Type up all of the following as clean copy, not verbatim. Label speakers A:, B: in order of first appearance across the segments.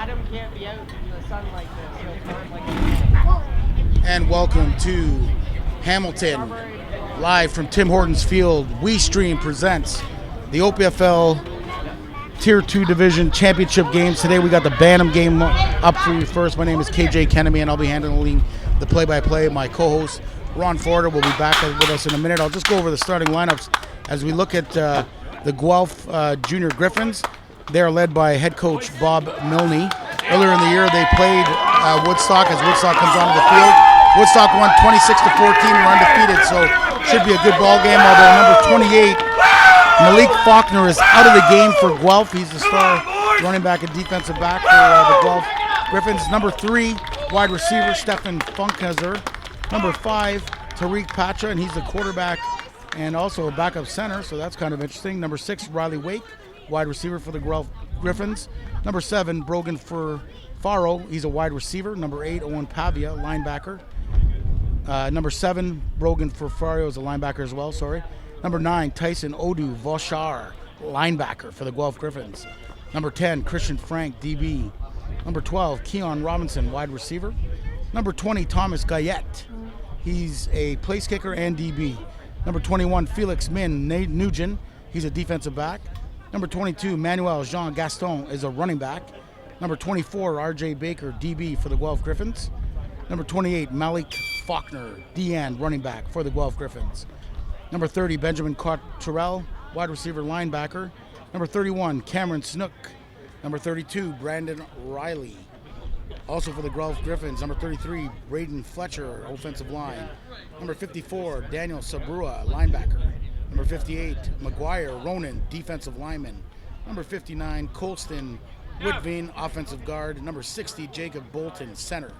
A: Adam can't be out in the sun like this. He'll burn like
B: And welcome to Hamilton, live from Tim Hortons Field. WeeStream presents the Opfl Tier 2 Division Championship games. Today we got the Bantam game up for you first. My name is KJ Kennemy, and I'll be handling the play-by-play. My co-host, Ron Forder, will be back with us in a minute. I'll just go over the starting lineups as we look at the Guelph Junior Griffins. They are led by head coach Bob Milne. Earlier in the year, they played Woodstock as Woodstock comes onto the field. Woodstock won 26-14. We're undefeated, so should be a good ball game. Although number 28, Malik Faulkner, is out of the game for Guelph. He's the star running back and defensive back for the Guelph Griffins. Number 3, wide receiver Stefan Funkhauser. Number 5, Tariq Patra, and he's the quarterback and also a backup center, so that's kind of interesting. Number 6, Riley Wake, wide receiver for the Guelph Griffins. Number 7, Brogan Faro, he's a wide receiver. Number 8, Owen Pavia, linebacker. Number 7, Brogan Faro is a linebacker as well, sorry. Number 9, Tyson Odu Voshar, linebacker for the Guelph Griffins. Number 10, Christian Frank, DB. Number 12, Keon Robinson, wide receiver. Number 20, Thomas Gayette. He's a place kicker and DB. Number 21, Felix Min Nugent. He's a defensive back. Number 22, Manuel Jean Gaston, is a running back. Number 24, RJ Baker, DB for the Guelph Griffins. Number 28, Malik Faulkner, DN, running back for the Guelph Griffins. Number 30, Benjamin Cottrell, wide receiver linebacker. Number 31, Cameron Snook. Number 32, Brandon Riley, also for the Guelph Griffins. Number 33, Braden Fletcher, offensive line. Number 54, Daniel Sabrua, linebacker. Number 58, McGuire Ronan, defensive lineman. Number 59, Colston Whitveen, offensive guard. Number 60, Jacob Bolton, center.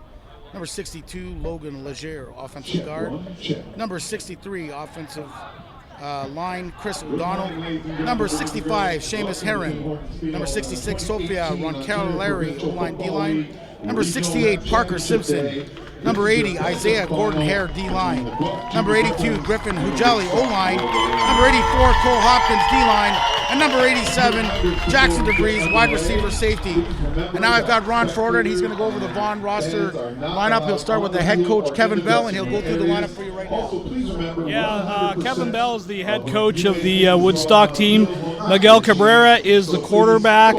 B: Number 62, Logan Leger, offensive guard. Number 63, offensive line, Chris O'Donnell. Number 65, Seamus Heron. Number 66, Sophia Roncalleri, O-line, D-line. Number 68, Parker Simpson. Number 80, Isaiah Gordon-Hare, D-line. Number 82, Griffin Hujali, O-line. Number 84, Cole Hopkins, D-line. And number 87, Jackson DeVries, wide receiver, safety. And now I've got Ron Forder, and he's going to go over the Vaughan roster lineup. He'll start with the head coach, Kevin Bell, and he'll go through the lineup for you right now.
C: Yeah, Kevin Bell is the head coach of the Woodstock team. Miguel Cabrera is the quarterback.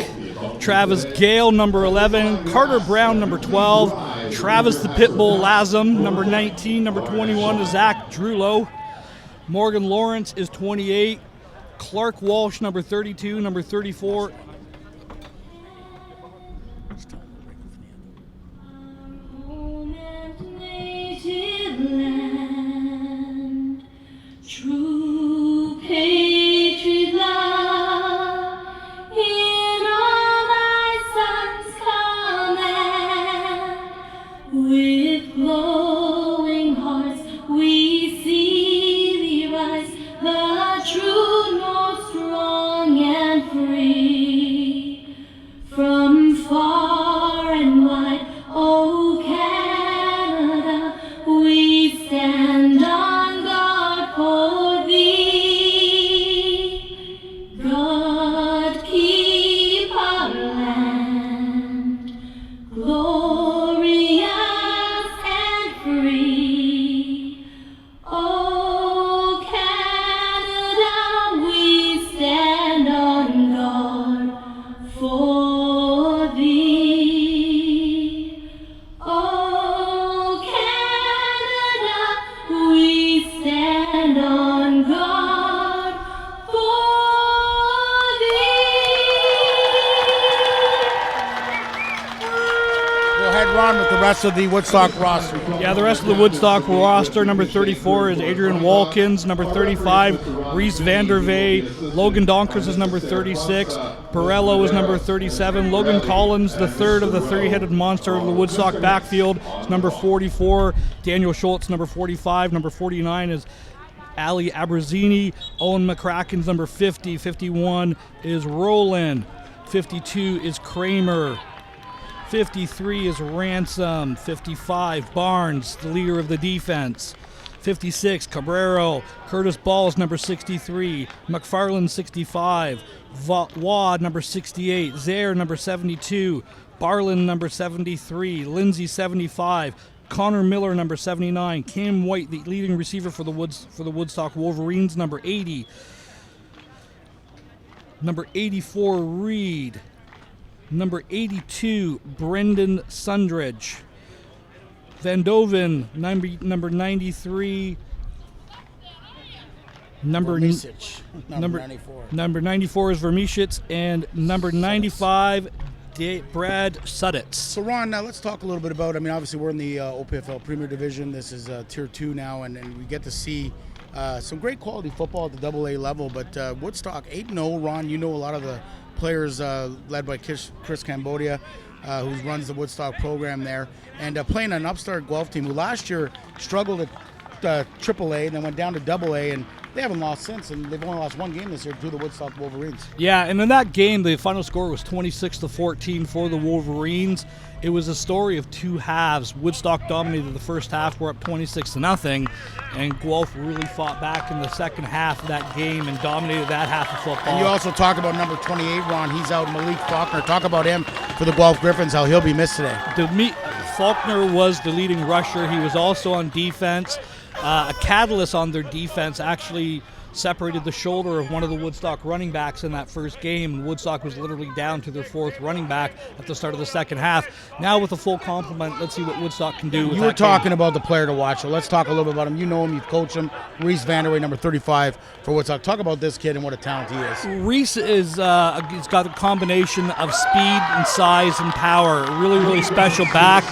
C: Travis Gale, number 11. Carter Brown, number 12. Travis the Pitbull Lazum, number 19. Number 21 is Zach Drulo. Morgan Lawrence is 28. Clark Walsh, number 32. Number 34.
D: True patriot love in all thy sons command. With glowing hearts we see thee rise, the true north, strong and free. From far and wide, O Canada, we stand on guard for thee. God keep our land glorious and free. O Canada, we stand on guard for thee. O Canada, we stand on guard for thee.
B: Go ahead, Ron, with the rest of the Woodstock roster.
C: Yeah, the rest of the Woodstock roster, number 34 is Adrian Walkins. Number 35, Reese Vandervey. Logan Donkers is number 36. Perello is number 37. Logan Collins, the third of the three-headed monster of the Woodstock backfield, is number 44. Daniel Schultz, number 45. Number 49 is Ali Abrazini. Owen McCracken's number 50. 51 is Roland. 52 is Kramer. 53 is Ransom. 55, Barnes, the leader of the defense. 56, Cabrero. Curtis Balls, number 63. McFarland, 65. Wad, number 68. Zaire, number 72. Barlin, number 73. Lindsay, 75. Connor Miller, number 79. Cam White, the leading receiver for the Woodstock Wolverines, number 80. Number 84, Reed. Number 82, Brendan Sundridge. Van Doven, number 93. Number 94. Number 94 is Vermishitz, and number 95, Brad Sudditz.
B: So, Ron, now let's talk a little bit about, obviously we're in the OPFL Premier Division. This is Tier 2 now, and we get to see some great quality football at the AA level. But Woodstock 8-0, Ron, you know a lot of the players led by Chris Cambodia, who runs the Woodstock program there, and playing an upstart Guelph team who last year struggled at AAA and then went down to AA, and they haven't lost since, and they've only lost one game this year to the Woodstock Wolverines.
C: Yeah, and in that game, the final score was 26-14 for the Wolverines. It was a story of two halves. Woodstock dominated the first half. We're up 26-0, and Guelph really fought back in the second half of that game and dominated that half of football.
B: And you also talk about number 28, Ron. He's out, Malik Faulkner. Talk about him for the Guelph Griffins, how he'll be missed today.
C: Faulkner was the leading rusher. He was also on defense. A catalyst on their defense actually separated the shoulder of one of the Woodstock running backs in that first game. Woodstock was literally down to their fourth running back at the start of the second half. Now with a full complement, let's see what Woodstock can do with
B: You were talking about the player to watch, so let's talk a little bit about him. You know him, you've coached him. Reese Vanderway, number 35 for Woodstock. Talk about this kid and what a talent he is.
C: Reese is he's got a combination of speed and size and power. Really, really special back.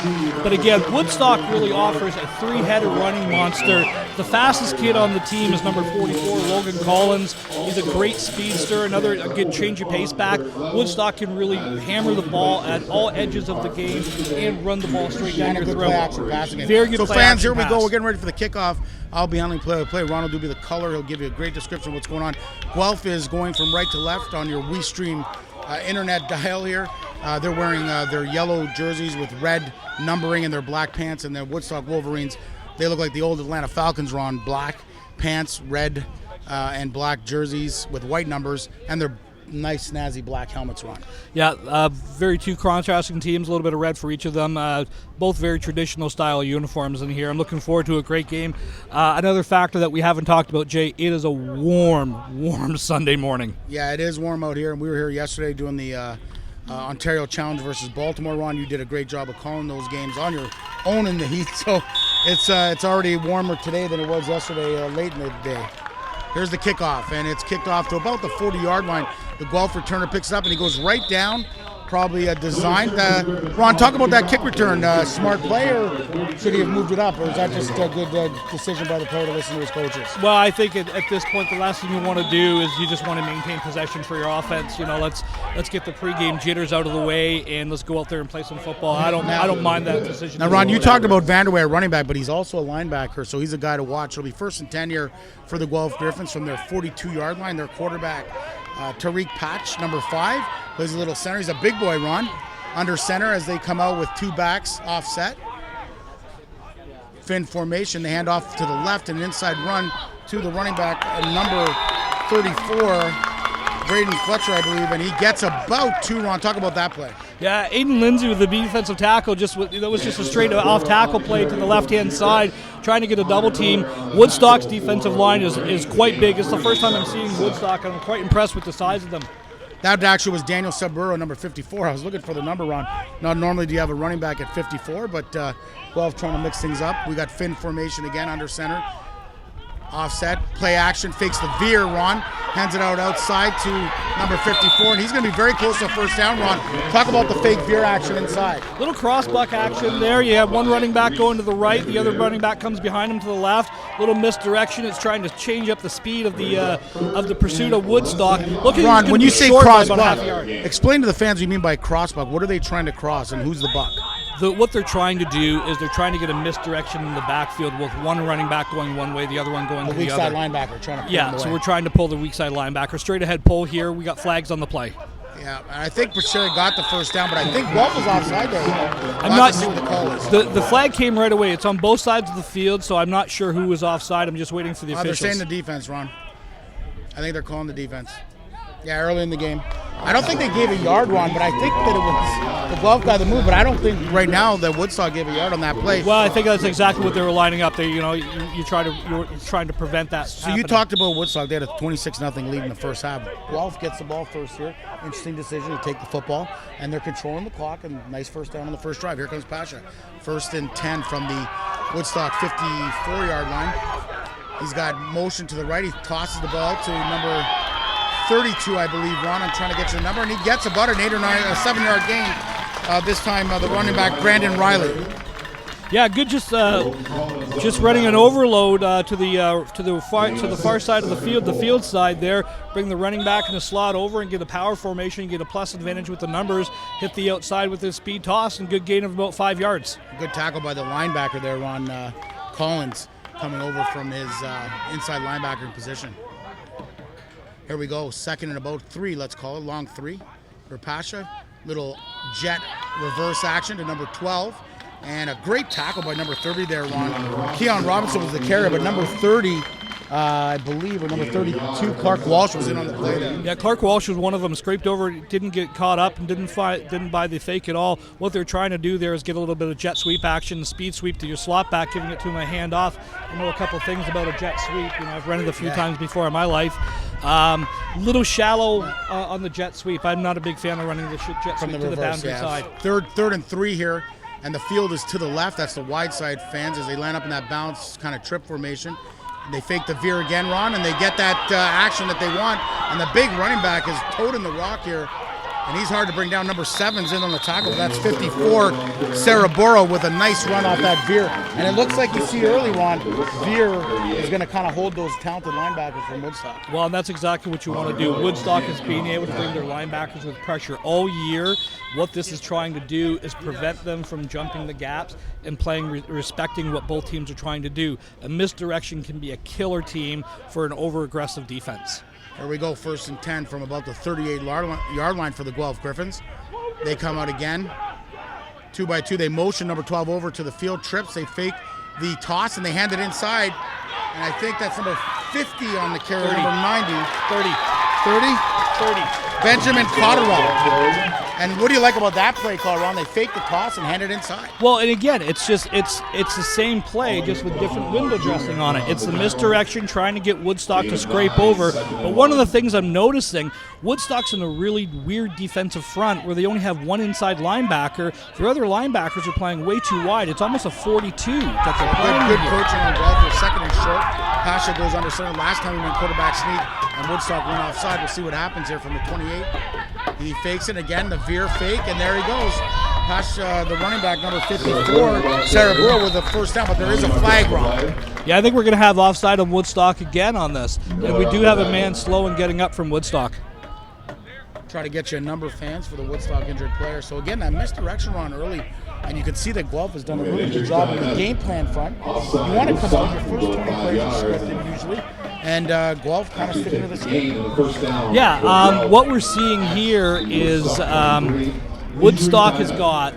C: But again, Woodstock really offers a three-headed running monster. The fastest kid on the team is number 44, Logan Collins. He's a great speedster, a good change of pace back. Woodstock can really hammer the ball at all edges of the game and run the ball straight down your throat.
B: Play-action passing game.
C: Very good
B: So
C: play-action
B: fans, here we
C: pass.
B: go. We're getting ready for the kickoff. I'll be handling play-by-play. Ronald will be the color. He'll give you a great description of what's going on. Guelph is going from right to left on your WeeStream internet dial here. They're wearing their yellow jerseys with red numbering and their black pants, and the Woodstock Wolverines, they look like the old Atlanta Falcons, Ron. Black pants, red and black jerseys with white numbers, and their nice snazzy black helmets, Ron.
C: Yeah, very two contrasting teams, a little bit of red for each of them. Both very traditional style uniforms in here. I'm looking forward to a great game. Another factor that we haven't talked about, Jay, it is a warm Sunday morning.
B: Yeah, it is warm out here, and we were here yesterday doing the Ontario Challenge versus Baltimore. Ron, you did a great job of calling those games on your own in the heat, so it's already warmer today than it was yesterday late in the day. Here's the kickoff, and it's kicked off to about the 40-yard line. The Guelph returner picks it up, and he goes right down, probably designed. Ron, talk about that kick return. Smart play, or should he have moved it up, or is that just a good decision by the player to listen to his coaches?
C: Well, I think at this point, the last thing you want to do is you just want to maintain possession for your offense. You know, let's get the pregame jitters out of the way, and let's go out there and play some football. I don't mind that decision.
B: Now, Ron, you talked about Vanderway, a running back, but he's also a linebacker, so he's a guy to watch. It'll be 1st and 10 here for the Guelph Griffins from their 42-yard line. Their quarterback, Tariq Patch, number 5, plays a little center. He's a big boy, Ron, under center as they come out with two backs offset. Fin formation. They hand off to the left and an inside run to the running back, number 34, Braden Fletcher, I believe, and he gets about 2, Ron. Talk about that play.
C: Yeah, Aiden Lindsay with the defensive tackle, that was just a straight off tackle play to the left-hand side, trying to get a double team. Woodstock's defensive line is quite big. It's the first time I'm seeing Woodstock, and I'm quite impressed with the size of them.
B: That actually was Daniel Saburo, number 54. I was looking for the number, Ron. Not normally do you have a running back at 54, but Guelph trying to mix things up. We got fin formation again under center. Offset, play action, fakes the veer, Ron. Hands it out outside to number 54, and he's going to be very close to a first down, Ron. Talk about the fake veer action inside.
C: Little crossbuck action there. You have one running back going to the right, the other running back comes behind him to the left. Little misdirection. It's trying to change up the speed of the pursuit of Woodstock.
B: Ron, when you say crossbuck, explain to the fans what you mean by crossbuck. What are they trying to cross, and who's the buck?
C: What they're trying to do is they're trying to get a misdirection in the backfield with one running back going one way, the other one going to the other.
B: The weak side linebacker trying to pull him
C: so
B: away.
C: we're trying to pull the weak side linebacker. Straight ahead pull here. We got flags on the play.
B: Yeah, and I think Pacheri got the first down, but I think Guelph was offside there.
C: I'm not.
B: To see what the call is.
C: The flag came right away. It's on both sides of the field, so I'm not sure who was offside. I'm just waiting for the
B: They're
C: officials.
B: saying the defense, Ron. I think they're calling the defense. Yeah, early in the game. I don't think they gave a yard, Ron, but I think that it was the Guelph guy that moved. But I don't think right now that Woodstock gave a yard on that play.
C: Well, I think that's exactly what they were lining up. They, you're trying to prevent that.
B: So you talked about Woodstock. They had a 26-0 lead in the first half. Guelph gets the ball first here. Interesting decision to take the football, and they're controlling the clock. And nice first down on the first drive. Here comes Pasha. 1st and 10 from the Woodstock 54-yard line. He's got motion to the right. He tosses the ball to number 32, I believe. Ron, I'm trying to get you the number, and he gets about an 8 or 9, a 7-yard gain. This time, the running back Brandon Riley.
C: Yeah, good. Just running an overload to the far side of the field, the field side there. Bring the running back in the slot over and get a power formation. Get a plus advantage with the numbers. Hit the outside with his speed toss and good gain of about 5 yards.
B: Good tackle by the linebacker there, Ron Collins, coming over from his inside linebacker position. Here we go, 2nd and about 3, let's call it, long 3 for Pasha. Little jet reverse action to number 12. And a great tackle by number 30 there, Ron. Keon Robinson was the carrier, but number 30, I believe, or number 32, Clark Walsh was in on the play there.
C: Yeah, Clark Walsh was one of them. Scraped over, didn't get caught up, and didn't buy the fake at all. What they're trying to do there is get a little bit of jet sweep action, speed sweep to your slot back, giving it to him a handoff. I know a couple of things about a jet sweep. I've run it a few times before in my life. Little shallow on the jet sweep. I'm not a big fan of running the jet sweep to the boundary side.
B: Third and 3 here, and the field is to the left. That's the wide side fans as they line up in that bounce kind of trip formation. And they fake the veer again, Ron, and they get that action that they want. And the big running back is toting the rock here, and he's hard to bring down. Number 7's in on the tackle. That's 54, Saraboro, with a nice run off that veer. And it looks like you see early, Ron, veer is going to kind of hold those talented linebackers from Woodstock.
C: Well, and that's exactly what you want to do. Woodstock is being able to bring their linebackers with pressure all year. What this is trying to do is prevent them from jumping the gaps and playing respecting what both teams are trying to do. A misdirection can be a killer team for an over-aggressive defense.
B: Here we go, 1st and 10 from about the 38-yard line for the Guelph Griffins. They come out again. 2 by 2, they motion number 12 over to the field, trips, they fake the toss, and they hand it inside. And I think that's number 50 on the carry, number 90. 30? Benjamin Cotterell. And what do you like about that play, Cotterell? They fake the toss and hand it inside.
C: Well, and again, it's the same play, just with different window dressing on it. It's the misdirection, trying to get Woodstock to scrape over. But one of the things I'm noticing, Woodstock's in a really weird defensive front where they only have one inside linebacker. Their other linebackers are playing way too wide. It's almost a 42 that they're playing.
B: Good coaching on Guelph for 2nd and short. Pasha goes under center. Last time he went quarterback sneak, and Woodstock went offside. We'll see what happens here from the 28. He fakes it again, the veer fake, and there he goes. Pasha, the running back, number 54, Saraburo with the first down, but there is a flag, Ron.
C: Yeah, I think we're going to have offside on Woodstock again on this. And we do have a man slow and getting up from Woodstock.
B: Try to get you a number of fans for the Woodstock injured player. So again, that misdirection run early, and you can see that Guelph has done a really good job on the game plan front. You want to come out your first 20 plays scripted usually, and Guelph kind of sticking to the script.
C: Yeah, what we're seeing here is Woodstock has got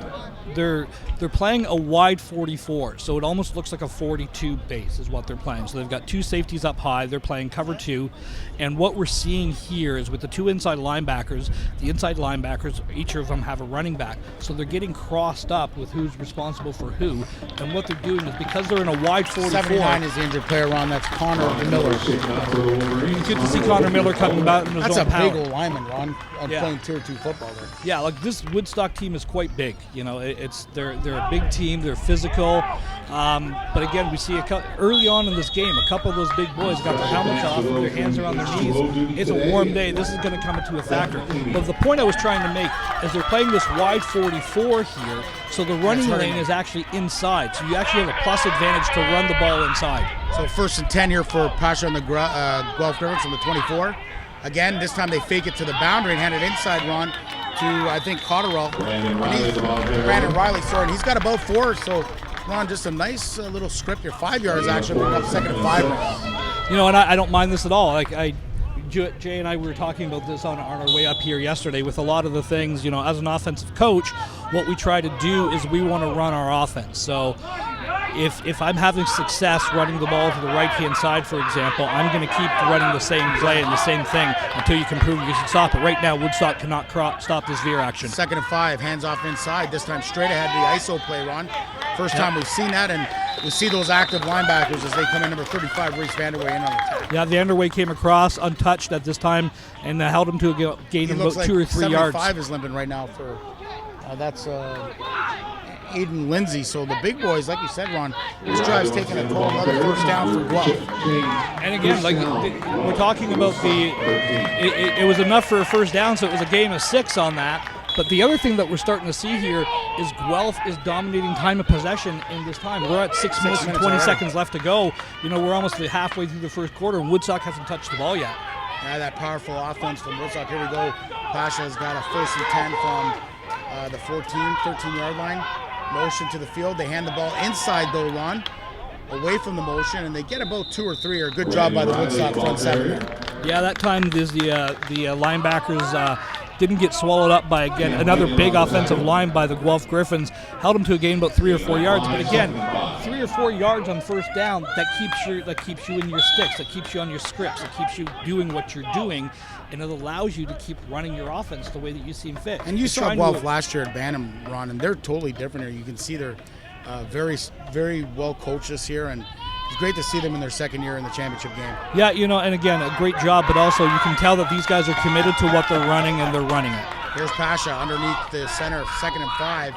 C: they're playing a wide 44, so it almost looks like a 42 base is what they're playing. So they've got 2 safeties up high. They're playing cover 2, and what we're seeing here is with the 2 inside linebackers, the inside linebackers, each of them have a running back, so they're getting crossed up with who's responsible for who. And what they're doing is, because they're in a wide 44.
B: 79 is the injured player, Ron. That's Connor Miller.
C: It's good to see Connor Miller coming back in his
B: That's
C: own
B: a
C: power.
B: big old lineman, Ron, playing Tier 2 football there.
C: Yeah, like this Woodstock team is quite big. They're a big team. They're physical. But again, we see early on in this game, a couple of those big boys got their helmets off with their hands around their knees. It's a warm day. This is going to come into a factor. But the point I was trying to make is they're playing this wide 44 here, so the running lane is actually inside. So you actually have a plus advantage to run the ball inside.
B: So 1st and 10 here for Pasha and the Guelph Griffins from the 24. Again, this time they fake it to the boundary and hand it inside, Ron, to, I think, Cotterell. Brandon Riley, and he's got about 4, so, Ron, just a nice little script here. 5 yards, actually, bring up 2nd and 5.
C: And I don't mind this at all. Jay and I were talking about this on our way up here yesterday. With a lot of the things, as an offensive coach, what we try to do is we want to run our offense. So if I'm having success running the ball to the right-hand side, for example, I'm going to keep running the same play and the same thing until you can prove you can stop it. Right now, Woodstock cannot stop this veer action.
B: 2nd and 5, hands off inside. This time straight ahead the ISO play, Ron. First time we've seen that, and we see those active linebackers as they come in. Number 35, Reese Vanderway, in on the attack.
C: Yeah, the Vanderway came across untouched at this time and held him to a gain of about 2 or 3 yards.
B: 75 is limping right now for that's Aiden Lindsay. So the big boys, like you said, Ron, this drive's taking a toll. Another first down for Guelph.
C: And again, like we're talking about it was enough for a first down, so it was a gain of 6 on that. But the other thing that we're starting to see here is Guelph is dominating time of possession in this time. We're at 6 minutes and 20 seconds left to go. We're almost halfway through the first quarter, and Woodstock hasn't touched the ball yet.
B: Yeah, that powerful offense from Woodstock. Here we go. Pasha's got a 1st and 10 from the 13-yard line. Motion to the field. They hand the ball inside, though, Ron, away from the motion, and they get about 2 or 3. A good job by the Woodstock front 7.
C: Yeah, that time the linebackers didn't get swallowed up by, again, another big offensive line by the Guelph Griffins. Held them to a gain about 3 or 4 yards. But again, 3 or 4 yards on first down, that keeps you in your sticks, that keeps you on your scripts, that keeps you doing what you're doing, and it allows you to keep running your offense the way that you seem fit.
B: And you saw Guelph last year at Bantam, Ron, and they're totally different here. You can see they're very, very well coached this year, and it's great to see them in their 2nd year in the championship game.
C: Yeah, and again, a great job, but also you can tell that these guys are committed to what they're running, and they're running it.
B: Here's Pasha underneath the center, 2nd and 5.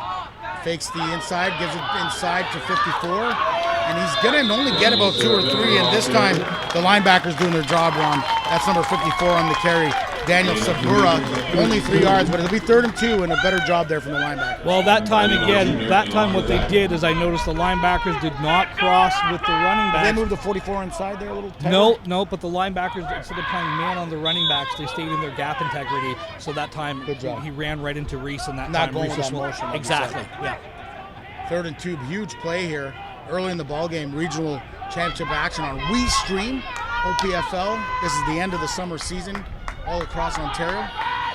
B: Fakes the inside, gives it inside to 54, and he's going to only get about 2 or 3, and this time the linebacker's doing their job, Ron. That's number 54 on the carry, Daniel Sabura, only 3 yards, but it'll be 3rd and 2, and a better job there from the linebacker.
C: Well, that time what they did is I noticed the linebackers did not cross with the running backs.
B: Did they move the 44 inside there a little?
C: No, but the linebackers, instead of playing man on the running backs, they stayed in their gap integrity. So that time he ran right into Reese, and that
B: not
C: time
B: going
C: Reese
B: with that motion. Like
C: exactly. Yeah.
B: 3rd and 2, huge play here early in the ball game. Regional championship action on WeeStream, OPFL. This is the end of the summer season all across Ontario.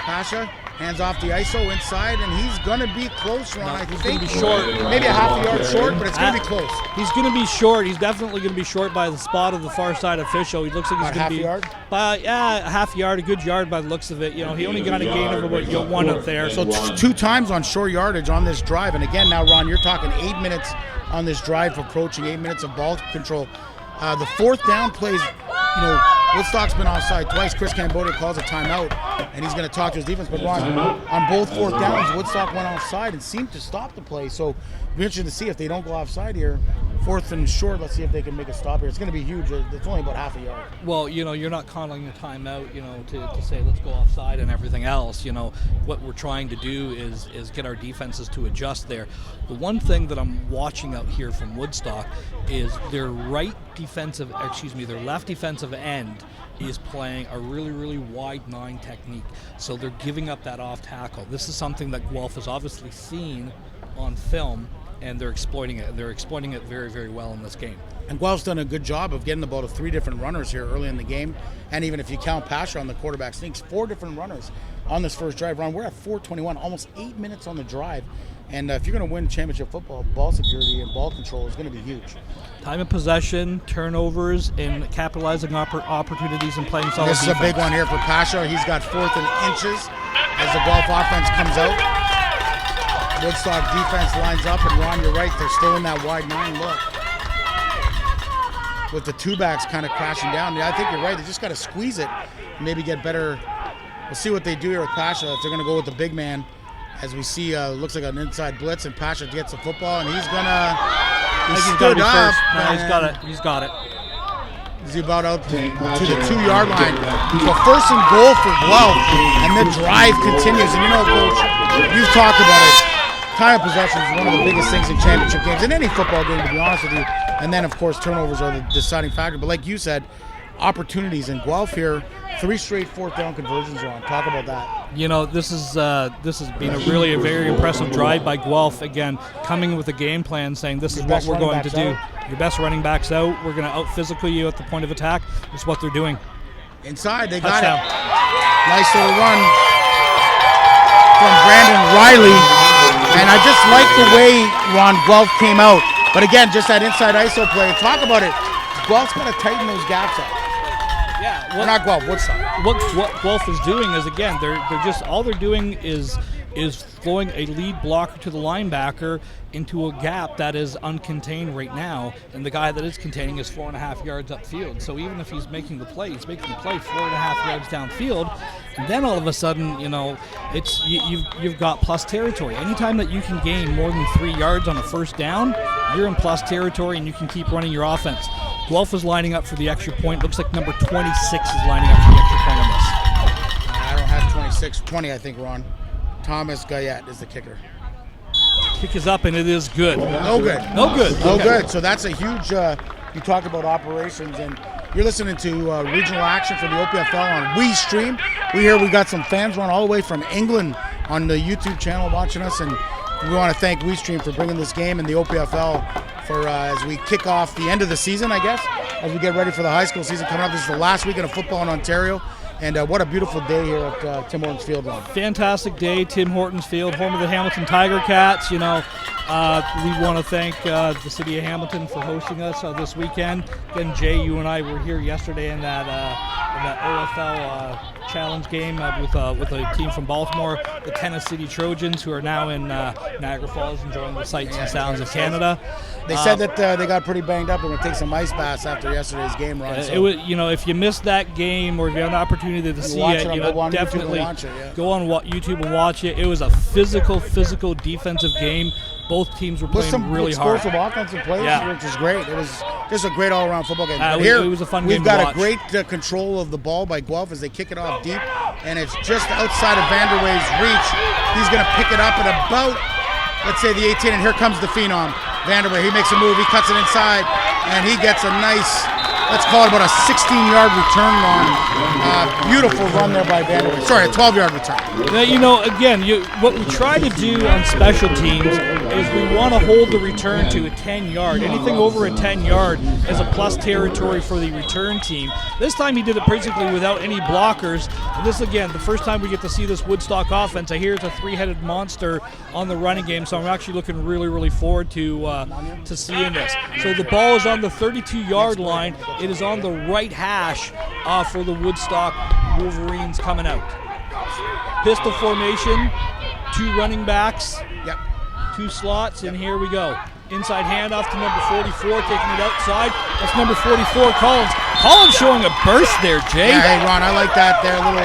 B: Pasha hands off the ISO inside, and he's going to be close, Ron. I think
C: he's going to be short.
B: Maybe a half a yard short, but it's going to be close.
C: He's going to be short. He's definitely going to be short by the spot of the far side official. He looks like he's going to be
B: half a yard.
C: A half yard, a good yard by the looks of it. He only got a gain of about 1 up there.
B: So 2 times on short yardage on this drive, and again now, Ron, you're talking 8 minutes on this drive, approaching 8 minutes of ball control. The 4th down plays, Woodstock's been offside twice. Chris Cambodia calls a timeout, and he's going to talk to his defense. But Ron, on both 4th downs, Woodstock went offside and seemed to stop the play. So it'll be interesting to see if they don't go offside here. 4th and short, let's see if they can make a stop here. It's going to be huge. It's only about half a yard.
C: Well, you're not calling a timeout, to say let's go offside and everything else. What we're trying to do is get our defenses to adjust there. The one thing that I'm watching out here from Woodstock is their left defensive end is playing a really, really wide 9 technique. So they're giving up that off tackle. This is something that Guelph has obviously seen on film, and they're exploiting it. They're exploiting it very, very well in this game. And
B: Guelph's done a good job of getting the ball to 3 different runners here early in the game. And even if you count Pasha on the quarterback sneaks, 4 different runners on this first drive. Ron, we're at 4:21, almost 8 minutes on the drive. And if you're going to win championship football, ball security and ball control is going to be huge.
C: Time of possession, turnovers, and capitalizing opportunities and playing solid
B: defense. This is a big one here for Pasha. He's got 4th and inches as the Guelph offense comes out. Woodstock defense lines up, and Ron, you're right, they're still in that wide 9 look. With the 2 backs kind of crashing down. Yeah, I think you're right. They just got to squeeze it and maybe get better. We'll see what they do here with Pasha, if they're going to go with the big man. As we see, looks like an inside blitz, and Pasha gets the football, and he's going to... He's stood up.
C: He's got it.
B: He's about out to the 2-yard line. So 1st and goal for Guelph, and the drive continues. And Coach, you've talked about it. Time of possession is one of the biggest things in championship games, in any football game, to be honest with you. And then, of course, turnovers are the deciding factor. But like you said, opportunities in Guelph here. 3 straight 4th down conversions, Ron. Talk about that.
C: This has been a very impressive drive by Guelph. Again, coming with a game plan, saying this is what we're going to do. Your best running backs out. We're going to out physical you at the point of attack. That's what they're doing.
B: Inside, they got
C: Touchdown.
B: it. Nice little run from Brandon Riley. And I just like the way Ron Guelph came out. But again, just that inside ISO play. Talk about it. Guelph's got to tighten those gaps up.
C: Yeah,
B: Or not Guelph, Woodstock.
C: what Guelph is doing is, again, they're just, all they're doing is throwing a lead blocker to the linebacker into a gap that is uncontained right now, and the guy that is containing is 4.5 yards upfield. So even if he's making the play, he's making the play 4.5 yards downfield, and then all of a sudden, it's you've got plus territory. Anytime that you can gain more than 3 yards on a first down, you're in plus territory, and you can keep running your offense. Guelph is lining up for the extra point. Looks like number 26 is lining up for the extra point on this.
B: I don't have 26, 20, I think, Ron. Thomas Guyette is the kicker.
C: Kick is up, and it is good.
B: No good.
C: No good.
B: No
C: Okay.
B: good. So that's a huge, you talked about operations, and you're listening to regional action for the OPFL on WeeStream. We got some fans run all the way from England on the YouTube channel watching us, and we want to thank WeeStream for bringing this game and the OPFL for as we kick off the end of the season, I guess, as we get ready for the high school season coming up. This is the last weekend of football in Ontario. And what a beautiful day here at Tim Hortons Field, Ron.
C: Fantastic day, Tim Hortons Field, home of the Hamilton Tiger Cats. We want to thank the city of Hamilton for hosting us this weekend. Again, Jay, you and I were here yesterday in that OFL challenge game with a team from Baltimore, the Tennis City Trojans, who are now in Niagara Falls enjoying the sights and sounds of Canada.
B: They said that they got pretty banged up. They're going to take some ice baths after yesterday's game, Ron.
C: It was, if you missed that game or if you had an opportunity to see it, definitely go on YouTube and watch it. It was a physical defensive game. Both teams were playing really hard.
B: Explosive offensive plays, which is great. It was just a great all-around football game.
C: It was a fun game
B: We've got a great control of the ball by Guelph as they kick it off deep, and it's just outside of Vanderway's reach. He's going to pick it up at about, let's say, the 18, and here comes the phenom. Vanderway, he makes a move, he cuts it inside, and he gets a nice, let's call it about a 16-yard return run. Beautiful run there by Vanderway. Sorry, a 12-yard return.
C: Again, what we try to do on special teams is we want to hold the return to a 10-yard. Anything over a 10-yard is a plus territory for the return team. This time he did it basically without any blockers. And this, again, the first time we get to see this Woodstock offense. I hear it's a three-headed monster on the running game, so I'm actually looking really, really forward to seeing this. So the ball is on the 32-yard line. It is on the right hash for the Woodstock Wolverines coming out. Pistol formation, 2 running backs.
B: Yep.
C: 2 slots, and here we go. Inside handoff to number 44, taking it outside. That's number 44, Collins. Collins showing a burst there, Jay.
B: Yeah, hey, Ron, I like that there. Little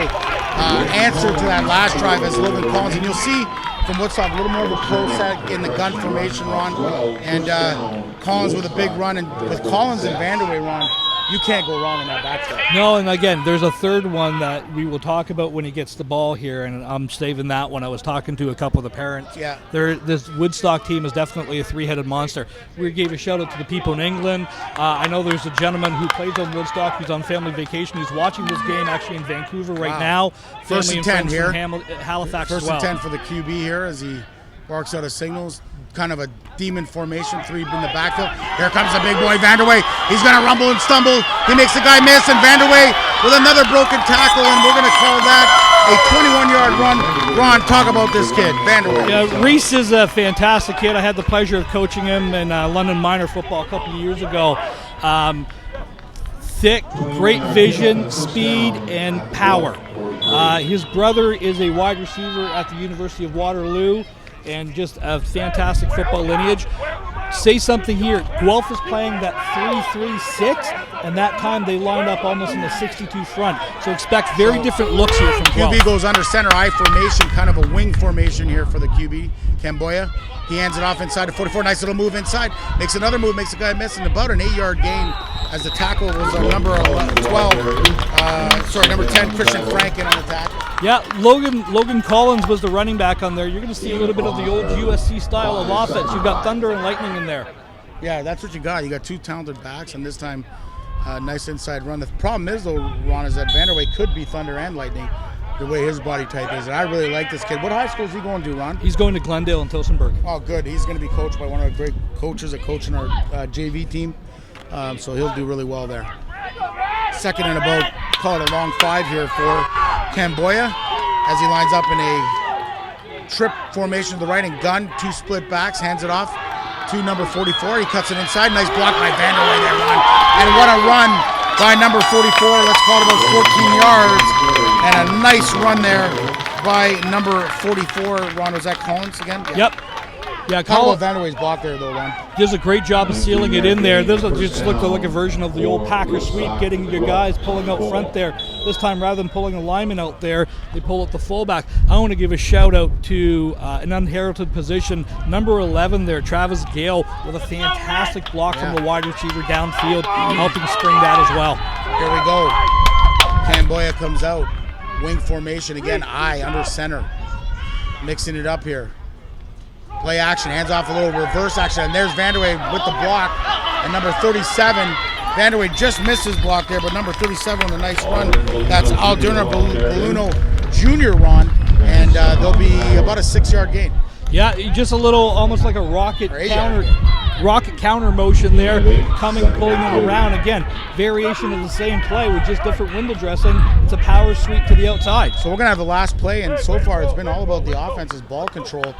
B: answer to that last drive as Logan Collins. And you'll see from Woodstock a little more of a pro set in the gun formation, Ron. And Collins with a big run. And with Collins and Vanderway, Ron, you can't go wrong in that backfield.
C: No, and again, there's a third one that we will talk about when he gets the ball here, and I'm saving that one. I was talking to a couple of the parents.
B: Yeah.
C: This Woodstock team is definitely a three-headed monster. We gave a shout-out to the people in England. I know there's a gentleman who plays on Woodstock who's on family vacation. He's watching this game actually in Vancouver right now.
B: First and 10 here.
C: From Halifax
B: First
C: as well.
B: and 10 for the QB here as he barks out of signals. Kind of a demon formation, 3 in the backfield. Here comes the big boy, Vanderway. He's going to rumble and stumble. He makes the guy miss, and Vanderway with another broken tackle, and we're going to call that a 21-yard run. Ron, talk about this kid, Vanderway.
C: Yeah, Reese is a fantastic kid. I had the pleasure of coaching him in London minor football a couple of years ago. Thick, great vision, speed, and power. His brother is a wide receiver at the University of Waterloo, and just a fantastic football lineage. Say something here. Guelph is playing that 3-3-6, and that time they lined up almost in the 62 front. So expect very different looks here from Guelph.
B: QB goes under center I formation, kind of a wing formation here for the QB, Camboya. He hands it off inside to 44. Nice little move inside. Makes another move, makes the guy miss, and about an 8-yard gain as the tackle was number 10, Christian Franken on the tackle.
C: Yeah, Logan Collins was the running back on there. You're going to see a little bit of the old USC style of offense. You've got thunder and lightning in there.
B: Yeah, that's what you got. You got 2 talented backs, and this time, nice inside run. The problem is, though, Ron, is that Vanderway could be thunder and lightning the way his body type is, and I really like this kid. What high school is he going to, Ron?
C: He's going to Glendale and Tillsonburg.
B: Oh, good. He's going to be coached by one of the great coaches that coach in our JV team, so he'll do really well there. Second and about call it a long 5 here for Camboya as he lines up in a trip formation to the right and gun, 2 split backs, hands it off to number 44. He cuts it inside. Nice block by Vanderway there, Ron. And what a run by number 44. Let's call it about 14 yards. And a nice run there by number 44. Ron, was that Collins again? Yeah.
C: Yep. Yeah,
B: Call Vanderway's block there, though, Ron.
C: Does a great job of sealing it in there. This just looked like a version of the old Packer sweep, getting your guys pulling out front there. This time, rather than pulling a lineman out there, they pull out the fullback. I want to give a shout out to an unheralded position, number 11 there, Travis Gale, with a fantastic block from the wide receiver downfield, helping spring that as well.
B: Here we go. Camboya comes out. Wing formation again, I under center. Mixing it up here. Play action, hands off a little reverse action, and there's Vanderway with the block. And number 37, Vanderway just missed his block there, but number 37 on a nice run. That's Aldurna Balluno Jr. Ron, and there'll be about a 6-yard gain.
C: Yeah, just a little, almost like a rocket counter motion there, pulling them around. Again, variation of the same play with just different window dressing. It's a power sweep to the outside.
B: So we're going to have the last play, and so far it's been all about the offense's ball control.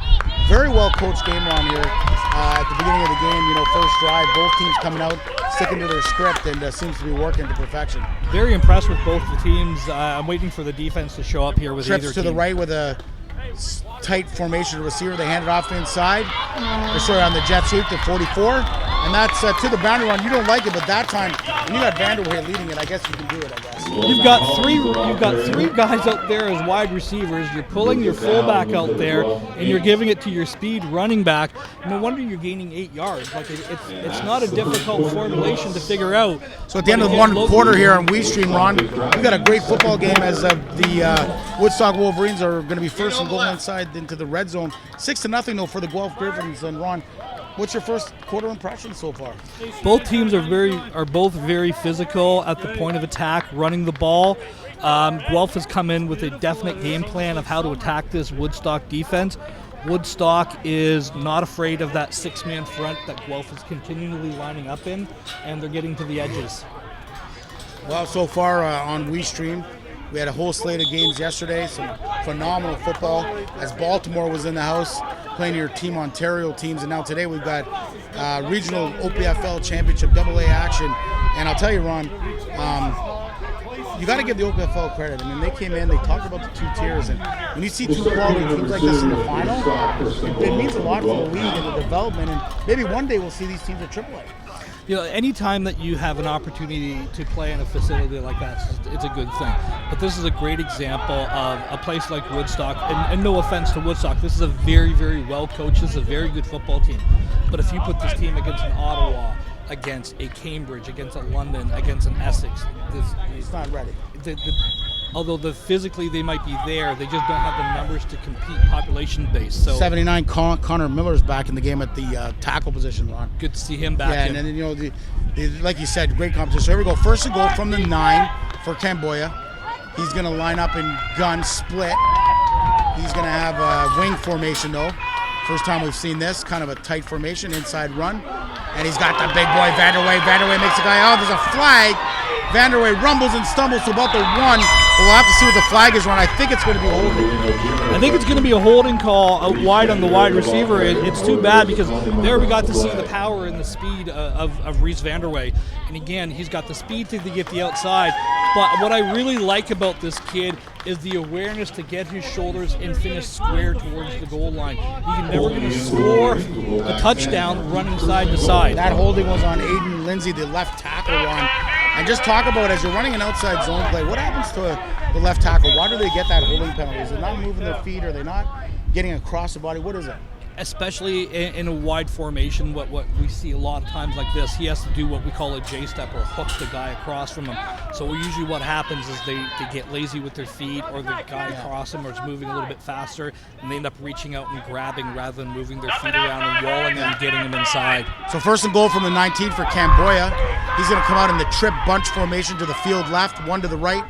B: Very well coached game on here at the beginning of the game. First drive, both teams coming out, sticking to their script, and seems to be working to perfection.
C: Very impressed with both the teams. I'm waiting for the defense to show up here with
B: Trips
C: either
B: to
C: team.
B: the right with a tight formation to receiver. They hand it off inside. They're sorry on the jet sweep to 44. And that's to the boundary run. You don't like it, but that time, when you got Vanderway leading it, I guess you can do it, I guess.
C: You've got three guys out there as wide receivers. You're pulling your fullback out there, and you're giving it to your speed running back. No wonder you're gaining 8 yards. Like it's not a difficult formulation to figure out.
B: So at the end of one quarter here on WeeStream, Ron, we've got a great football game as the Woodstock Wolverines are going to be first and goal inside into the red zone. 6-0 though for the Guelph Griffins. And Ron, what's your first quarter impression so far?
C: Both teams are both very physical at the point of attack, running the ball. Guelph has come in with a definite game plan of how to attack this Woodstock defense. Woodstock is not afraid of that 6-man front that Guelph is continually lining up in, and they're getting to the edges.
B: Well, so far on WeeStream, we had a whole slate of games yesterday, some phenomenal football as Baltimore was in the house playing your Team Ontario teams, and now today we've got regional OPFL championship AA action. And I'll tell you, Ron, you got to give the OPFL credit. I mean, they came in, they talked about the 2 tiers, and when you see 2 quality teams like this in the final, it means a lot for the league and the development, and maybe one day we'll see these teams at AAA.
C: Anytime that you have an opportunity to play in a facility like that, it's a good thing. But this is a great example of a place like Woodstock, and no offense to Woodstock, this is a very, very well coached, this is a very good football team. But if you put this team against an Ottawa, against a Cambridge, against a London, against an Essex,
B: It's not ready.
C: Although physically they might be there, they just don't have the numbers to compete population-based. So
B: 79, Connor Miller's back in the game at the tackle position, Ron.
C: good to see him back in.
B: And then, like you said, great competition. So here we go. First and goal from the 9 for Camboya. He's going to line up in gun split. He's going to have a wing formation, though. First time we've seen this, kind of a tight formation, inside run. And he's got the big boy, Vanderway. Vanderway makes a guy, there's a flag. Vanderway rumbles and stumbles to about the 1. But we'll have to see what the flag is, Ron. I think it's going to be holding.
C: I think it's going to be a holding call out wide on the wide receiver. It's too bad because there we got to see the power and the speed of Reese Vanderway. And again, he's got the speed to get the outside. But what I really like about this kid is the awareness to get his shoulders and finish square towards the goal line. He's never going to score a touchdown running side to side.
B: That holding was on Aiden Lindsay, the left tackle, Ron. And just talk about, as you're running an outside zone play, what happens to the left tackle? Why do they get that holding penalty? Is it not moving their feet? Are they not getting across the body? What is it?
C: Especially in a wide formation, what we see a lot of times like this, he has to do what we call a J-step or hook the guy across from him. So usually what happens is they get lazy with their feet, or the guy across them or is moving a little bit faster, and they end up reaching out and grabbing rather than moving their feet around and walling and getting them inside.
B: So first and goal from the 19 for Camboya. He's going to come out in the trip bunch formation to the field left, 1 to the right,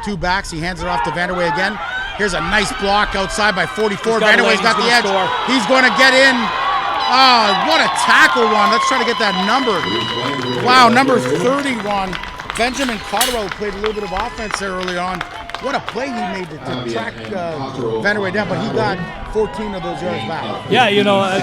B: 2 backs. He hands it off to Vanderway again. Here's a nice block outside by 44. Vanderway's got the edge. He's going to get in. Oh, what a tackle, Ron. Let's try to get that number. Wow, number 30, Ron. Benjamin Cotterell played a little bit of offense there early on. What a play he made to track Vanderway down, but he got 14 of those yards back.
C: Yeah,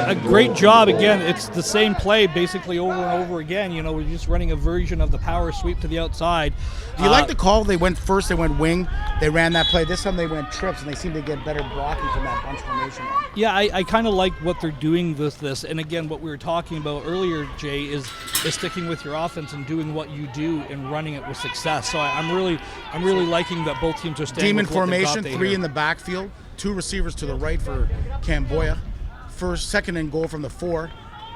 C: a great job. Again, it's the same play basically over and over again. We're just running a version of the power sweep to the outside.
B: Do you like the call? They went first, they went wing, they ran that play. This time they went trips, and they seem to get better blocking from that bunch formation.
C: Yeah, I kind of like what they're doing with this. And again, what we were talking about earlier, Jay, is sticking with your offense and doing what you do and running it with success. So I'm really liking that both teams are staying
B: Demon
C: with what they've
B: formation,
C: got
B: 3
C: here.
B: in the backfield, 2 receivers to the right for Camboya. Second and goal from the 4.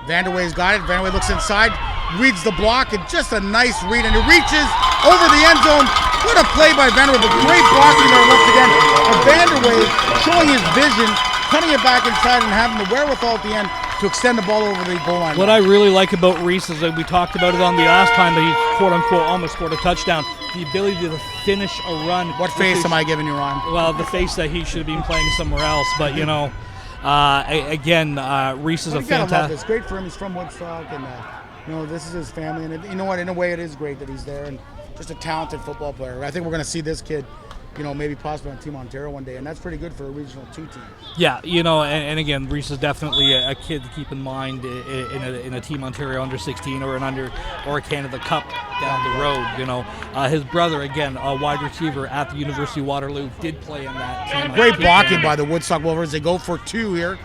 B: Vanderway's got it. Vanderway looks inside, reads the block, and just a nice read, and he reaches over the end zone. What a play by Vanderway, but great blocking there once again. And Vanderway showing his vision, cutting it back inside and having the wherewithal at the end to extend the ball over the goal line.
C: What I really like about Reese is that we talked about it on the last time that he quote-unquote almost scored a touchdoon. The ability to finish a run.
B: What face am I giving you, Ron?
C: Well, the face that he should have been playing somewhere else. But, again, Reese is a fantastic.
B: It's great for him. He's from Woodstock, and, this is his family. And you know what? In a way, it is great that he's there and just a talented football player. I think we're going to see this kid, maybe possibly on Team Ontario one day, and that's pretty good for a Regional 2 team.
C: Yeah, and again, Reese is definitely a kid to keep in mind in a Team Ontario under 16 or a Canada Cup down the road. His brother, again, a wide receiver at the University of Waterloo, did play in that team.
B: Great blocking by the Woodstock Wolverines. They go for 2 here.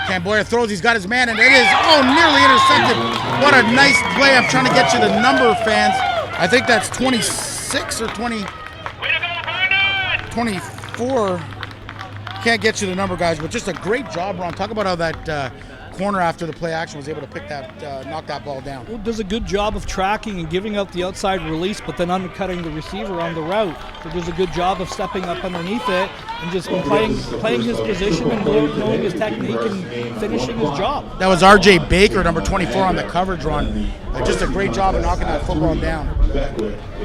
B: Camboya throws. He's got his man, and it is nearly intercepted. What a nice play. I'm trying to get you the number, fans. I think that's 26 or 24. Can't get you the number, guys, but just a great job, Ron. Talk about how that corner after the play action was able to pick that, knock that ball down.
C: Well, does a good job of tracking and giving out the outside release, but then undercutting the receiver on the route. So does a good job of stepping up underneath it and just playing his position and knowing his technique and finishing his job.
B: That was R.J. Baker, number 24 on the coverage run. Just a great job of knocking that football down.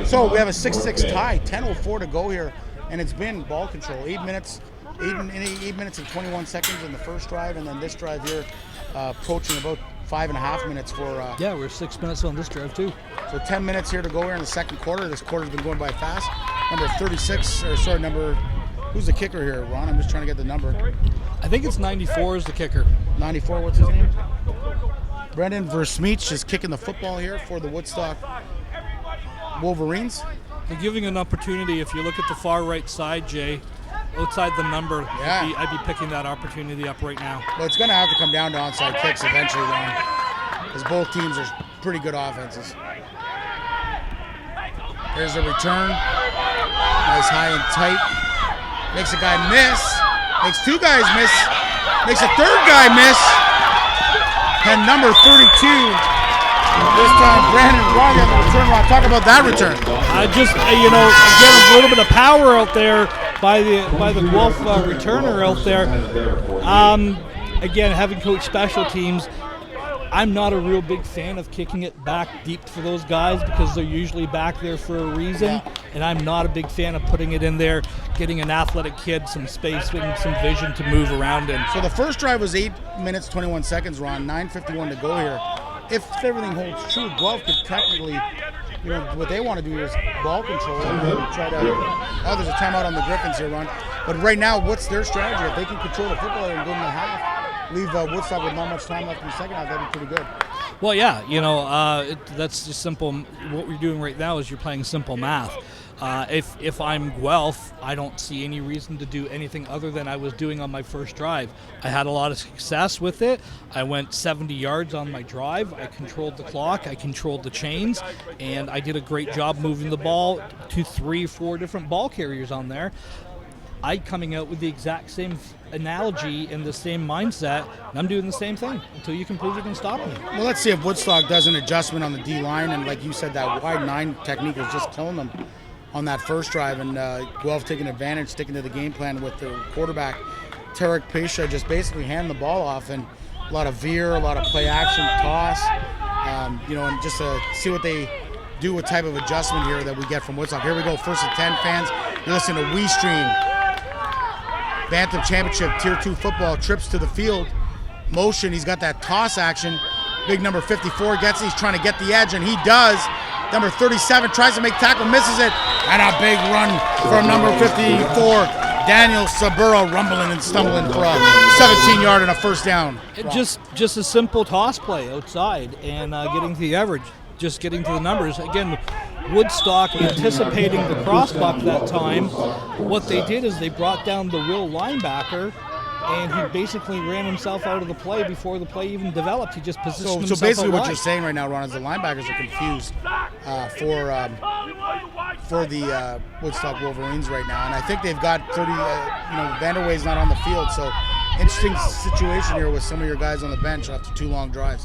B: So we have a 6-6 tie, 10:04 to go here, and it's been ball control. 8 minutes and 21 seconds in the first drive, and then this drive here approaching about 5.5 minutes for.
C: Yeah, we're 6 minutes on this drive too.
B: So 10 minutes here to go here in the second quarter. This quarter's been going by fast. Who's the kicker here, Ron? I'm just trying to get the number.
C: I think it's 94 is the kicker.
B: 94, what's his name? Brendan Versmeech is kicking the football here for the Woodstock Wolverines.
C: They're giving an opportunity. If you look at the far right side, Jay, outside the number,
B: yeah.
C: I'd be picking that opportunity up right now.
B: Well, it's going to have to come down to onside kicks eventually, Ron, because both teams are pretty good offenses. Here's the return. Nice high and tight. Makes a guy miss. Makes 2 guys miss. Makes a 3rd guy miss. And number 32. This time, Brandon Wrong on the return. Ron, talk about that return.
C: Again, a little bit of power out there by the Guelph returner out there. Again, having coached special teams, I'm not a real big fan of kicking it back deep for those guys because they're usually back there for a reason, and I'm not a big fan of putting it in there, getting an athletic kid some space and some vision to move around in.
B: So the first drive was 8 minutes, 21 seconds, Ron, 9:51 to go here. If everything holds true, Guelph could technically, what they want to do is ball control and try to, there's a timeout on the Griffins here, Ron. But right now, what's their strategy? If they can control the football and go in the half, leave Woodstock with not much time left in the second half, that'd be pretty good.
C: Well, yeah, that's just simple. What we're doing right now is you're playing simple math. If I'm Guelph, I don't see any reason to do anything other than I was doing on my first drive. I had a lot of success with it. I went 70 yards on my drive. I controlled the clock. I controlled the chains. And I did a great job moving the ball to 3, 4 different ball carriers on there. I coming out with the exact same analogy and the same mindset, and I'm doing the same thing until you can prove you can stop me.
B: Well, let's see if Woodstock does an adjustment on the D-line, and like you said, that wide 9 technique was just killing them on that first drive, and Guelph taking advantage, sticking to the game plan with the quarterback, Tarek Pesha, just basically handing the ball off, and a lot of veer, a lot of play action, toss, and just to see what they do, what type of adjustment here that we get from Woodstock. Here we go, 1st and 10 fans. You listen to WeeStream. Bantam Championship Tier 2 football, trips to the field, motion, he's got that toss action, big number 54 gets it, he's trying to get the edge, and he does. Number 37 tries to make tackle, misses it, and a big run from number 54, Daniel Saburo, rumbling and stumbling for a 17-yard and a first down.
C: Just a simple toss play outside and getting to the average, just getting to the numbers. Again, Woodstock anticipating the crossbuck that time. What they did is they brought down the will linebacker, and he basically ran himself out of the play before the play even developed. He just positioned himself
B: So basically
C: out
B: what
C: wide.
B: you're saying right now, Ron, is the linebackers are confused for the Woodstock Wolverines right now. And I think they've got 30, Vanderway's not on the field. So interesting situation here with some of your guys on the bench after 2 long drives.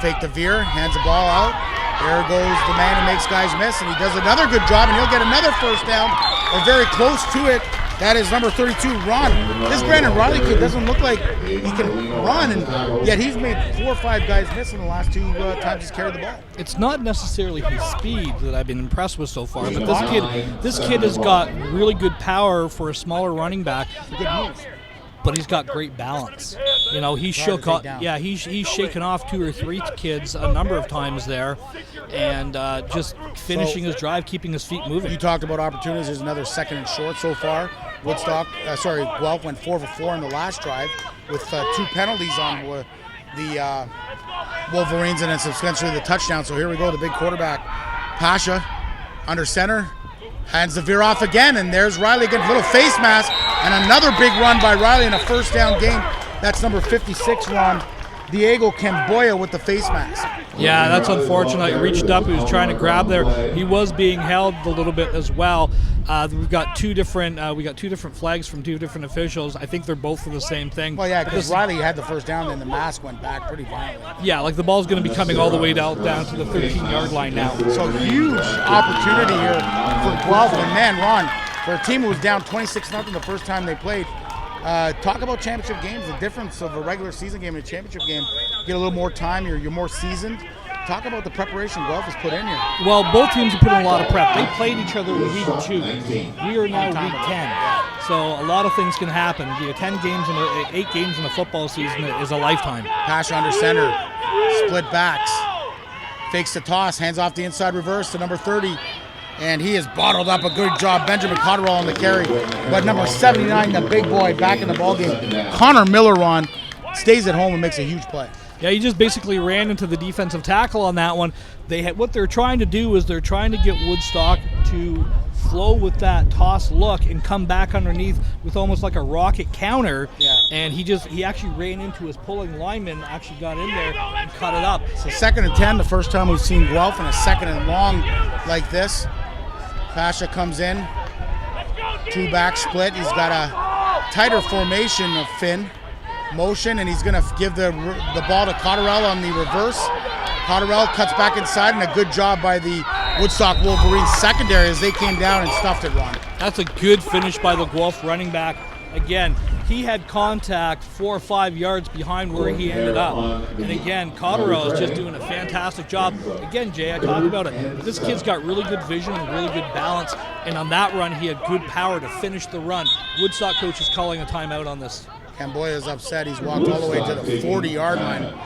B: Fake the veer, hands the ball out. There goes the man who makes guys miss, and he does another good job, and he'll get another first down, or very close to it. That is number 32, Ron. This Brandon Riley kid doesn't look like he can run, and yet he's made 4 or 5 guys miss in the last 2 times he's carried the ball.
C: It's not necessarily his speed that I've been impressed with so far, but this kid has got really good power for a smaller running back.
B: Good moves.
C: But he's got great balance. You know, he's shaken off 2 or 3 kids a number of times there, and just finishing his drive, keeping his feet moving.
B: You talked about opportunities. There's another second and short so far. Guelph went 4 for 4 in the last drive with 2 penalties on the Wolverines, and it's essentially the touchdown. So here we go, the big quarterback, Pasha, under center. Hands the veer off again, and there's Riley again, little face mask, and another big run by Riley in a first down game. That's number 56, Ron, Diego Camboya with the face mask.
C: Yeah, that's unfortunate. He reached up, he was trying to grab there. He was being held a little bit as well. We've got 2 different flags from 2 different officials. I think they're both for the same thing.
B: Well, yeah, because Riley had the first down, then the mask went back pretty violently.
C: Yeah, like the ball's going to be coming all the way down to the 13-yard line now.
B: So huge opportunity here for Guelph. And man, Ron, for a team who was down 26-0 the first time they played, talk about championship games, the difference of a regular season game and a championship game. You get a little more time, you're more seasoned. Talk about the preparation Guelph has put in here.
C: Well, both teams have put in a lot of prep. They played each other in week 2. We are now week 10. So a lot of things can happen. 8 games in a football season is a lifetime.
B: Pasha under center, split backs, fakes the toss, hands off the inside reverse to number 30. And he has bottled up a good job. Benjamin Cotterell on the carry. But number 79, the big boy, back in the ballgame. Connor Miller, Ron, stays at home and makes a huge play.
C: Yeah, he just basically ran into the defensive tackle on that one. What they're trying to do is they're trying to get Woodstock to flow with that toss look and come back underneath with almost like a rocket counter.
B: Yeah.
C: And he actually ran into his pulling lineman, actually got in there and cut it up.
B: So 2nd and 10, the first time we've seen Guelph in a 2nd and long like this. Pasha comes in, 2-back split. He's got a tighter formation of Finn. Motion, and he's going to give the ball to Cotterell on the reverse. Cotterell cuts back inside, and a good job by the Woodstock Wolverines secondary as they came down and stuffed it, Ron.
C: That's a good finish by the Guelph running back. Again, he had contact 4 or 5 yards behind where he ended up. And again, Cotterell is just doing a fantastic job. Again, Jay, I talked about it. This kid's got really good vision and really good balance. And on that run, he had good power to finish the run. Woodstock coach is calling a timeout on this.
B: Camboya is upset. He's walked all the way to the 40-yard line.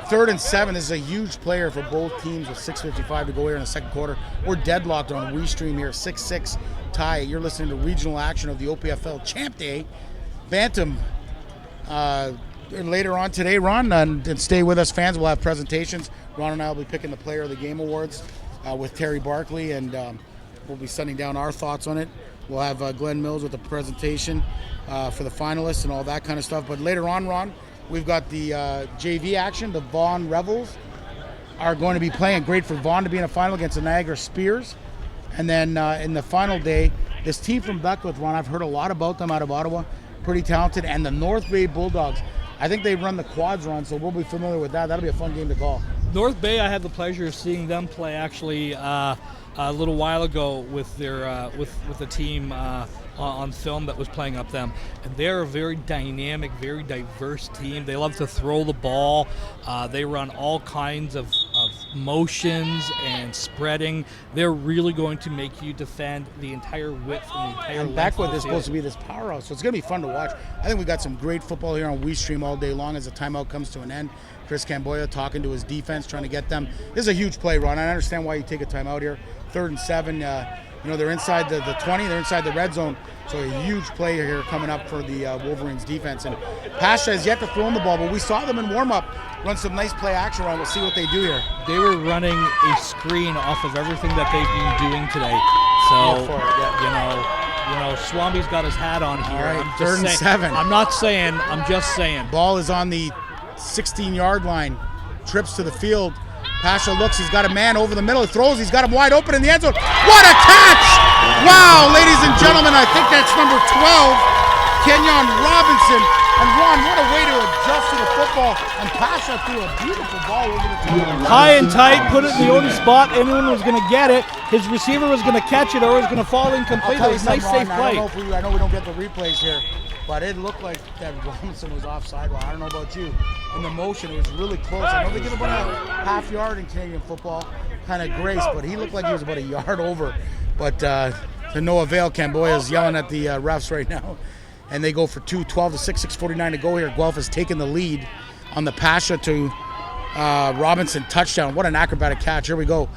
B: 3rd and 7 is a huge player for both teams with 6:55 to go here in the second quarter. We're deadlocked on WeeStream here, 6-6 tie. You're listening to regional action of the OPFL Champ Day. Bantam later on today, Ron, and stay with us, fans. We'll have presentations. Ron and I will be picking the Player of the Game awards with Terry Barkley, and we'll be sending down our thoughts on it. We'll have Glenn Mills with the presentation for the finalists and all that kind of stuff. But later on, Ron, we've got the JV action. The Vaughan Rebels are going to be playing. Great for Vaughan to be in a final against the Niagara Spears. And then in the final day, this team from Beckwith, Ron, I've heard a lot about them out of Ottawa. Pretty talented. And the North Bay Bulldogs. I think they run the quads, Ron, so we'll be familiar with that. That'll be a fun game to call.
C: North Bay, I had the pleasure of seeing them play actually a little while ago with their with a team on film that was playing up them, and they're a very dynamic, very diverse team. They love to throw the ball. They run all kinds of motions and spreading, they're really going to make you defend the entire width and the entire
B: And
C: length
B: Beckwith
C: of the
B: is supposed to be this powerhouse, so it's going to be fun to watch. I think we got some great football here on WeeStream all day long as the timeout comes to an end. Chris Camboya talking to his defense, trying to get them. This is a huge play, Ron. I understand why you take a timeout here. 3rd and 7. They're inside the 20. They're inside the red zone. So a huge play here coming up for the Wolverines defense. And Pasha has yet to throw in the ball, but we saw them in warm-up run some nice play action around. We'll see what they do here.
C: They were running a screen off of everything that they've been doing today. So, Swamby's got his hat on here.
B: All right,
C: I'm
B: 3rd and 7.
C: I'm not saying, I'm just saying.
B: Ball is on the 16-yard line. Trips to the field. Pasha looks, he's got a man over the middle. He throws, he's got him wide open in the end zone. What a catch! Wow, ladies and gentlemen, I think that's number 12, Kenyon Robinson. And Ron, what a way to adjust to the football. And Pasha threw a beautiful ball over the top.
C: High and tight, put it in the only spot anyone was going to get it. His receiver was going to catch it or it was going to fall incomplete. It was a nice, safe play.
B: I know we don't get the replays here, but it looked like that Robinson was offside. Well, I don't know about you. In the motion, it was really close. I know they give about a half yard in Canadian football, kind of grace, but he looked like he was about a yard over. But to no avail, Camboya is yelling at the refs right now. And they go for 2, 12 to 6, 6:49 to go here. Guelph has taken the lead on the Pasha to Robinson touchdown. What an acrobatic catch. Here we go.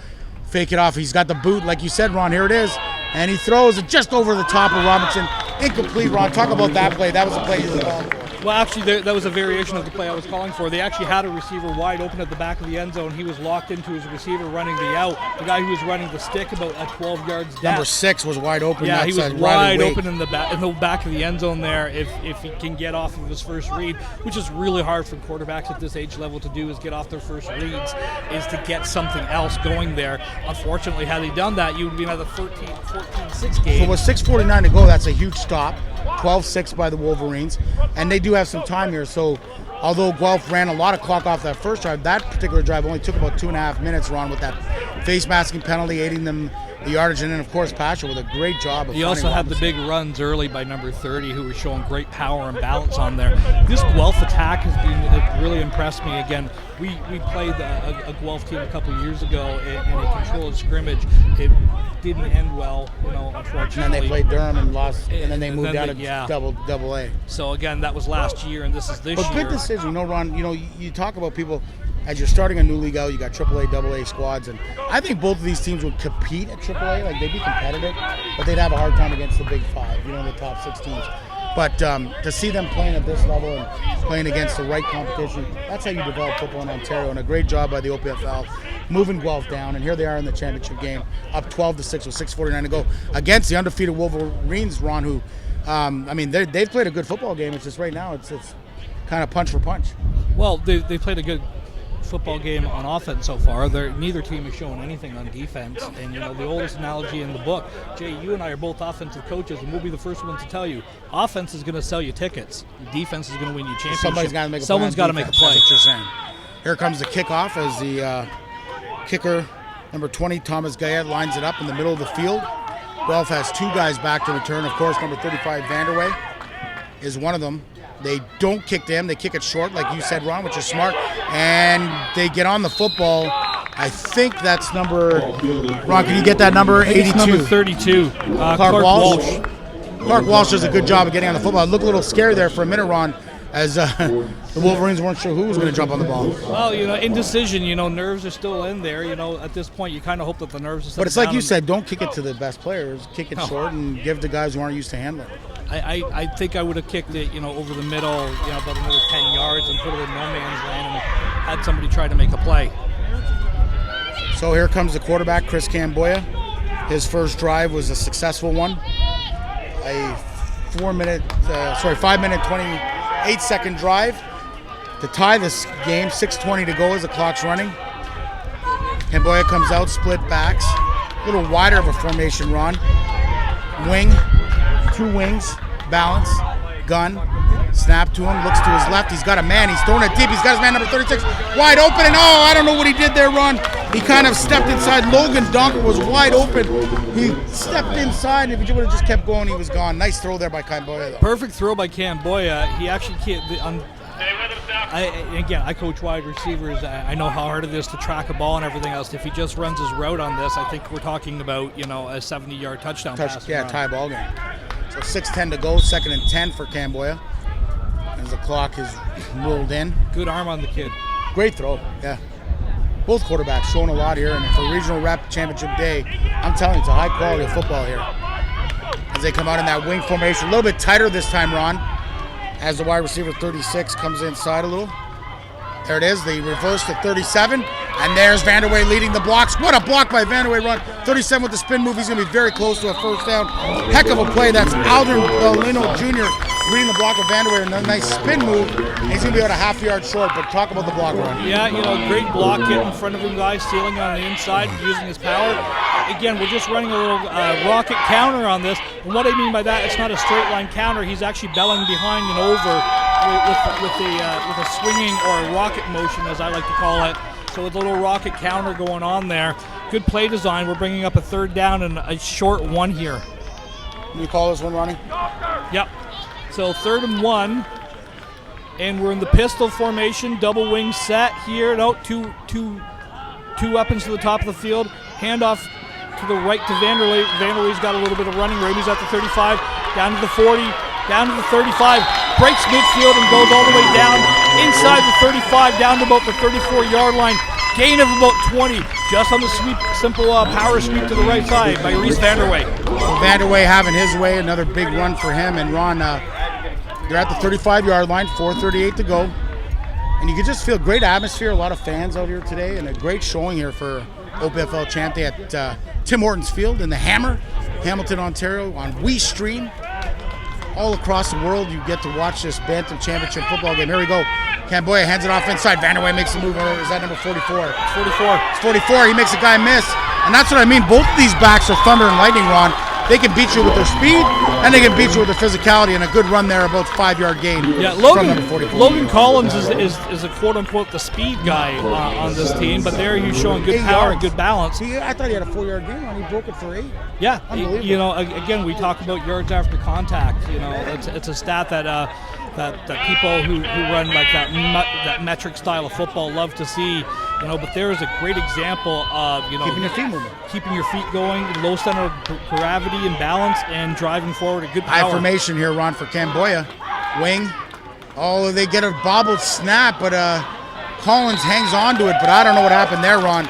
B: Fake it off. He's got the boot, like you said, Ron. Here it is. And he throws it just over the top of Robinson. Incomplete, Ron. Talk about that play. That was a play you were calling for.
C: Well, actually, that was a variation of the play I was calling for. They actually had a receiver wide open at the back of the end zone. He was locked into his receiver running the out. The guy who was running the stick about at 12 yards down.
B: Number 6 was wide open.
C: Yeah, he was
B: Riley
C: wide
B: Wake.
C: open in the back of the end zone there. If he can get off of his first read, which is really hard for quarterbacks at this age level to do, is get off their first reads, is to get something else going there. Unfortunately, had he done that, you would be another 14-6 game.
B: So with 6:49 to go, that's a huge stop. 12-6 by the Wolverines. And they do have some time here. So although Guelph ran a lot of clock off that first drive, that particular drive only took about 2.5 minutes, Ron, with that face masking penalty, aiding them the yardage. And then, of course, Pasha with a great job of
C: He also had the big runs early by number 30, who was showing great power and balance on there. This Guelph attack has been really impressed me. Again, we played a Guelph team a couple years ago in a controlled scrimmage. It didn't end well, unfortunately.
B: And then they played Durham and lost, and then they moved down to double A.
C: So again, that was last year, and this is this year.
B: But good decision, Ron. You talk about people as you're starting a new league out. You got AAA, AA squads, and I think both of these teams would compete at AAA. Like they'd be competitive, but they'd have a hard time against the Big Five. The top 6 teams. But to see them playing at this level and playing against the right competition, that's how you develop football in Ontario. And a great job by the OPFL moving Guelph down. And here they are in the championship game, up 12-6 with 6:49 to go against the undefeated Wolverines, Ron, who, they've played a good football game. It's just right now it's kind of punch for punch.
C: Well, they played a good football game on offense so far. Neither team is showing anything on defense. And the oldest analogy in the book, Jay, you and I are both offensive coaches, and we'll be the first ones to tell you, offense is going to sell you tickets. Defense is going to win you championships.
B: Someone's got to make a play.
C: That's
B: what you're saying. Here comes the kickoff as the kicker, number 20, Thomas Gayet, lines it up in the middle of the field. Guelph has 2 guys back to return. Of course, number 35, Vanderway, is one of them. They don't kick to him. They kick it short, like you said, Ron, which is smart. And they get on the football. I think that's number... Ron, can you get that number? 82.
C: It's number 32.
B: Clark Walsh. Clark Walsh does a good job of getting on the football. It looked a little scary there for a minute, Ron, as the Wolverines weren't sure who was going to jump on the ball.
C: Well, indecision, nerves are still in there. At this point, you kind of hope that the nerves are...
B: But it's like you said, don't kick it to the best players. Kick it short and give the guys who aren't used to handling it.
C: I think I would have kicked it, over the middle, about another 10 yards and put it in no man's land and had somebody try to make a play.
B: So here comes the quarterback, Chris Camboya. His first drive was a successful one. A 5 minute, 28-second drive to tie this game. 6:20 to go as the clock's running. Camboya comes out, split backs. A little wider of a formation, Ron. Wing. 2 wings, balance, gun, snap to him, looks to his left, he's got a man, he's throwing it deep, he's got his man number 36, wide open, and I don't know what he did there, Ron. He kind of stepped inside. Logan Donker was wide open. He stepped inside, and if he would have just kept going, he was gone. Nice throw there by Camboya, though.
C: Perfect throw by Camboya. He actually can't... I coach wide receivers. I know how hard it is to track a ball and everything else. If he just runs his route on this, I think we're talking about, a 70-yard touchdown pass.
B: Yeah, tie ball game. So 6:10 to go, 2nd and 10 for Camboya as the clock is rolled in.
C: Good arm on the kid.
B: Great throw, yeah. Both quarterbacks showing a lot here, and for regional rep championship day, I'm telling you, it's a high quality of football here. As they come out in that wing formation, a little bit tighter this time, Ron, as the wide receiver 36 comes inside a little. There it is, the reverse to 37, and there's Vanderway leading the blocks. What a block by Vanderway run. 37 with the spin move. He's going to be very close to a first down. Heck of a play. That's Alden Lino Jr. reading the block of Vanderway, and a nice spin move. And he's going to be about a half-yard short, but talk about the block run.
C: Yeah, great block getting in front of him, guys, stealing on the inside, using his power. Again, we're just running a little rocket counter on this. And what I mean by that, it's not a straight line counter. He's actually belling behind and over with a swinging or a rocket motion, as I like to call it. So it's a little rocket counter going on there. Good play design. We're bringing up a 3rd down and a short 1 here.
B: Can you call this one, Ronnie?
C: Yep. So 3rd and 1. And we're in the pistol formation, double wing set here. No, two weapons to the top of the field. Handoff to the right to Vanderlei. Vanderlei's got a little bit of running room. He's at the 35, down to the 40, down to the 35. Breaks midfield and goes all the way down inside the 35, down to about the 34-yard line. Gain of about 20, just on the sweep, simple power sweep to the right side by Reese Vanderway.
B: So Vanderway having his way, another big run for him. And Ron, they're at the 35-yard line, 4:38 to go. And you can just feel great atmosphere, a lot of fans out here today, and a great showing here for OPFL Champ Day at Tim Hortons Field in the Hammer, Hamilton, Ontario, on WeeStream. All across the world, you get to watch this Bantam Championship football game. Here we go. Camboya hands it off inside. Vanderway makes the move. Is that number 44?
C: It's 44.
B: It's 44. He makes a guy miss. And that's what I mean. Both of these backs are thunder and lightning, Ron. They can beat you with their speed, and they can beat you with their physicality, and a good run there, about 5-yard gain.
C: Yeah,
B: from number 44.
C: Logan Collins is a quote-unquote the speed guy on this team, but there he's showing good power and good balance.
B: I thought he had a 4-yard gain, and he broke it for 8.
C: Yeah, again, we talk about yards after contact. It's a stat that people who run like that metric style of football love to see. But there is a great example of
B: keeping your feet moving,
C: keeping your feet going, low center of gravity and balance, and driving forward. A good power.
B: High formation here, Ron, for Camboya. Wing. Oh, they get a bobbled snap, but Collins hangs on to it. But I don't know what happened there, Ron.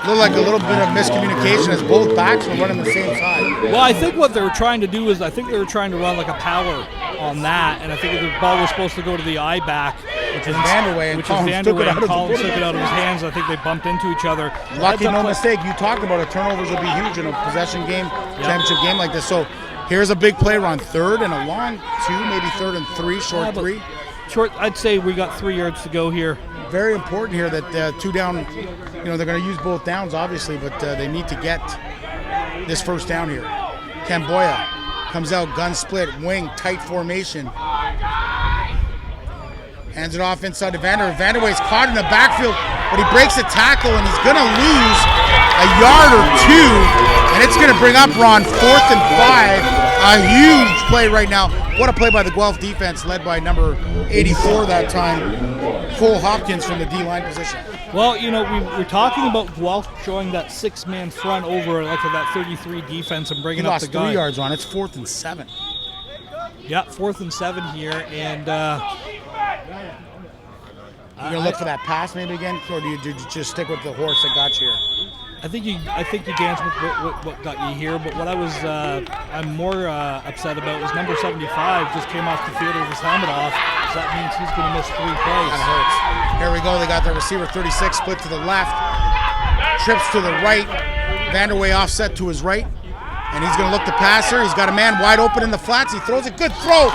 B: Looked like a little bit of miscommunication as both backs were running the same side.
C: Well, I think what they were trying to do is they were trying to run like a power on that, and I think the ball was supposed to go to the eye back,
B: which is Vanderway, and Collins took
C: it out of his hands. I think they bumped into each other.
B: Lucky, no mistake. You talked about it. Turnovers will be huge in a possession game, championship game like this. So here's a big play, Ron. 3rd and a long 2, maybe 3rd and 3, short 3.
C: Short. I'd say we got 3 yards to go here.
B: Very important here that 2 down. They're going to use both downs, obviously, but they need to get this first down here. Camboya comes out, gun split, wing, tight formation. Hands it off inside to Vanderway. Vanderway's caught in the backfield, but he breaks a tackle, and he's going to lose a yard or 2, and it's going to bring up, Ron, 4th and 5. A huge play right now. What a play by the Guelph defense, led by number 84 that time, Cole Hopkins from the D-line position.
C: Well, we're talking about Guelph showing that 6-man front over like that 33 defense and bringing up the guy.
B: He lost 3 yards on it. It's 4th and 7.
C: Yeah, 4th and 7 here, and
B: you gonna look for that pass maybe again, or do you just stick with the horse that got you here?
C: I think you danced with what got you here, but what I'm more upset about was number 75 just came off the field with his helmet off, so that means he's going to miss 3 plays.
B: That hurts. Here we go. They got their receiver 36 split to the left, trips to the right. Vanderway offset to his right, and he's going to look to pass here. He's got a man wide open in the flats. He throws a good throw.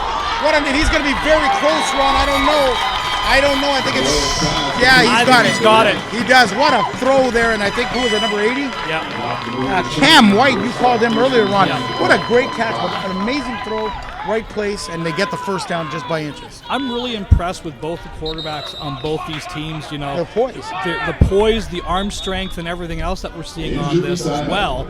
B: He's going to be very close, Ron. I don't know. I think it's... Yeah, he's got it. He does. What a throw there, and I think, who was it, number 80?
C: Yeah.
B: Cam White, you called him earlier, Ron.
C: Yeah.
B: What a great catch. An amazing throw, right place, and they get the first down just by inches.
C: I'm really impressed with both the quarterbacks on both these teams.
B: They're poised.
C: The poise, the arm strength, and everything else that we're seeing on this as well.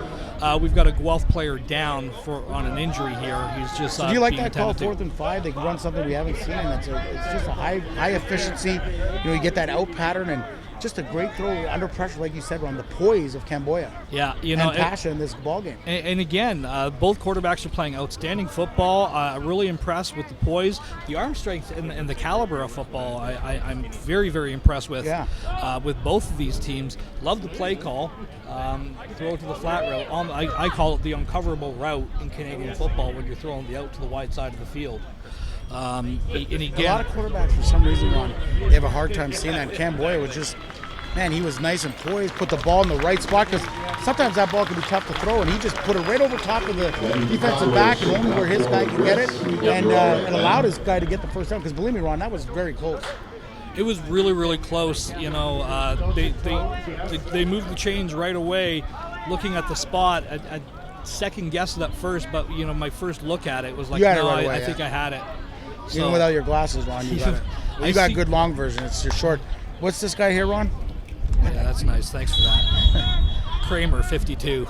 C: We've got a Guelph player down on an injury here. He's just.
B: So do you like
C: being
B: that call,
C: tentative.
B: 4th and 5? They can run something we haven't seen, and it's just a high efficiency. You get that out pattern and just a great throw under pressure, like you said, on the poise of Camboya.
C: Yeah,
B: and passion in this ball game.
C: And again, both quarterbacks are playing outstanding football. Really impressed with the poise, the arm strength, and the caliber of football. I'm very, very impressed with both of these teams. Love the play call. Throw to the flat route. I call it the uncoverable route in Canadian football when you're throwing the out to the wide side of the field. And again,
B: a lot of quarterbacks, for some reason, they have a hard time seeing that. Camboya was just, man, he was nice and poised, put the ball in the right spot, because sometimes that ball can be tough to throw, and he just put it right over top of the defensive back, and only where his guy could get it, and it allowed his guy to get the first down, because believe me, Ron, that was very close.
C: It was really, really close. They moved the chains right away, looking at the spot. I second guessed it at first, but my first look at it was like, no, right away, I think I had it. So,
B: even without your glasses, Ron, you got it. You got a good long version. It's your short. What's this guy here, Ron?
C: Yeah, that's nice. Thanks for that. Kramer, 52.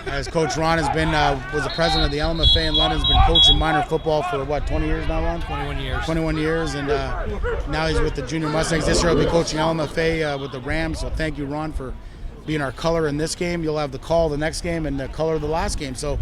B: As Coach Ron has been, was the president of the LMFA in London, has been coaching minor football for, 20 years now, Ron?
C: 21 years.
B: 21 years, and now he's with the Junior Mustangs. This year he'll be coaching LMFA with the Rams, so thank you, Ron, for being our color in this game. You'll have the call the next game and the color of the last game, so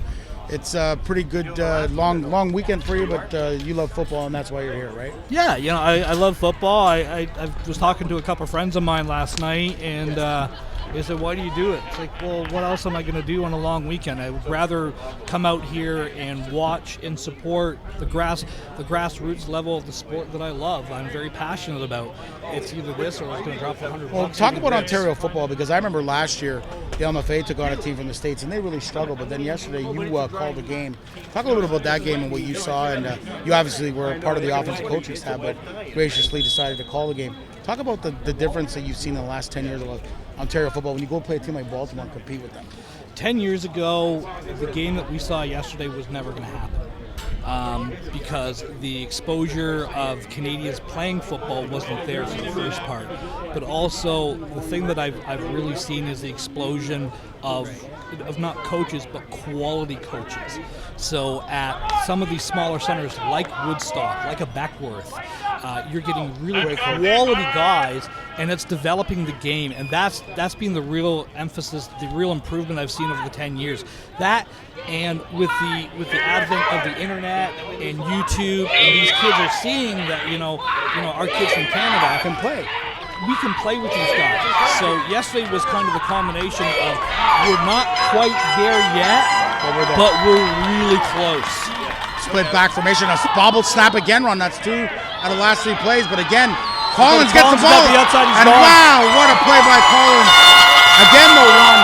B: it's a pretty good long weekend for you, but you love football, and that's why you're here, right?
C: Yeah, I love football. I was talking to a couple of friends of mine last night, and they said, why do you do it? It's like, well, what else am I going to do on a long weekend? I would rather come out here and watch and support the grassroots level of the sport that I love. I'm very passionate about. It's either this or it's going to drop $100.
B: Well, talk about Ontario football, because I remember last year the LMFA took on a team from the States, and they really struggled. But then yesterday you called the game. Talk a little bit about that game and what you saw. And you obviously were a part of the offensive coaching staff, but graciously decided to call the game. Talk about the difference that you've seen in the last 10 years of Ontario football when you go play a team like Baltimore and compete with them.
C: 10 years ago, the game that we saw yesterday was never going to happen because the exposure of Canadians playing football wasn't there for the first part. But also, the thing that I've really seen is the explosion of not coaches, but quality coaches. So at some of these smaller centers like Woodstock, like a Beckworth, you're getting really quality guys, and it's developing the game, and that's been the real emphasis, the real improvement I've seen over the 10 years. That, and with the advent of the internet and YouTube, and these kids are seeing that our kids from Canada
B: can play.
C: We can play with these guys. So yesterday was kind of the combination of we're not quite there yet, but we're really close.
B: Split back formation, a bobbled snap again, Ron. That's 2 out of the last 3 plays. But again, Collins gets the ball.
C: The outside,
B: and
C: gone.
B: Wow, what a play by Collins. Again, though, Ron,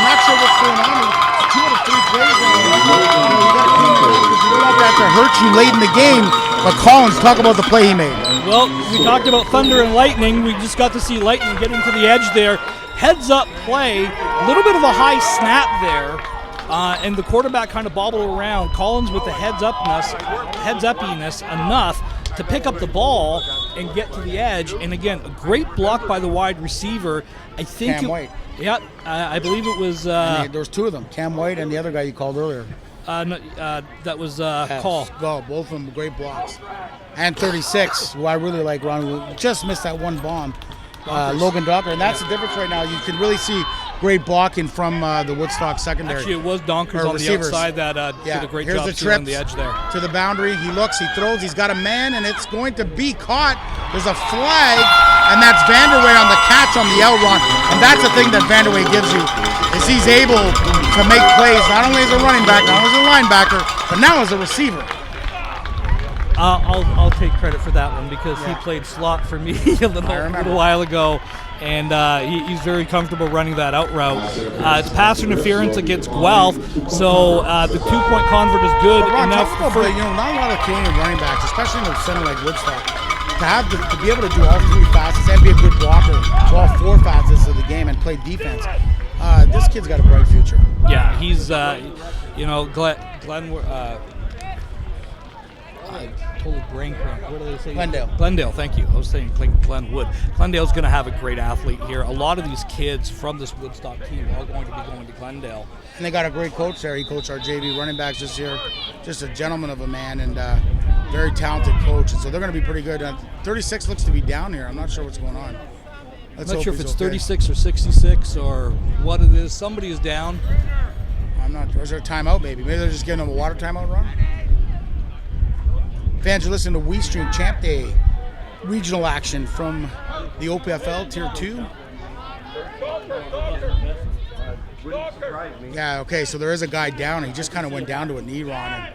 B: not sure what's going on. 2 out of 3 plays. You got to clean it up because you don't want that to hurt you late in the game. But Collins, talk about the play he made.
C: Well, we talked about thunder and lightning. We just got to see lightning getting to the edge there. Heads up play, a little bit of a high snap there, and the quarterback kind of bobbled around. Collins with the heads uppiness enough to pick up the ball and get to the edge. And again, a great block by the wide receiver. I think
B: Cam White.
C: Yeah, I believe it was.
B: There was 2 of them, Cam White and the other guy you called earlier.
C: That was Call.
B: Go, both of them great blocks. And 36, who I really like, Ron, who just missed that one bomb. Logan Docker, and that's the difference right now. You can really see great blocking from the Woodstock secondary.
C: Actually, it was Donkers on the outside that did a great job on the edge there.
B: To the boundary, he looks, he throws, he's got a man, and it's going to be caught. There's a flag, and that's Vanderway on the catch on the out run. And that's the thing that Vanderway gives you, is he's able to make plays, not only as a running back, not only as a linebacker, but now as a receiver.
C: I'll take credit for that one because he played slot for me a little while ago, and he's very comfortable running that out route. It's pass interference against Guelph, so the 2-point convert is good
B: Ron,
C: enough for
B: not a lot of Canadian running backs, especially in a center like Woodstock, to be able to do all 3 facets and be a good blocker to all 4 facets of the game and play defense. This kid's got a bright future.
C: Yeah, he's Glenn. Total brain cramp. What do they say?
B: Glendale.
C: Glendale, thank you. I was saying Glenwood. Glendale's going to have a great athlete here. A lot of these kids from this Woodstock team are going to be going to Glendale.
B: And they got a great coach there. He coached our JV running backs this year. Just a gentleman of a man and very talented coach. And so they're going to be pretty good. 36 looks to be down here. I'm not sure what's going on.
C: I'm not sure if it's 36 or 66 or what it is. Somebody is down.
B: I'm not. Is there a timeout? Maybe they're just giving them a water timeout run. Fans are listening to WeeStream Champ Day regional action from the OPFL Tier 2. Yeah, okay, so there is a guy down. He just kind of went down to a knee, Ron.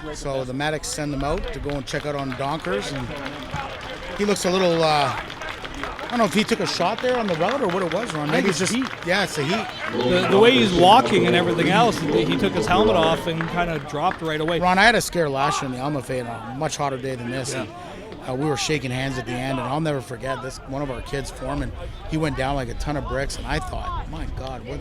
B: And so the medics send them out to go and check out on Donkers. And he looks a little, I don't know if he took a shot there on the route or what it was, Ron. Maybe it's just
C: heat.
B: Yeah, it's the heat.
C: The way he's walking and everything else, he took his helmet off and kind of dropped right away.
B: Ron, I had a scare last year in the Alma Fay on a much hotter day than this.
C: Yeah.
B: And, we were shaking hands at the end, and I'll never forget this. One of our kids, Foreman, he went down like a ton of bricks, and I thought, my God, what?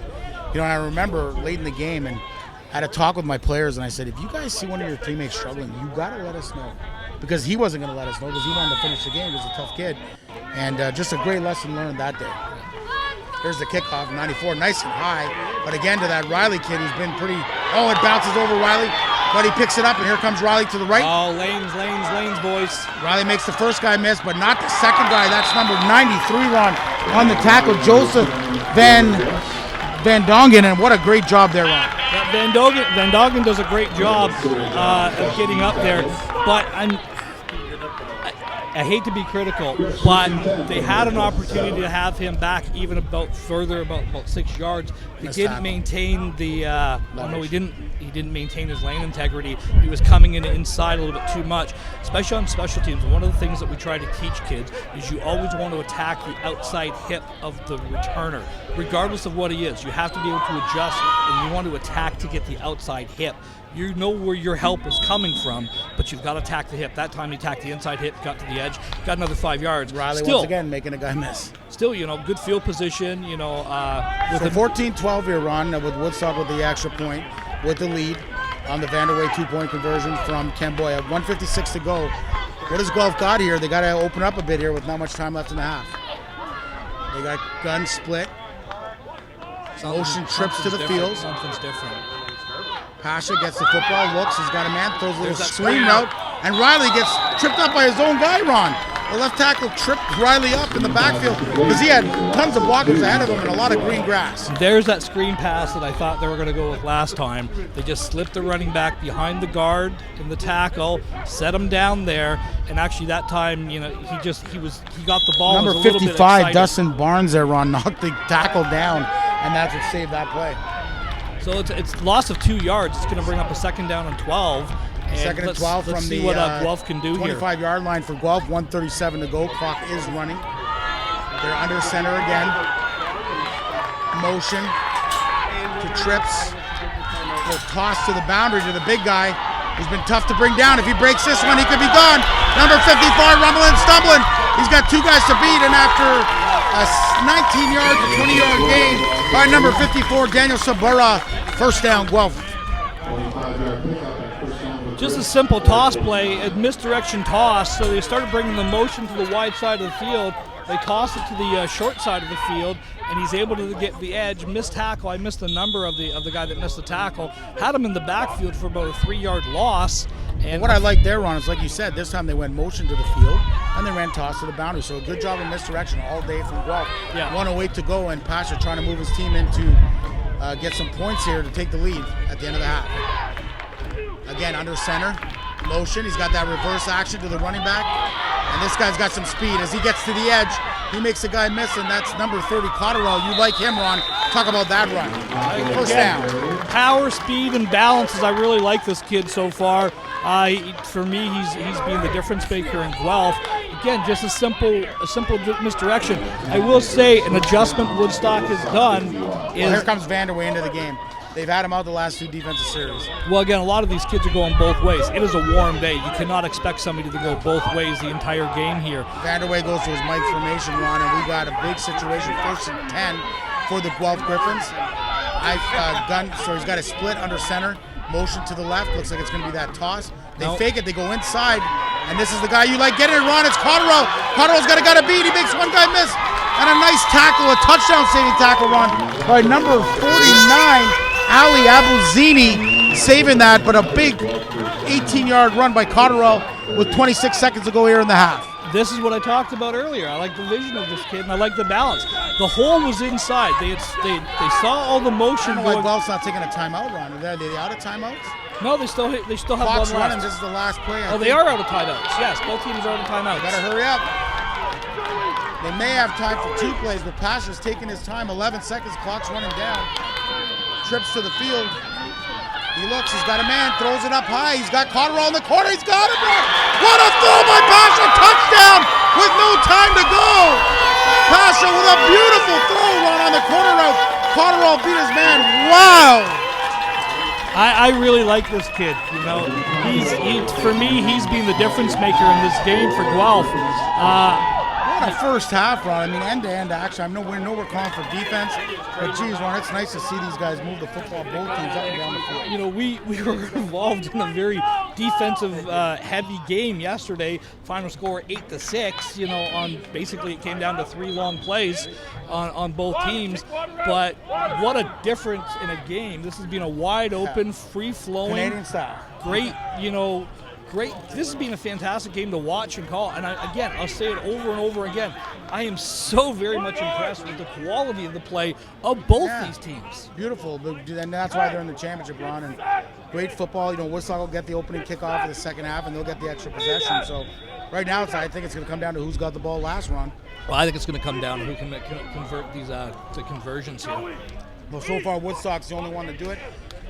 B: You know, and I remember late in the game, and I had a talk with my players, and I said, if you guys see one of your teammates struggling, you got to let us know. Because he wasn't going to let us know because he wanted to finish the game. He was a tough kid. And just a great lesson learned that day. Here's the kickoff, 94, nice and high. But again, to that Riley kid who's been pretty, it bounces over Riley. But he picks it up, and here comes Riley to the right.
C: Oh, lanes, boys.
B: Riley makes the first guy miss, but not the second guy. That's number 93 on the tackle, Joseph Van Dongen, and what a great job there, Ron.
C: Yeah, Van Dongen does a great job of getting up there, but I hate to be critical, but they had an opportunity to have him back even about 6 yards. He didn't maintain the. He didn't maintain his lane integrity. He was coming in inside a little bit too much, especially on special teams. One of the things that we try to teach kids is you always want to attack the outside hip of the returner, regardless of what he is. You have to be able to adjust, and you want to attack to get the outside hip. You know where your help is coming from, but you've got to attack the hip. That time he attacked the inside hip, got to the edge, got another 5 yards.
B: Riley once again making a guy miss.
C: Still, good field position, So
B: 14-12 here, Ron, with Woodstock with the extra point, with the lead on the Vanderway 2-point conversion from Ken Boy. 1:56 to go. What has Guelph got here? They got to open up a bit here with not much time left in the half. They got gun split. Motion trips to the field.
C: Something's different.
B: Pasha gets the football, looks, he's got a man, throws a little screen route, and Riley gets tripped up by his own guy, Ron. The left tackle tripped Riley up in the backfield because he had tons of blockers ahead of him and a lot of green grass.
C: There's that screen pass that I thought they were going to go with last time. They just slipped the running back behind the guard and the tackle, set him down there, and actually that time, he got the ball.
B: Number 55, Dustin Barnes there, Ron, knocked the tackle down, and that's what saved that play.
C: So it's loss of 2 yards. It's going to bring up a second down and 12. And
B: second and 12 from
C: see
B: the
C: what Guelph can do
B: 25-yard line for Guelph. 1:37 to go. Clock is running. They're under center again. Motion to trips. Little toss to the boundary to the big guy. He's been tough to bring down. If he breaks this one, he could be gone. Number 54, rumbling, stumbling. He's got two guys to beat, and after a 19-yard to 20-yard gain by number 54, Daniel Sabura, first down, Guelph.
C: Just a simple toss play, a misdirection toss. So they started bringing the motion to the wide side of the field. They tossed it to the short side of the field, and he's able to get the edge. Missed tackle. I missed the number of the guy that missed the tackle. Had him in the backfield for about a 3-yard loss. And
B: what I like there, Ron, is like you said, this time they went motion to the field, and they ran toss to the boundary. So a good job of misdirection all day from Guelph.
C: Yeah.
B: 1:08 to go, and Pasha trying to move his team in to get some points here to take the lead at the end of the half. Again, under center, motion. He's got that reverse action to the running back. And this guy's got some speed. As he gets to the edge, he makes a guy miss, and that's number 30, Cotterell. You like him, Ron. Talk about that run. First down.
C: Power, speed, and balance. I really like this kid so far. For me, he's been the difference maker in Guelph. Again, just a simple misdirection. I will say an adjustment Woodstock has done is...
B: Well, here comes Vanderway into the game. They've had him out the last two defensive series.
C: Well, again, a lot of these kids are going both ways. It is a warm day. You cannot expect somebody to go both ways the entire game here.
B: Vanderway goes to his Mike formation, Ron, and we got a big situation. 1st and 10 for the Guelph Griffins. So he's got a split under center. Motion to the left. Looks like it's going to be that toss. They fake it. They go inside. And this is the guy you like. Get it, Ron. It's Cotterill. Cotterill's got a beat. He makes one guy miss. And a nice tackle, a touchdown-saving tackle, Ron, by number 49, Ali Abuzini, saving that. But a big 18-yard run by Cotterill with 26 seconds to go here in the half.
C: This is what I talked about earlier. I like the vision of this kid, and I like the balance. The hole was inside. They saw all the motion.
B: I don't know why Guelph's not taking a timeout, Ron. Are they out of timeouts?
C: No, they still have
B: Clock's
C: one
B: running.
C: left.
B: This is the last play.
C: They are out of timeouts. Yes, both teams are out of timeouts.
B: Gotta hurry up. They may have time for 2 plays, but Pasha's taking his time. 11 seconds. Clock's running down. Trips to the field. He looks. He's got a man. Throws it up high. He's got Cotterill in the corner. He's got him. What a throw by Pasha! Touchdown with no time to go. Pasha with a beautiful throw run on the corner route. Cotterill beat his man. Wow.
C: I really like this kid. You know, for me, he's been the difference maker in this game for Guelph.
B: What a first half, Ron. I mean, end-to-end action. I know we're calling for defense, but geez, Ron, it's nice to see these guys move the football, both teams up and down the field.
C: You know, we were involved in a very defensive heavy game yesterday. Final score 8-6. You know, on basically it came down to 3 long plays on both teams. But what a difference in a game. This has been a wide open, free-flowing,
B: Canadian style.
C: Great, you know. Great. This has been a fantastic game to watch and call. And I'll say it over and over again. I am so very much impressed with the quality of the play of both these teams.
B: Beautiful. And that's why they're in the championship, Ron. And great football. You know, Woodstock will get the opening kickoff of the second half, and they'll get the extra possession. So right now, I think it's going to come down to who's got the ball last, Ron.
C: Well, I think it's going to come down to who can convert these to conversions here.
B: Well, so far, Woodstock's the only one to do it.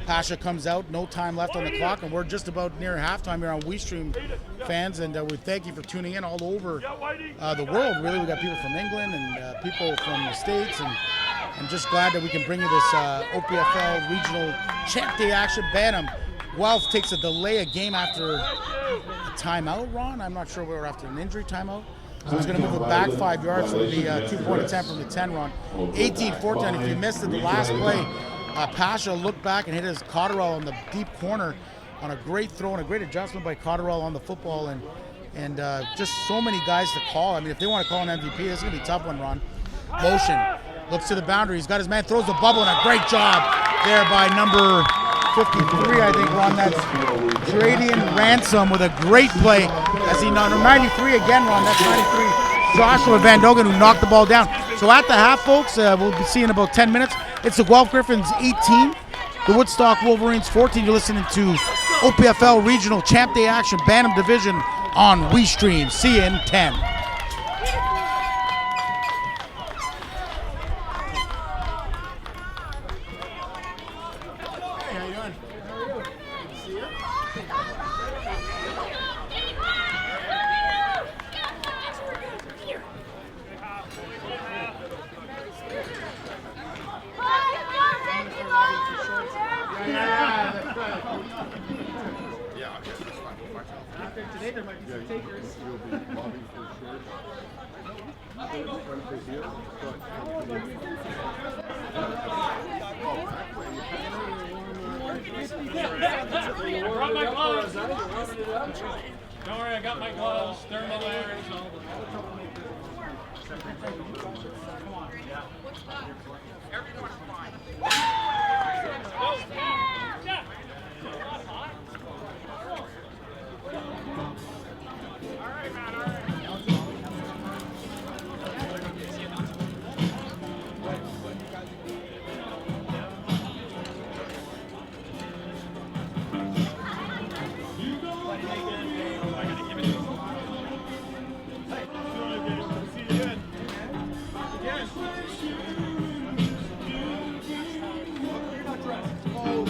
B: Pasha comes out, no time left on the clock, and we're just about near halftime here on WeeStream, fans, and we thank you for tuning in all over the world, really. We got people from England and people from the States, and just glad that we can bring you this OPFL regional champ day action. Bantam, Guelph takes a delay a game after a timeout, Ron. I'm not sure we were after an injury timeout. So he's going to move it back 5 yards, so it'll be 2-point attempt from the 10, Ron. 18-14, if you missed it, the last play, Pasha looked back and hit his Cotterill in the deep corner on a great throw and a great adjustment by Cotterill on the football, and just so many guys to call. I mean, if they want to call an MVP, this is going to be a tough one, Ron. Motion, looks to the boundary. He's got his man, throws the bubble, and a great job there by number 53, I think, Ron. That's Dradian Ransom with a great play. As he number 93 again, Ron. That's 93. Joshua Van Dogen, who knocked the ball down. So at the half, folks, we'll be seeing in about 10 minutes. It's the Guelph Griffins 18, the Woodstock Wolverines 14. You're listening to OPFL Regional Champ Day Action Bantam Division on WeeStream. See you in 10.
E: Brought my gloves. Don't worry, I got my gloves. Thermal there. Everyone's
B: Oh,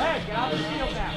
A: Hey, get out of the field now.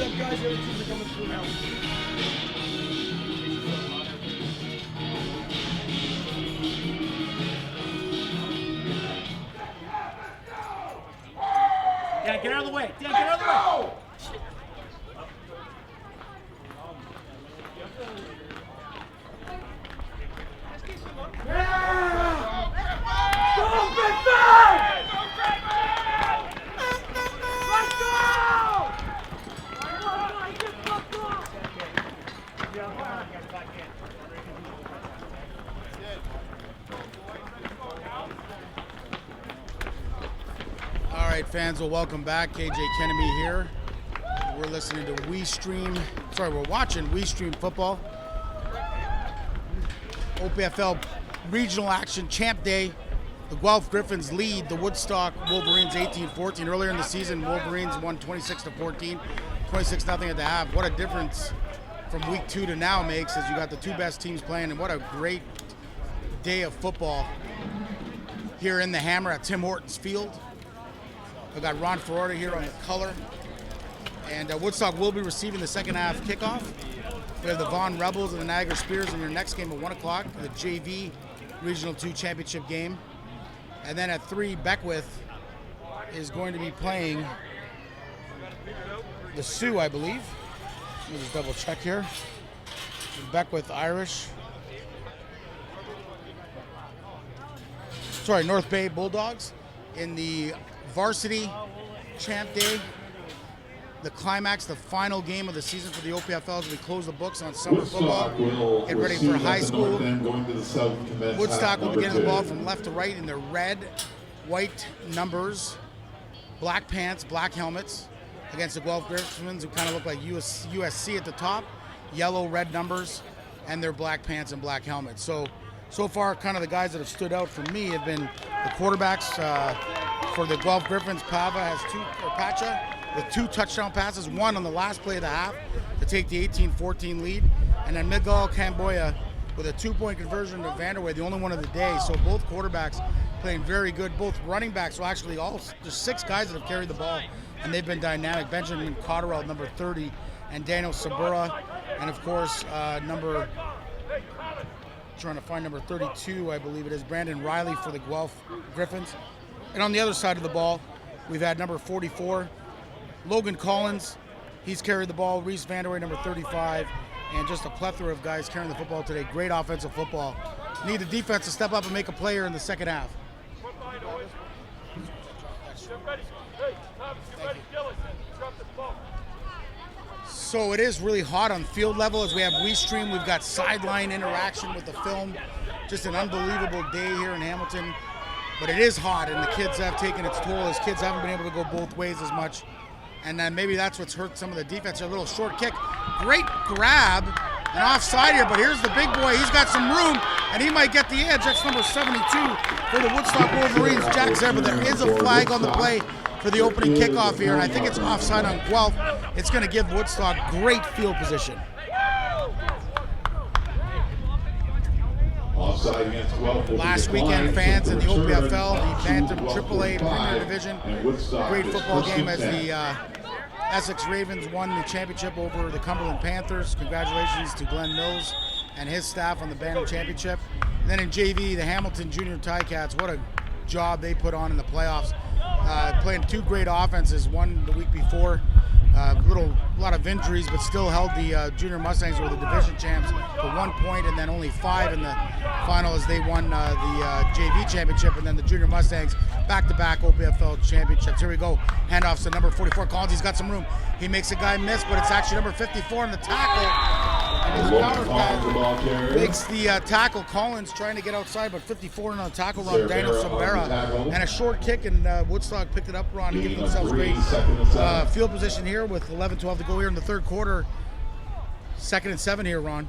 B: up, guys? The other teams are coming through now.
F: Dan, get out of the way. Dan, get out of the way.
B: All right, fans, well, welcome back. KJ Kennedy here. We're listening to WeeStream. Sorry, we're watching WeeStream football. OPFL Regional Action Champ Day. The Guelph Griffins lead the Woodstock Wolverines 18-14. Earlier in the season, Wolverines won 26-14, 26-0 at the half. What a difference from week 2 to now makes as you got the two best teams playing, and what a great day of football here in the Hammer at Tim Hortons Field. We've got Ron Ferrari here on the color. And Woodstock will be receiving the second half kickoff. We have the Vaughan Rebels and the Niagara Spears in your next game at 1 o'clock, the JV Regional 2 Championship game. And then at 3, Beckwith is going to be playing the Sioux, I believe. Let me just double check here. Beckwith Irish. Sorry, North Bay Bulldogs in the Varsity Champ Day. The climax, the final game of the season for the OPFL as we close the books on summer football. Get ready for high school. Woodstock will be getting the ball from left to right in their red, white numbers, black pants, black helmets against the Guelph Griffins, who kind of look like USC at the top, yellow, red numbers, and their black pants and black helmets. So far, kind of the guys that have stood out for me have been the quarterbacks. For the Guelph Griffins, Pacha with 2 touchdown passes, 1 on the last play of the half to take the 18-14 lead. And then Miguel Camboya with a 2-point conversion to Vanderway, the only one of the day. So both quarterbacks playing very good. Both running backs, so actually there's 6 guys that have carried the ball, and they've been dynamic. Benjamin Cotterell, number 30, and Daniel Sabura, and of course, number 32, I believe it is, Brandon Riley for the Guelph Griffins. And on the other side of the ball, we've had number 44, Logan Collins. He's carried the ball. Reese Vanderway, number 35, and just a plethora of guys carrying the football today. Great offensive football. Need the defense to step up and make a play here in the second half. So it is really hot on field level as we have WeeStream. We've got sideline interaction with the film. Just an unbelievable day here in Hamilton. But it is hot, and the kids have taken its toll as kids haven't been able to go both ways as much. And then maybe that's what's hurt some of the defense. A little short kick. Great grab and offside here, but here's the big boy. He's got some room, and he might get the edge. That's number 72 for the Woodstock Wolverines. Jack's there, but there is a flag on the play for the opening kickoff here, and I think it's offside on Guelph. It's going to give Woodstock great field position. Last weekend, fans in the OPFL, the Bantam AAA Premier Division, great football game as the Essex Ravens won the championship over the Cumberland Panthers. Congratulations to Glenn Mills and his staff on the Bantam Championship. And then in JV, the Hamilton Junior Ticats, what a job they put on in the playoffs. Playing 2 great offenses, one the week before. A lot of injuries, but still held the Junior Mustangs, who were the division champs, to 1 point, and then only 5 in the final as they won the JV championship, and then the Junior Mustangs back-to-back OPFL championships. Here we go. Handoffs to number 44, Collins. He's got some room. He makes a guy miss, but it's actually number 54 in the tackle. And his counter pass makes the tackle. Collins trying to get outside, but 54 on the tackle run. Daniel Sabera, and a short kick, and Woodstock picked it up, Ron, to give themselves great field position here with 11-12 to go here in the third quarter. 2nd and 7 here, Ron.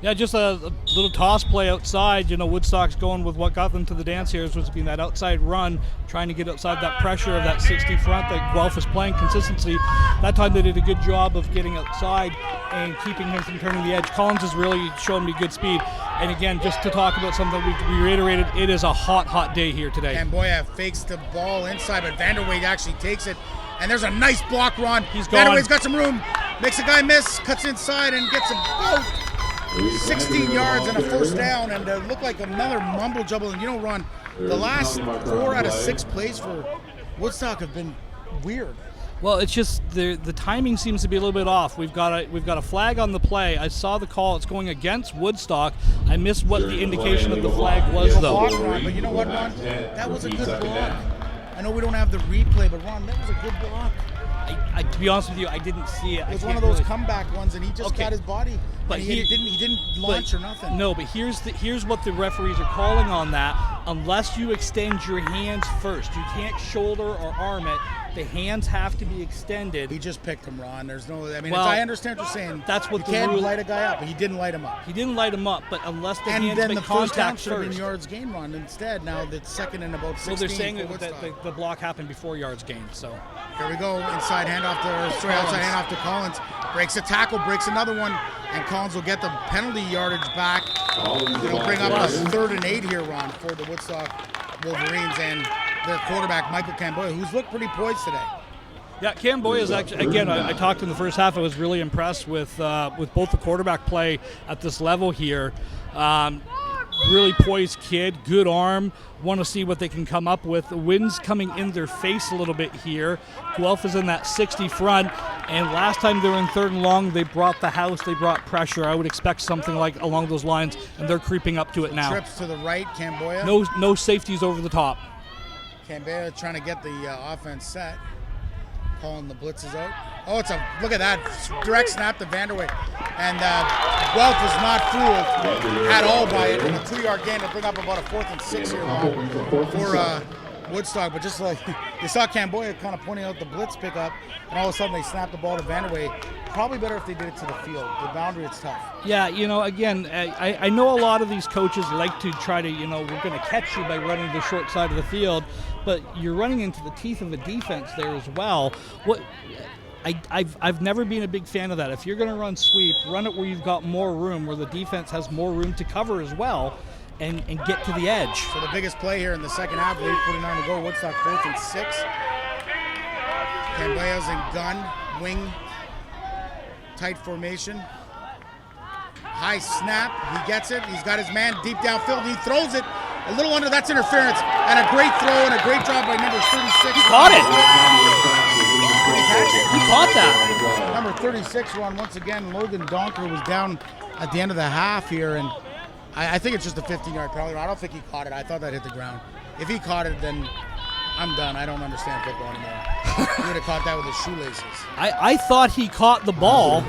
C: Yeah, just a little toss play outside. You know, Woodstock's going with what got them to the dance here, was being that outside run, trying to get outside that pressure of that 60 front that Guelph is playing consistency. That time they did a good job of getting outside and keeping him from turning the edge. Collins has really shown me good speed. And again, just to talk about something we reiterated, it is a hot day here today.
B: And Boya fakes the ball inside, but Vanderway actually takes it. And there's a nice block run.
C: He's gone.
B: Vanderway's got some room. Makes a guy miss, cuts inside, and gets about 16 yards and a first down, and looked like another mumble jumble. And you know, Ron, the last 4 out of 6 plays for Woodstock have been weird.
C: Well, it's just the timing seems to be a little bit off. We've got a flag on the play. I saw the call. It's going against Woodstock. I missed what the indication of the flag was, though.
B: But you know what, Ron? That was a good block. I know we don't have the replay, but Ron, that was a good block.
C: To be honest with you, I didn't see it.
B: It was one of those comeback ones, and he just got his body.
C: But
B: he didn't launch or nothing.
C: No, but here's what the referees are calling on that. Unless you extend your hands first, you can't shoulder or arm it. The hands have to be extended.
B: He just picked him, Ron. There's no. I mean,
C: Well,
B: I understand what you're saying.
C: that's what
B: you
C: the
B: can't
C: rule-
B: light a guy up, but he didn't light him up.
C: He didn't light him up, but unless the
B: And
C: hands
B: then
C: make
B: the first down
C: contact
B: should have been
C: first.
B: yards gained, Ron. Instead, now the second and about 16.
C: Well, they're saying
B: for
C: that
B: Woodstock.
C: the block happened before yards gained. So
B: Here we go. Inside handoff outside handoff to Collins. Breaks a tackle, breaks another one, and Collins will get the penalty yardage back. It'll bring up a 3rd and 8 here, Ron, for the Woodstock Wolverines and their quarterback, Michael Camboya, who's looked pretty poised today.
C: yeah, Camboya is actually, again, I talked in the first half. I was really impressed with both the quarterback play at this level here. Really poised kid, good arm. Want to see what they can come up with. The wind's coming in their face a little bit here. Guelph is in that 60 front, and last time they were in 3rd and long, they brought the house, they brought pressure. I would expect something like along those lines, and they're creeping up to it now.
B: Trips to the right, Camboya.
C: No safeties over the top.
B: Camboya trying to get the offense set. Calling the blitzes out. Oh, look at that. Direct snap to Vanderway. And Guelph was not fooled at all by it. In a 2-yard gain to bring up about a 4th and 6 here for Woodstock. But just like you saw Camboya kind of pointing out the blitz pickup, and all of a sudden they snapped the ball to Vanderway. Probably better if they did it to the field. The boundary, it's tough.
C: Yeah, again, I know a lot of these coaches like to try to, we're going to catch you by running the short side of the field, but you're running into the teeth of a defense there as well. I've never been a big fan of that. If you're going to run sweep, run it where you've got more room, where the defense has more room to cover as well, and get to the edge.
B: So the biggest play here in the second half, 8:49 to go. Woodstock 4th and 6. Camboya's in gun, wing, tight formation. High snap, he gets it. He's got his man deep downfield. He throws it a little under. That's interference, and a great throw and a great job by number 36.
C: He caught it.
B: He
C: caught that.
B: Number 36, Ron, once again, Logan Donker was down at the end of the half here, and I think it's just a 15-yard penalty. I don't think he caught it. I thought that hit the ground. If he caught it, then I'm done. I don't understand football anymore. He would have caught that with his shoelaces.
C: I thought he caught the ball.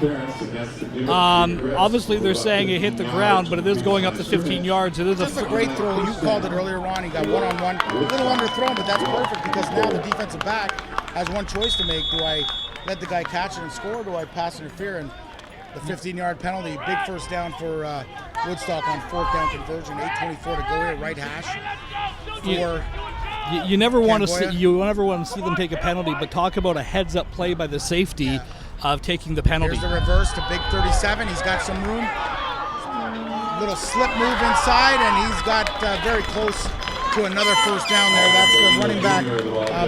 C: Obviously, they're saying it hit the ground, but it is going up to 15 yards. It is
B: Just a great throw. You called it earlier, Ron. He got one-on-one. A little underthrown, but that's perfect because now the defensive back has one choice to make. Do I let the guy catch it and score, or do I pass interfere? And the 15-yard penalty, big first down for Woodstock on 4th down conversion. 8:24 to go here, right hash for
C: You never want to
B: Camboya.
C: see them take a penalty, but talk about a heads-up play by the safety of taking the penalty.
B: Here's the reverse to big 37. He's got some room. Little slip move inside, and he's got very close to another first down there. That's the running back,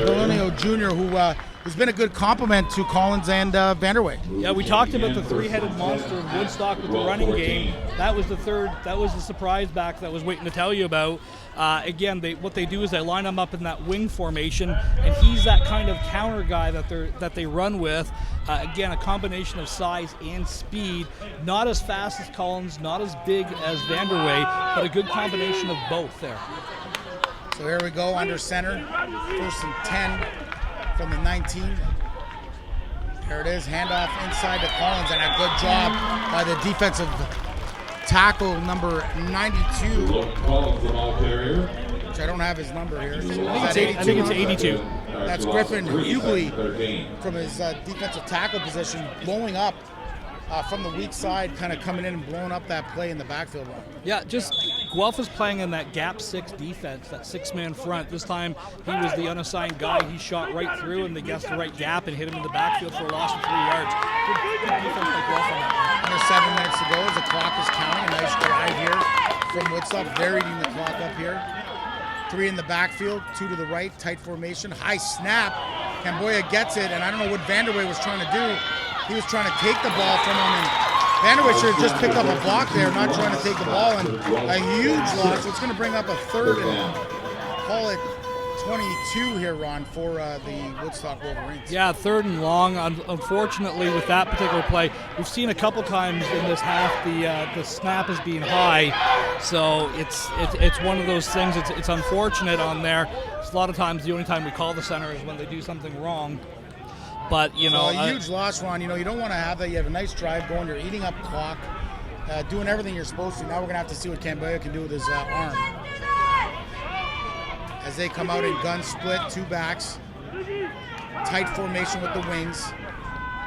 B: Bellonio Jr., who's been a good complement to Collins and Vanderway.
C: Yeah, we talked about the 3-headed monster of Woodstock with the running game. That was the surprise back that I was waiting to tell you about. Again, what they do is they line him up in that wing formation, and he's that kind of counter guy that they run with. Again, a combination of size and speed. Not as fast as Collins, not as big as Vanderway, but a good combination of both there.
B: So here we go, under center, 1st and 10 from the 19. There it is, handoff inside to Collins, and a good job by the defensive tackle, number 92, which I don't have his number here.
C: I think it's 82.
B: That's Griffin Hughley from his defensive tackle position, blowing up from the weak side, kind of coming in and blowing up that play in the backfield run.
C: Yeah, just Guelph is playing in that gap 6 defense, that 6-man front. This time he was the unassigned guy. He shot right through and they guessed the right gap and hit him in the backfield for a loss of 3 yards. Good defense by Guelph on that.
B: Under 7 minutes to go as the clock is counting. A nice drive here from Woodstock. They're eating the clock up here. 3 in the backfield, 2 to the right, tight formation, high snap. Camboya gets it, and I don't know what Vanderway was trying to do. he was trying to take the ball from him, and Vanderway should have just picked up a block there, not trying to take the ball, and a huge loss. So it's going to bring up a third and call it 22 here, Ron, for the Woodstock Wolverines.
C: Yeah, third and long. Unfortunately, with that particular play, we've seen a couple times in this half the snap is being high, so it's one of those things. It's unfortunate on there. It's a lot of times the only time we call the center is when they do something wrong. But you know,
B: a huge loss, Ron. You know, you don't want to have that. You have a nice drive going. You're eating up clock, doing everything you're supposed to. Now we're gonna have to see what Camboya can do with his arm. As they come out in gun split, two backs, tight formation with the wings.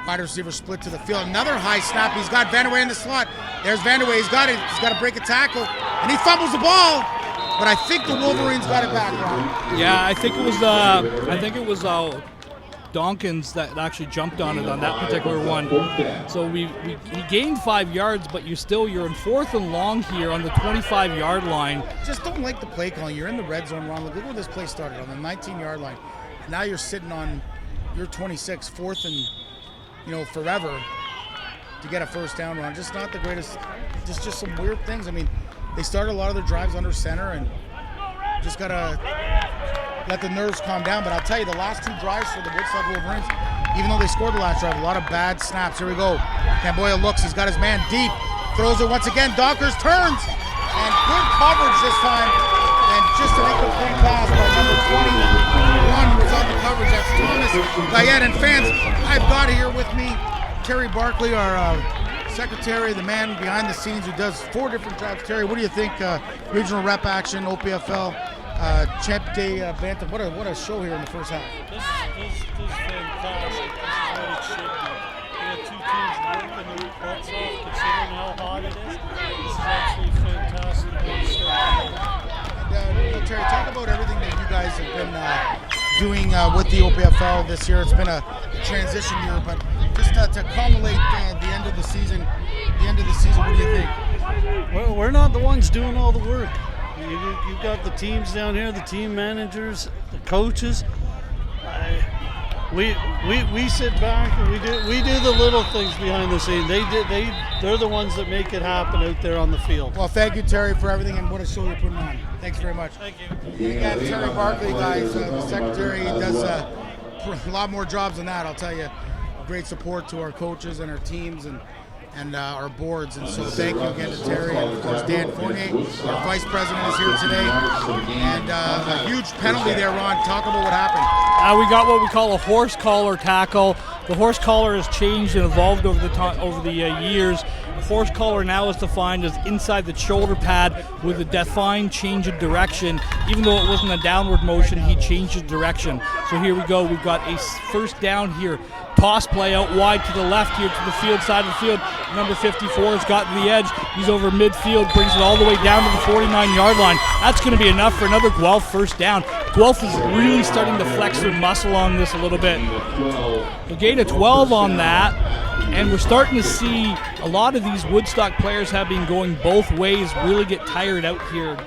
B: Wide receiver split to the field. Another high snap. He's got Vanderway in the slot. There's Vanderway. He's got it. He's got to break a tackle, and he fumbles the ball. But I think the Wolverines got it back, Ron.
C: Yeah, I think it was Dawkins that actually jumped on it on that particular one. So he gained 5 yards, but you're in fourth and long here on the 25-yard line.
B: Just don't like the play calling. You're in the red zone, Ron. Look where this play started, on the 19-yard line. Now you're sitting on your 26, fourth and, forever to get a first down, Ron. Just not the greatest. Just some weird things. I mean, they started a lot of their drives under center, and just gotta let the nerves calm down. But I'll tell you, the last two drives for the Woodstock Wolverines, even though they scored the last drive, a lot of bad snaps. Here we go. Camboya looks. He's got his man deep. Throws it once again. Donkers turns. And good coverage this time. And just an incomplete pass by number 21 was on the coverage. That's Thomas Guyette. And fans, I've got here with me Terry Barkley, our secretary, the man behind the scenes who does 4 different jobs. Terry, what do you think? Regional rep action, OPFL, Champ Day, Bantam. What a show here in the first half.
E: This is fantastic. This is what it should be. We have two teams working their butts off, considering how hot it is. This is absolutely fantastic.
B: And, Terry, talk about everything that you guys have been doing with the OPFL this year. It's been a transition year, but just to culminate the end of the season, what do you think?
G: Well, we're not the ones doing all the work. You've got the teams down here, the team managers, the coaches. We sit back and we do the little things behind the scenes. They're the ones that make it happen out there on the field.
B: Well, thank you, Terry, for everything, and what a show you're putting on. Thanks very much.
G: Thank you.
B: We got Terry Barkley, guys, the secretary. He does a lot more jobs than that, I'll tell you. Great support to our coaches and our teams and our boards, and so thank you again to Terry, and of course Dan Fournier, our vice president, is here today, and a huge penalty there, Ron. Talk about what happened.
C: We got what we call a horse collar tackle. The horse collar has changed and evolved over the years. The horse collar now is defined as inside the shoulder pad with a defined change of direction. Even though it wasn't a downward motion, he changed his direction. So here we go. We've got a first down here. Toss play out wide to the left here to the field side of the field. Number 54 has gotten the edge. He's over midfield, brings it all the way down to the 49-yard line. That's going to be enough for another Guelph first down. Guelph is really starting to flex their muscle on this a little bit. We'll gain a 12 on that, and we're starting to see a lot of these Woodstock players have been going both ways, really get tired out here,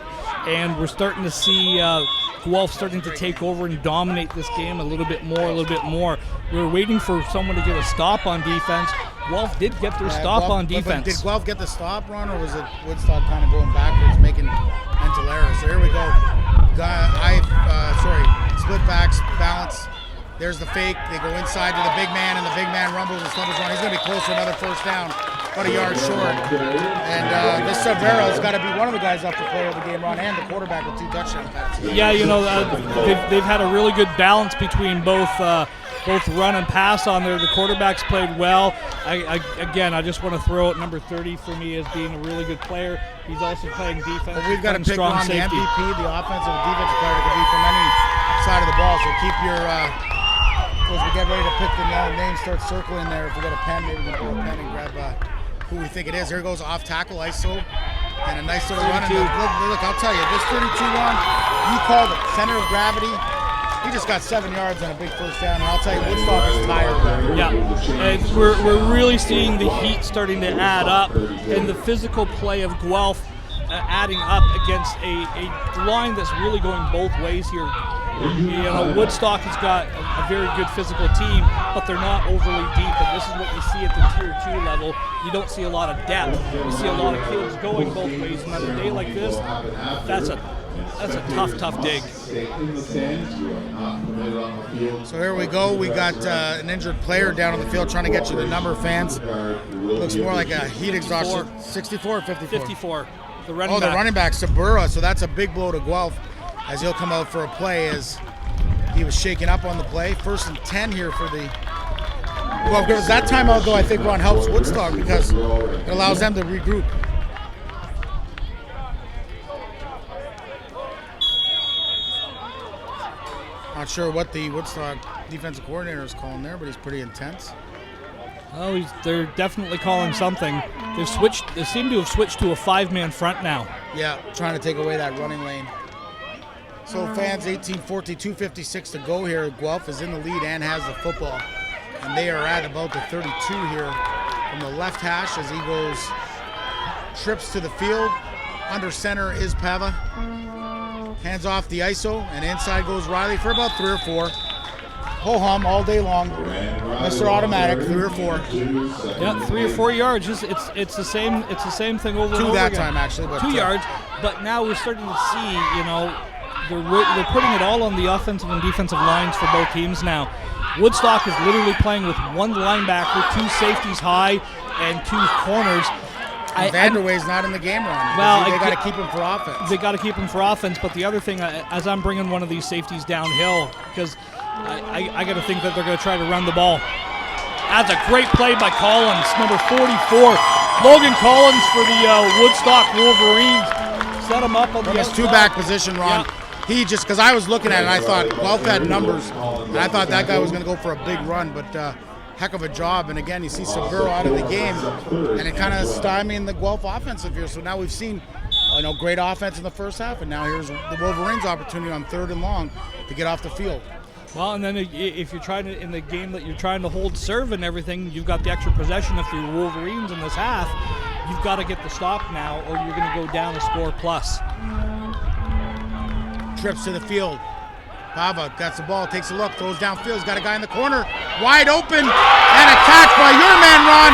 C: and we're starting to see Guelph starting to take over and dominate this game a little bit more. We were waiting for someone to get a stop on defense. Guelph did get their stop on defense.
B: Did Guelph get the stop, Ron, or was it Woodstock kind of going backwards, making mental errors? So here we go. Split backs, balance. There's the fake. They go inside to the big man, and the big man rumbles and stumbles around. He's going to be close to another first down, about a yard short. And this Severa's got to be one of the guys up for player of the game, Ron, and the quarterback with 2 touchdown passes.
C: Yeah, they've had a really good balance between both run and pass on there. The quarterbacks played well. I just want to throw out number 30 for me as being a really good player. He's also playing defense.
B: But we've got to pick
C: strong
B: on the
C: safety.
B: MVP, the offensive and defensive player that could be from any side of the ball. So keep your, as we get ready to pick the name, start circling there. If we got a pen, maybe we can pull a pen and grab who we think it is. Here goes off tackle, ISO, and a nice little run. And look, I'll tell you, this 32-1, you called it, center of gravity. He just got 7 yards on a big first down, and I'll tell you, Woodstock is tired.
C: Yeah, we're really seeing the heat starting to add up, and the physical play of Guelph adding up against a line that's really going both ways here. You know, Woodstock has got a very good physical team, but they're not overly deep, and this is what you see at the Tier 2 level. You don't see a lot of depth. You see a lot of kids going both ways, and on a day like this, that's a tough dig.
B: So here we go. We got an injured player down on the field trying to get you the number, fans. Looks more like a heat exhaustion. 64 or 54?
C: 54. The running back.
B: The running back, Sabura. So that's a big blow to Guelph as he'll come out for a play as he was shaken up on the play. 1st and 10 here for the Guelph Griffins. That timeout, though, I think Ron helps Woodstock because it allows them to regroup. Not sure what the Woodstock defensive coordinator is calling there, but he's pretty intense.
C: Oh, they're definitely calling something. They seem to have switched to a 5-man front now.
B: Yeah, trying to take away that running lane. So fans, 18-14, 2:56 to go here. Guelph is in the lead and has the football. And they are at about the 32 here from the left hash as he goes, trips to the field. Under center is Pava. Hands off the ISO, and inside goes Riley for about 3 or 4. Ho-hum all day long. Mr. Automatic, 3 or 4.
C: Yeah, 3 or 4 yards. It's the same thing over and over
B: that
C: again.
B: time, actually. But
C: 2 yards, but now we're starting to see, you know, they're putting it all on the offensive and defensive lines for both teams now. Woodstock is literally playing with 1 linebacker, 2 safeties high, and 2 corners.
B: Vanderway's not in the game, Ron.
C: Well,
B: they got to keep him for offense.
C: They got to keep him for offense, but the other thing, as I'm bringing one of these safeties downhill, because I got to think that they're going to try to run the ball. That's a great play by Collins, number 44. Logan Collins for the Woodstock Wolverines. Set him up on the
B: His 2-back position, Ron. Yeah. He just, because I was looking at it, and I thought Guelph had numbers, and I thought that guy was going to go for a big run, but heck of a job. And again, you see Saburo out of the game, and it kind of stymieing the Guelph offensive here. So now we've seen great offense in the first half, and now here's the Wolverines' opportunity on 3rd and long to get off the field.
C: Well, and then if you're trying to, in the game that you're trying to hold serve and everything, you've got the extra possession if you're Wolverines in this half. You've got to get the stop now, or you're going to go down a score plus.
B: Trips to the field. Pava gets the ball, takes a look, throws downfield. He's got a guy in the corner, wide open, and a catch by your man, Ron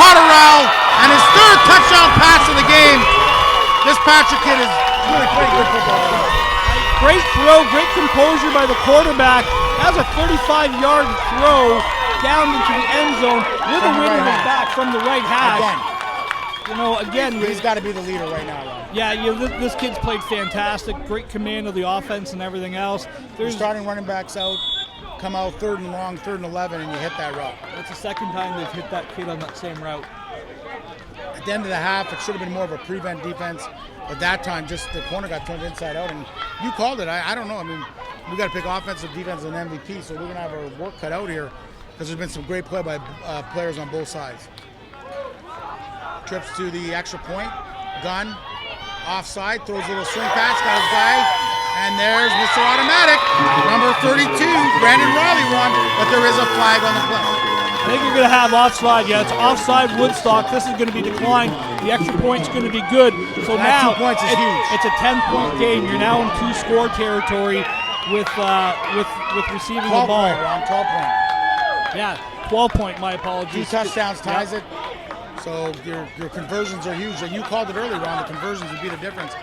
B: Potterell, and his 3rd touchdown pass of the game. This Patrick kid is really playing good football.
C: Great throw, great composure by the quarterback. That was a 35-yard throw down into the end zone with a wind in his back from the right hash. Again,
B: he's got to be the leader right now, Ron.
C: Yeah, this kid's played fantastic. Great command of the offense and everything else.
B: There's starting running backs out, come out 3rd and long, 3rd and 11, and you hit that route.
C: That's the 2nd time they've hit that kid on that same route.
B: At the end of the half, it should have been more of a prevent defense, but that time just the corner got turned inside out, and you called it. I don't know. I mean, we got to pick offensive, defense, and MVP, so we're going to have our work cut out here because there's been some great play by players on both sides. Trips to the extra point, gun, offside, throws a little swing pass, got his guy, and there's Mr. Automatic, number 32, Brandon Riley, Ron, but there is a flag on the play.
C: I think you're going to have offside. Yeah, it's offside Woodstock. This is going to be declined. The extra point's going to be good. So
B: that
C: now
B: 2 points is huge.
C: It's a 10-point game. You're now in 2-score territory with receiving the ball.
B: 12 point, Ron, 12 point.
C: Yeah, 12-point, my apologies.
B: 2 touchdowns ties it. So your conversions are huge. And you called it early, Ron. The conversions would be the difference.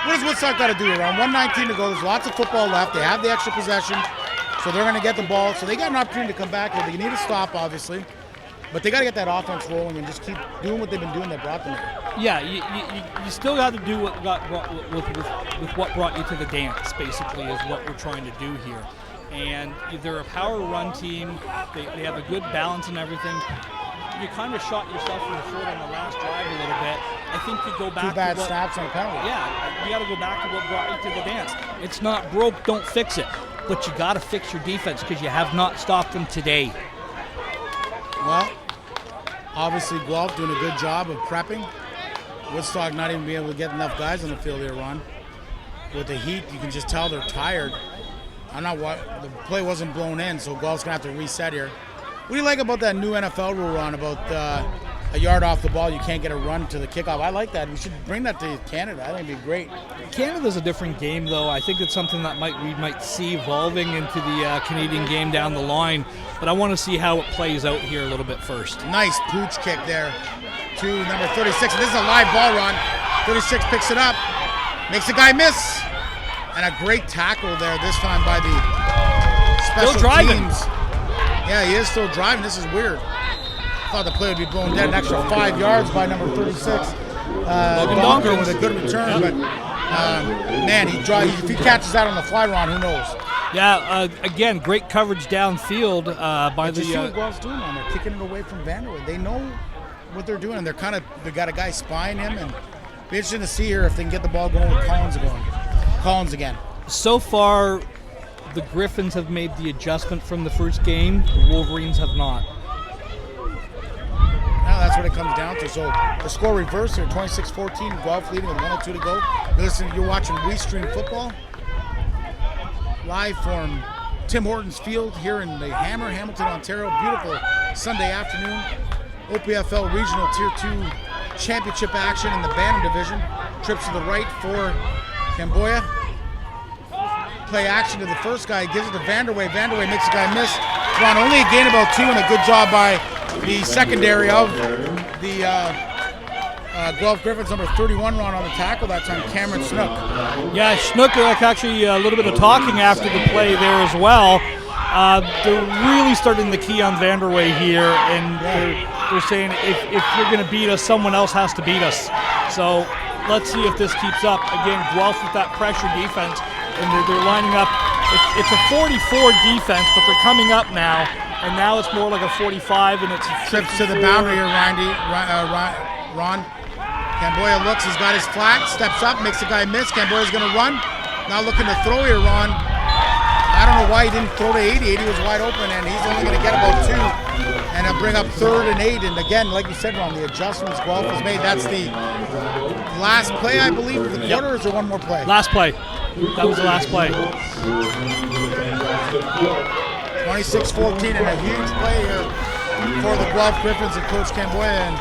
B: What does Woodstock got to do? Around 1:19 to go. There's lots of football left. They have the extra possession. So they're going to get the ball. So they got an opportunity to come back here. They need a stop, obviously. But they got to get that offense rolling and just keep doing what they've been doing that brought them here.
C: Yeah, you still got to do what got with what brought you to the dance, basically, is what we're trying to do here. And they're a power run team. They have a good balance and everything. You kind of shot yourself in the foot on the last drive a little bit. I think you go back
B: 2 bad
C: to
B: snaps on a penalty.
C: Yeah, you got to go back to what brought you to the dance. It's not broke, don't fix it. But you got to fix your defense because you have not stopped them today.
B: Well, obviously Guelph doing a good job of prepping. Woodstock not even being able to get enough guys on the field here, Ron. With the heat, you can just tell they're tired. The play wasn't blown in, so Guelph's going to have to reset here. What do you like about that new NFL rule, Ron, about a yard off the ball, you can't get a run to the kickoff. I like that. We should bring that to Canada. I think it'd be great.
C: Canada's a different game, though. I think it's something that we might see evolving into the Canadian game down the line. But I want to see how it plays out here a little bit first.
B: Nice pooch kick there to number 36. This is a live ball run. 36 picks it up, makes the guy miss, and a great tackle there this time by the special
C: Still driving.
B: teams. Yeah, he is still driving. This is weird. Thought the play would be blown dead. An extra 5 yards by number 36. Donker with a good return, but man, if he catches that on the fly, Ron, who knows?
C: Yeah, again, great coverage downfield by
B: But
C: the.
B: you see what Guelph's doing on there, kicking it away from Vanderwood. They know what they're doing, and they got a guy spying him, and be interesting to see here if they can get the ball going with Collins again.
C: So far, the Griffins have made the adjustment from the first game. The Wolverines have not.
B: Now that's what it comes down to. So the score reversed here, 26-14, Guelph leading with 1:02 to go. You're watching WeeStream football live from Tim Hortons Field here in the Hamilton, Ontario. Beautiful Sunday afternoon. OPFL Regional Tier 2 Championship action in the Bantam division. Trips to the right for Camboya. Play action to the first guy, gives it to Vanderway. Vanderway makes the guy miss. Ron, only a gain about 2, and a good job by the secondary of the Guelph Griffins, number 31, Ron, on the tackle that time, Cameron Snook.
C: Yeah, Snook actually a little bit of talking after the play there as well. They're really starting the key on Vanderway here, and they're saying if you're going to beat us, someone else has to beat us. So let's see if this keeps up. Again, Guelph with that pressure defense, and they're lining up. It's a 44 defense, but they're coming up now, and now it's more like a 45, and it's
B: trips to the boundary here, Ron. Camboya looks, he's got his flat, steps up, makes the guy miss. Camboya's going to run. Now looking to throw here, Ron. I don't know why he didn't throw to 80. 80 was wide open, and he's only going to get about 2. And he'll bring up 3rd and 8. And again, like you said, Ron, the adjustments Guelph has made. That's the last play, I believe, of the quarter, or is there one more play?
C: Last play. That was the last play.
B: 26-14, and a huge play here for the Guelph Griffins and Coach Camboya.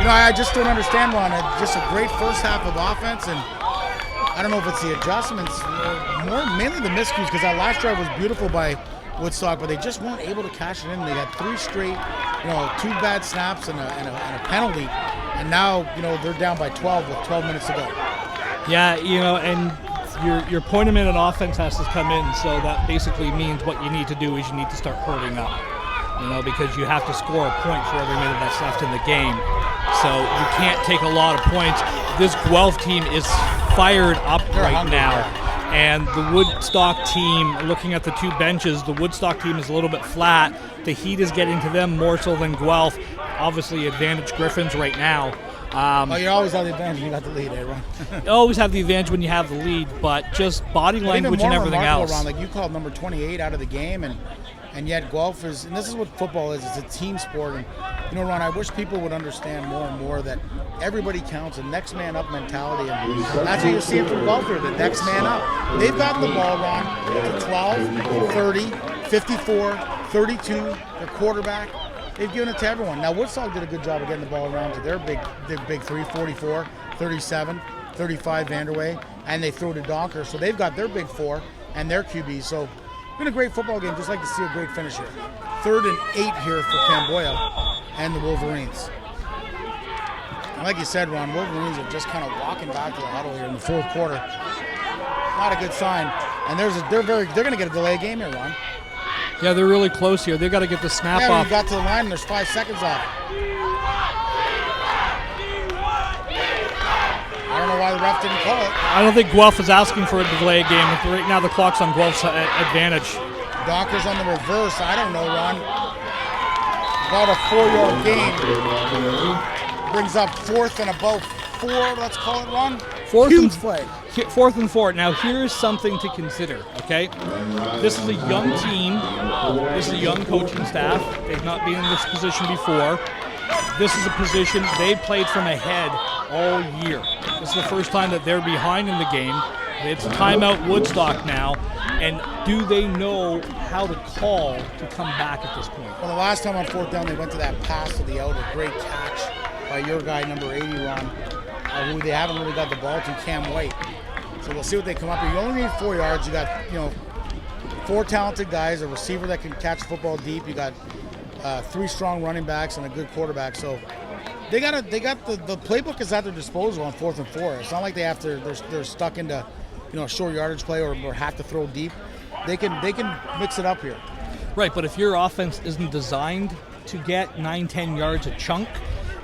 B: And I just don't understand, Ron. Just a great first half of offense, and I don't know if it's the adjustments, mainly the miscues, because that last drive was beautiful by Woodstock, but they just weren't able to cash it in. They got 3 straight, 2 bad snaps and a penalty, and now they're down by 12 with 12 minutes to go.
C: Yeah, and your point-a-minute offense has to come in, so that basically means what you need to do is you need to start hurting up, because you have to score a point for every minute that's left in the game. So you can't take a lot of points. This Guelph team is fired up right now. And the Woodstock team, looking at the 2 benches, the Woodstock team is a little bit flat. The heat is getting to them more so than Guelph. Obviously, advantage Griffins right now.
B: You always have the advantage when you got the lead, Ron.
C: You always have the advantage when you have the lead, but just body language and everything else.
B: Ron, like you called number 28 out of the game, and yet Guelph is, and this is what football is, it's a team sport. And Ron, I wish people would understand more and more that everybody counts, a next man up mentality, and that's what you're seeing from Guelph here, the next man up. They've gotten the ball, Ron, to 12, 30, 54, 32, their quarterback. They've given it to everyone. Now, Woodstock did a good job of getting the ball around to their big 3, 44, 37, 35 Vanderway, and they throw to Donker. So they've got their big 4 and their QBs. So it's been a great football game. Just like to see a great finish here. 3rd and 8 here for Camboya and the Wolverines. And like you said, Ron, Wolverines are just kind of walking back to the huddle here in the 4th quarter. Not a good sign. And they're going to get a delay game here, Ron.
C: Yeah, they're really close here. They've got to get the snap off.
B: We got to the line, and there's 5 seconds off. I don't know why the ref didn't call it.
C: I don't think Guelph is asking for a delay game. Right now the clock's on Guelph's advantage.
B: Donker's on the reverse. I don't know, Ron. About a 4-yard gain. Brings up 4th and about 4, let's call it, Ron.
C: 4th flag. 4th and 4. Now here's something to consider, okay? This is a young team. This is a young coaching staff. They've not been in this position before. This is a position they played from ahead all year. This is the first time that they're behind in the game, It's timeout Woodstock now, and do they know how to call to come back at this point?
B: Well, the last time on 4th down, they went to that pass to the out, a great catch by your guy, number 80, Ron, who they haven't really got the ball to, Cam White. So we'll see what they come up with. You only need 4 yards. You got, 4 talented guys, a receiver that can catch the football deep. You got 3 strong running backs and a good quarterback. So they got the playbook is at their disposal on 4th and 4. It's not like they're stuck into a short yardage play or have to throw deep. They can mix it up here.
C: Right, but if your offense isn't designed to get 9-10 yards a chunk,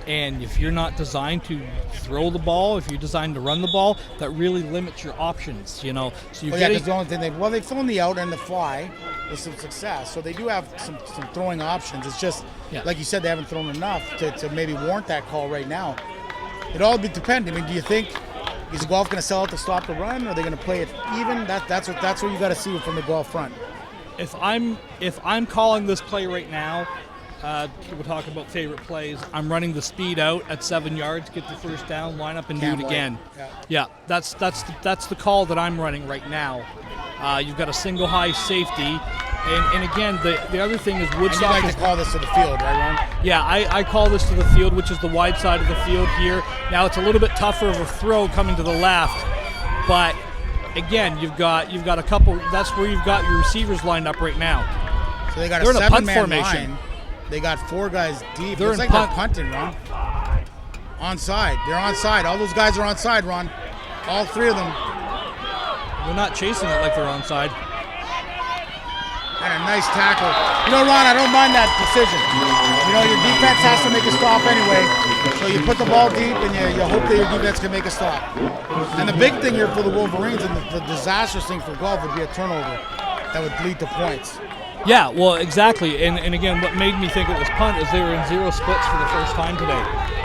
C: and if you're not designed to throw the ball, if you're designed to run the ball, that really limits your options. So you
B: because the only thing they've thrown the out and the fly with some success, so they do have some throwing options. It's just like you said, they haven't thrown enough to maybe warrant that call right now. It all depends. I mean, do you think is Guelph going to sell it to stop the run, or are they going to play it even? That's what you got to see from the Guelph front.
C: If I'm calling this play right now, we'll talk about favorite plays. I'm running the speed out at 7 yards, get the first down, line up and do it again. Yeah, that's the call that I'm running right now. You've got a single high safety, and again the other thing is Woodstock.
B: And you like to call this to the field, right, Ron?
C: Yeah, I call this to the field, which is the wide side of the field here. Now it's a little bit tougher of a throw coming to the left, but again you've got a couple. That's where you've got your receivers lined up right now.
B: So they got
C: They're
B: a
C: in a punt
B: 7-man
C: formation.
B: line. They got 4 guys deep.
C: They're
B: It's like they're punting, Ron. Onside. They're onside. All those guys are onside, Ron. All 3 of them.
C: They're not chasing it like they're onside.
B: And a nice tackle. Ron, I don't mind that decision. Your defense has to make a stop anyway. So you put the ball deep and you hope that your defense can make a stop. And the big thing here for the Wolverines and the disastrous thing for Guelph would be a turnover that would lead to points.
C: Yeah, well, exactly. And again, what made me think it was punt is they were in 0 splits for the first time today.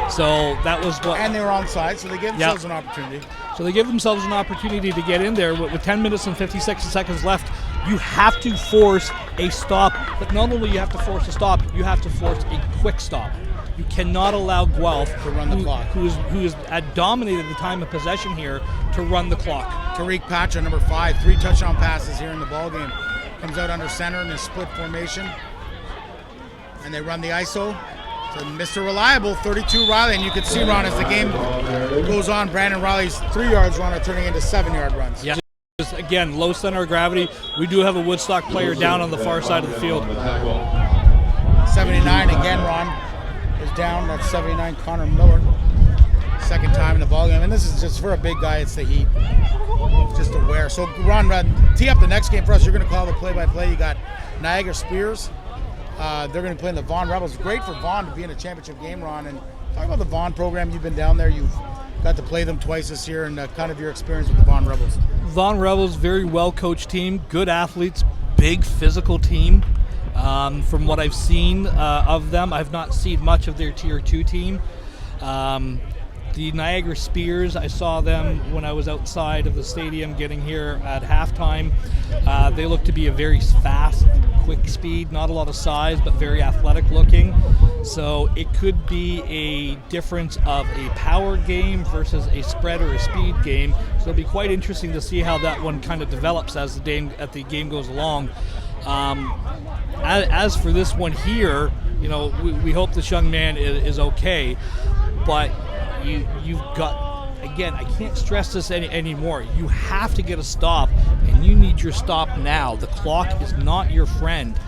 C: So that was what.
B: And they were onside, so they gave themselves an opportunity.
C: So they give themselves an opportunity to get in there with 10 minutes and 56 seconds left. You have to force a stop, but not only you have to force a stop, you have to force a quick stop. You cannot allow Guelph
B: to run the clock,
C: who is dominated the time of possession here, to run the clock.
B: Tariq Pacha, number 5, 3 touchdown passes here in the ballgame. Comes out under center in a split formation, and they run the ISO. So Mr. Reliable, 32 Riley, and you can see, Ron, as the game goes on, Brandon Riley's 3-yard run are turning into 7-yard runs.
C: Yeah. Just, again, low center of gravity. We do have a Woodstock player down on the far side of the field.
B: 79 again, Ron is down. That's 79, Connor Miller. Second time in the ballgame, and this is just for a big guy. It's the heat. Just aware. So, Ron, tee up the next game for us. You're going to call the play-by-play. You got Niagara Spears. They're going to be playing the Vaughan Rebels. Great for Vaughan to be in a championship game, Ron. And talk about the Vaughan program. You've been down there. You've got to play them twice this year, and kind of your experience with the Vaughan Rebels.
C: Vaughan Rebels, very well-coached team, good athletes, big physical team. From what I've seen of them, I've not seen much of their Tier 2 team. The Niagara Spears, I saw them when I was outside of the stadium getting here at halftime. They look to be a very fast, quick speed, not a lot of size, but very athletic looking. So it could be a difference of a power game versus a spread or a speed game. So it'll be quite interesting to see how that one kind of develops as the game goes along. As for this one here, we hope this young man is okay, but you've got, again, I can't stress this anymore. You have to get a stop, and you need your stop now. The clock is not your friend,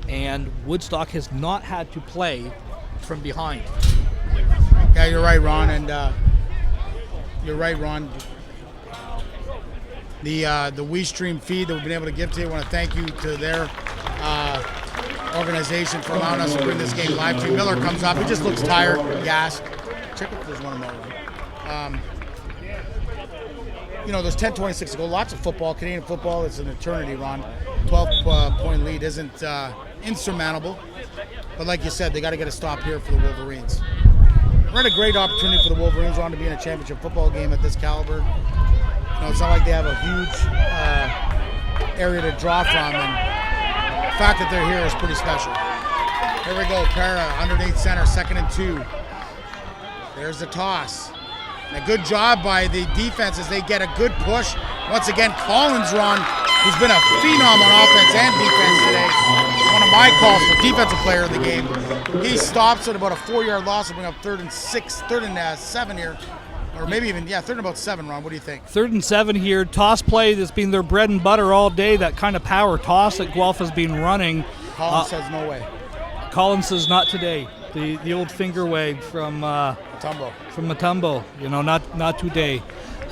C: and Woodstock has not had to play from behind.
B: Yeah, you're right, Ron, and you're right, Ron. The WeeStream feed that we've been able to give to you, I want to thank you to their organization for allowing us to bring this game live to you. Miller comes up. He just looks tired, gassed. Check if there's one more. There's 10:26 to go. Lots of football. Canadian football is an eternity, Ron. 12-point lead isn't insurmountable. But like you said, they got to get a stop here for the Wolverines. We're at a great opportunity for the Wolverines, Ron, to be in a championship football game at this caliber. It's not like they have a huge area to draw from, and the fact that they're here is pretty special. Here we go, Para, underneath center, 2nd and 2. There's the toss. And a good job by the defense as they get a good push. Once again, Collins, Ron, who's been a phenom on offense and defense today. One of my calls for defensive player of the game. He stops at about a 4-yard loss to bring up 3rd and 7 here. Or maybe even, 3rd and about 7, Ron. What do you think?
C: 3rd and 7 here. Toss play that's been their bread and butter all day. That kind of power toss that Guelph has been running.
B: Collins says no way.
C: Collins says not today. The old finger wag from Matumbo. You know, not today.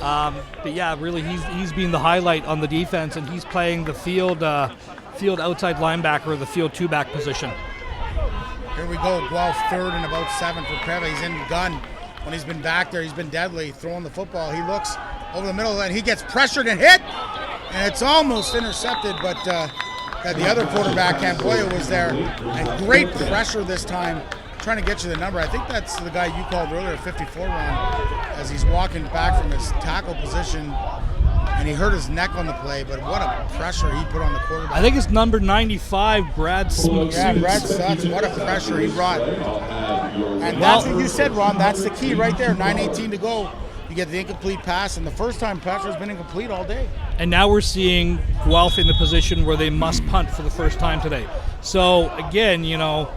C: But yeah, really, he's been the highlight on the defense, and he's playing the field outside linebacker or the field 2-back position.
B: Here we go. Guelph 3rd and about 7 for Preva. He's in gun. When he's been back there, he's been deadly throwing the football. He looks over the middle and he gets pressured and hit, and it's almost intercepted, but the other quarterback, Camboya, was there, and great pressure this time, trying to get you the number. I think that's the guy you called earlier, 54, Ron, as he's walking back from his tackle position, and he hurt his neck on the play, but what a pressure he put on the quarterback.
C: I think it's number 95, Brad Smoots.
B: Yeah, Brad Smoots, what a pressure he brought. And that's what you said, Ron. That's the key right there. 9:18 to go. You get the incomplete pass, and the first time pressure has been incomplete all day.
C: And now we're seeing Guelph in the position where they must punt for the first time today. So again, you know,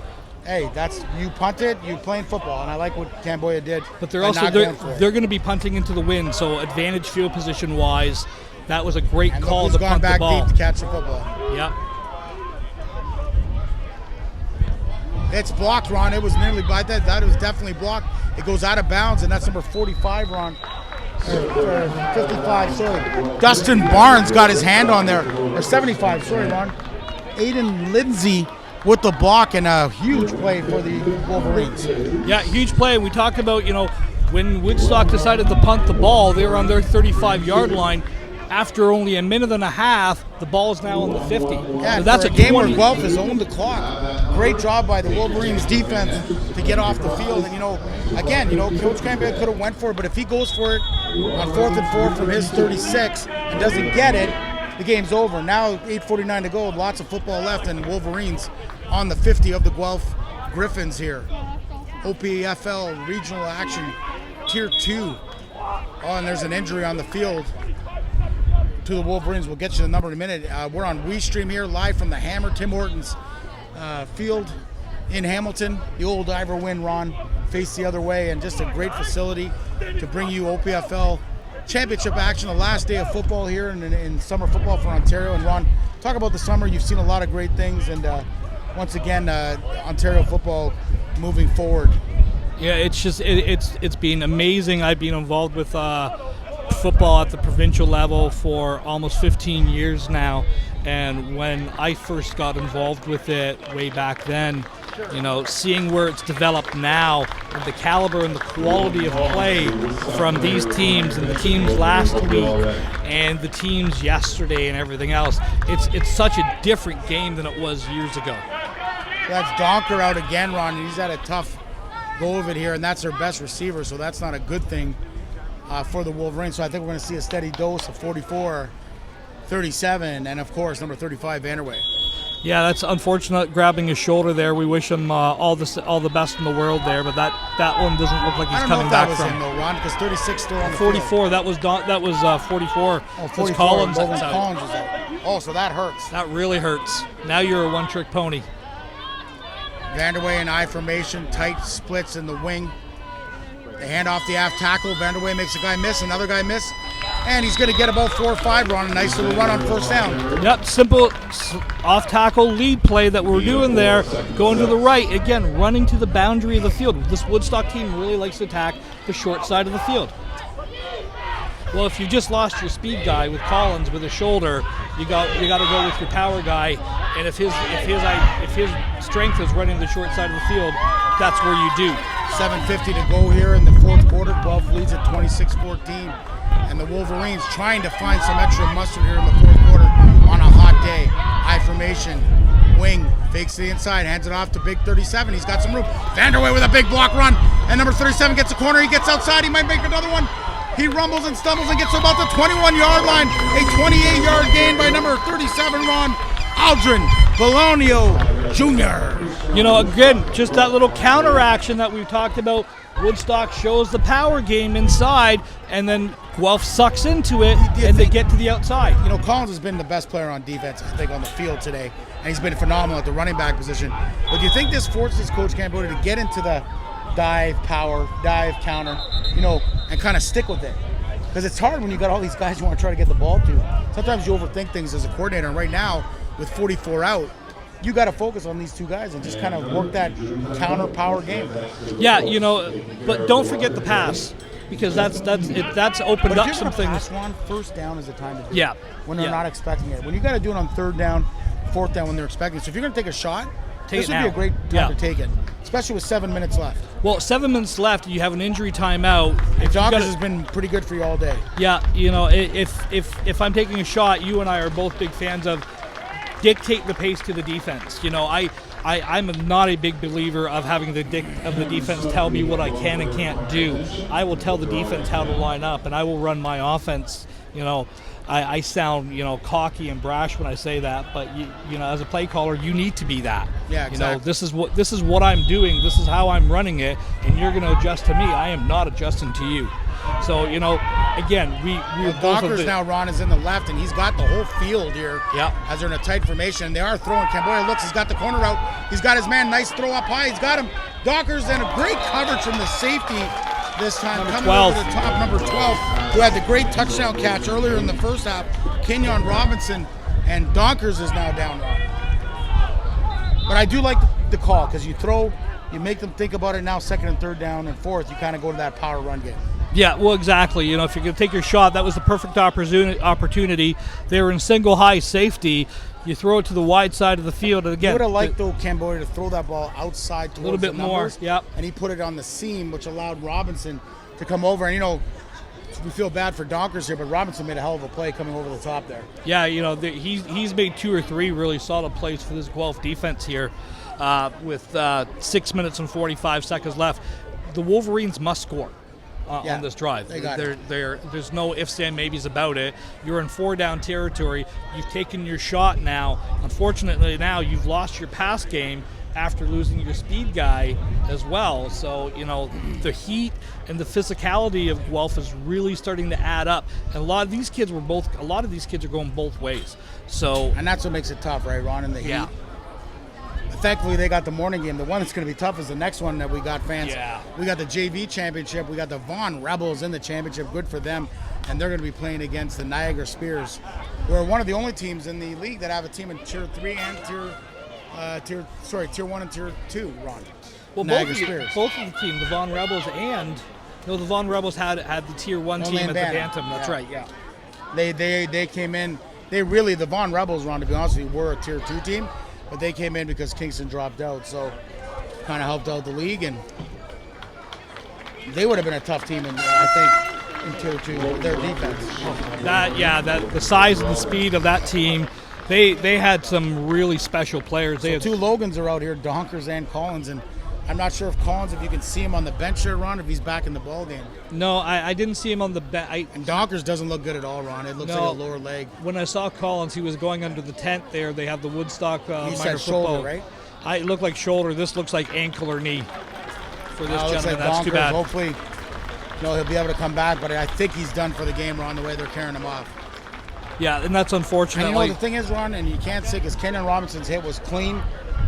B: hey, that's you punted, you playing football, and I like what Camboya did.
C: But they're going to be punting into the wind, so advantage field position wise, that was a great call to punt the ball.
B: Gone back deep to catch the football.
C: Yep.
B: It's blocked, Ron. It was nearly by that. That was definitely blocked. It goes out of bounds, and that's number 45, Ron. 55, sorry. Dustin Barnes got his hand on there. Or 75, sorry, Ron. Aiden Lindsay with the block, and a huge play for the Wolverines.
C: Yeah, huge play. We talked about, you know, when Woodstock decided to punt the ball, they were on their 35-yard line. After only a minute and a half, the ball is now on the 50.
B: Yeah,
C: so that's
B: a game where Guelph has owned the clock. Great job by the Wolverines defense to get off the field. And, you know, again, you know, Coach Campbell could have went for it, but if he goes for it on 4th and 4 from his 36 and doesn't get it, the game's over. Now 8:49 to go, lots of football left, and Wolverines on the 50 of the Guelph Griffins here. OPFL regional action, tier 2. Oh, and there's an injury on the field to the Wolverines. We'll get you the number in a minute. We're on WeeStream here, live from the Hammer, Tim Hortons field in Hamilton. The old Ivor Wynn, Ron, face the other way, and just a great facility to bring you OPFL championship action, the last day of football here in summer football for Ontario. And Ron, talk about the summer. You've seen a lot of great things, and once again, Ontario football moving forward.
C: Yeah, it's just it's been amazing. I've been involved with football at the provincial level for almost 15 years now, and when I first got involved with it way back then, you know, seeing where it's developed now and the caliber and the quality of play from these teams and the teams last week and the teams yesterday and everything else, it's such a different game than it was years ago.
B: That's Donker out again, Ron. He's had a tough go of it here, and that's their best receiver, so that's not a good thing for the Wolverines. So I think we're going to see a steady dose of 44, 37, and of course number 35 Vanderway.
C: Yeah, that's unfortunate, grabbing his shoulder there. We wish him all the best in the world there, but that one doesn't look like he's coming back from.
B: I don't know if that was him though, Ron, because 36 still on the
C: 44.
B: field.
C: That was 44.
B: Oh, 44.
C: Collins.
B: Collins was out. Oh, so that hurts.
C: That really hurts. Now you're a one-trick pony.
B: Vanderway in I formation, tight splits in the wing. They hand off the aft tackle. Vanderway makes a guy miss, another guy miss, and he's going to get about 4 or 5, Ron. A nice little run on first down.
C: Yep, simple off-tackle lead play that we're doing there, going to the right. Again, running to the boundary of the field. This Woodstock team really likes to attack the short side of the field. Well, if you just lost your speed guy with Collins with a shoulder, you got to go with your power guy. And if his strength is running the short side of the field, that's where you do.
B: 7:50 to go here in the fourth quarter. Guelph leads at 26-14, and the Wolverines trying to find some extra mustard here in the fourth quarter on a hot day. I formation, wing fakes to the inside, hands it off to big 37. He's got some room. Vanderway with a big block run, and number 37 gets a corner. He gets outside. He might make another one. He rumbles and stumbles and gets to about the 21-yard line. A 28-yard gain by number 37, Ron Aldrin Bologno Jr.
C: You know, again, just that little counter action that we've talked about. Woodstock shows the power game inside, and then Guelph sucks into it, and they get to the outside.
B: You know, Collins has been the best player on defense, I think, on the field today, and he's been phenomenal at the running back position. But do you think this forces Coach Cambodia to get into the dive, power, dive, counter, you know, and kind of stick with it? Because it's hard when you got all these guys you want to try to get the ball to. Sometimes you overthink things as a coordinator, and right now, with 44 out, you got to focus on these two guys and just kind of work that counter power game.
C: Yeah, you know, but don't forget the pass, because that's opened up some things.
B: Pass one, first down is the time to do it.
C: Yeah.
B: When they're not expecting it. When you got to do it on third down, fourth down when they're expecting it. So if you're going to take a shot, this would be a great time to take it, especially with 7 minutes left.
C: Well, 7 minutes left. You have an injury timeout.
B: Dockers has been pretty good for you all day.
C: Yeah, you know, if I'm taking a shot, you and I are both big fans of dictate the pace to the defense. You know, I'm not a big believer of having the defense tell me what I can and can't do. I will tell the defense how to line up, and I will run my offense. You know, I sound, you know, cocky and brash when I say that, but you know, as a play caller, you need to be that.
B: Yeah, exactly.
C: You know, this is what I'm doing. This is how I'm running it, and you're going to adjust to me. I am not adjusting to you. So, you know, again, we both
B: Dockers now, Ron, is in the left, and he's got the whole field here.
C: Yeah.
B: As they're in a tight formation. They are throwing. Cambodia looks, he's got the corner out. He's got his man. Nice throw up high. He's got him. Dockers, and a great coverage from the safety this time.
C: Number
B: Coming
C: 12.
B: over the top, number 12, who had the great touchdown catch earlier in the first half. Kenyon Robinson, and Dockers is now down, Ron. But I do like the call, because you make them think about it now, second and third down and fourth, you kind of go to that power run game.
C: Yeah, well, exactly. You know, if you're going to take your shot, that was the perfect opportunity. They were in single high safety. You throw it to the wide side of the field, and again,
B: You would have liked, though, Cambodia to throw that ball outside towards
C: a little bit
B: the
C: more.
B: numbers,
C: Yep.
B: and he put it on the seam, which allowed Robinson to come over. And, you know, we feel bad for Dockers here, but Robinson made a hell of a play coming over the top there.
C: Yeah, you know, he's made 2 or 3 really solid plays for this Guelph defense here with 6 minutes and 45 seconds left. The Wolverines must score. On this drive. There's no ifs and maybes about it. You're in 4-down territory. You've taken your shot now. Unfortunately, now you've lost your pass game after losing your speed guy as well. So, you know, the heat and the physicality of Guelph is really starting to add up. And a lot of these kids are going both ways. So,
B: and that's what makes it tough, right, Ron, in the heat?
C: Yeah.
B: Thankfully, they got the morning game. The one that's going to be tough is the next one that we got, fans.
C: Yeah.
B: We got the JV championship. We got the Vaughan Rebels in the championship. Good for them. And they're going to be playing against the Niagara Spears, who are one of the only teams in the league that have a team in Tier 3 and Tier 1 and Tier 2, Ron.
C: Well, both of the teams, the Vaughan Rebels the Vaughan Rebels had the Tier 1 team at the Bantam. That's right, yeah.
B: They came in. The Vaughan Rebels, Ron, to be honest with you, were a Tier 2 team. But they came in because Kingston dropped out, so kind of helped out the league, and they would have been a tough team, I think, in Tier 2 with their defense.
C: The size and the speed of that team, they had some really special players. They had
B: 2 Logans are out here, Donkers and Collins, and I'm not sure if Collins, if you can see him on the bench here, Ron, if he's back in the ball game.
C: No, I didn't see him on the bench.
B: And Donkers doesn't look good at all, Ron. It looks like a lower leg.
C: When I saw Collins, he was going under the tent there. They have the Woodstock minor
B: said
C: football.
B: Shoulder, right?
C: It looked like shoulder. This looks like ankle or knee for this gentleman.
B: Like
C: That's
B: Donkers.
C: too bad.
B: Hopefully, he'll be able to come back, but I think he's done for the game, Ron, the way they're carrying him off.
C: Yeah, and that's unfortunate.
B: And the thing is, Ron, and you can't say, because Kenyon Robinson's hit was clean.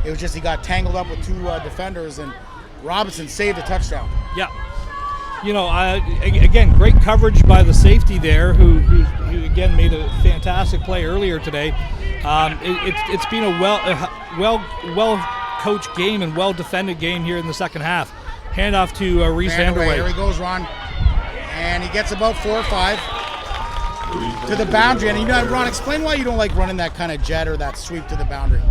B: It was just he got tangled up with 2 defenders, and Robinson saved a touchdown.
C: Yeah. You know, again, great coverage by the safety there, who again made a fantastic play earlier today. It's been a well coached game and well defended game here in the second half. Handoff to Reese Vanderway.
B: Here he goes, Ron, and he gets about 4 or 5 to the boundary. And Ron, explain why you don't like running that kind of jet or that sweep to the boundary.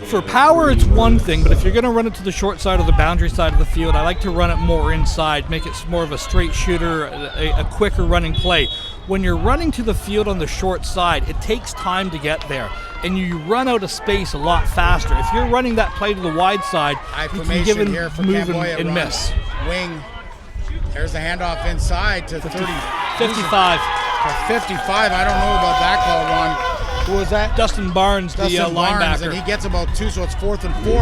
C: For power, it's one thing, but if you're going to run it to the short side of the boundary side of the field, I like to run it more inside, make it more of a straight shooter, a quicker running play. When you're running to the field on the short side, it takes time to get there, and you run out of space a lot faster. If you're running that play to the wide side, you can give and move and miss.
B: Wing. There's the handoff inside to 30.
C: 55.
B: To 55. I don't know about that call, Ron. Who was that?
C: Dustin Barnes,
B: Dustin
C: the
B: Barnes,
C: linebacker.
B: and he gets about 2, so it's 4th and 4.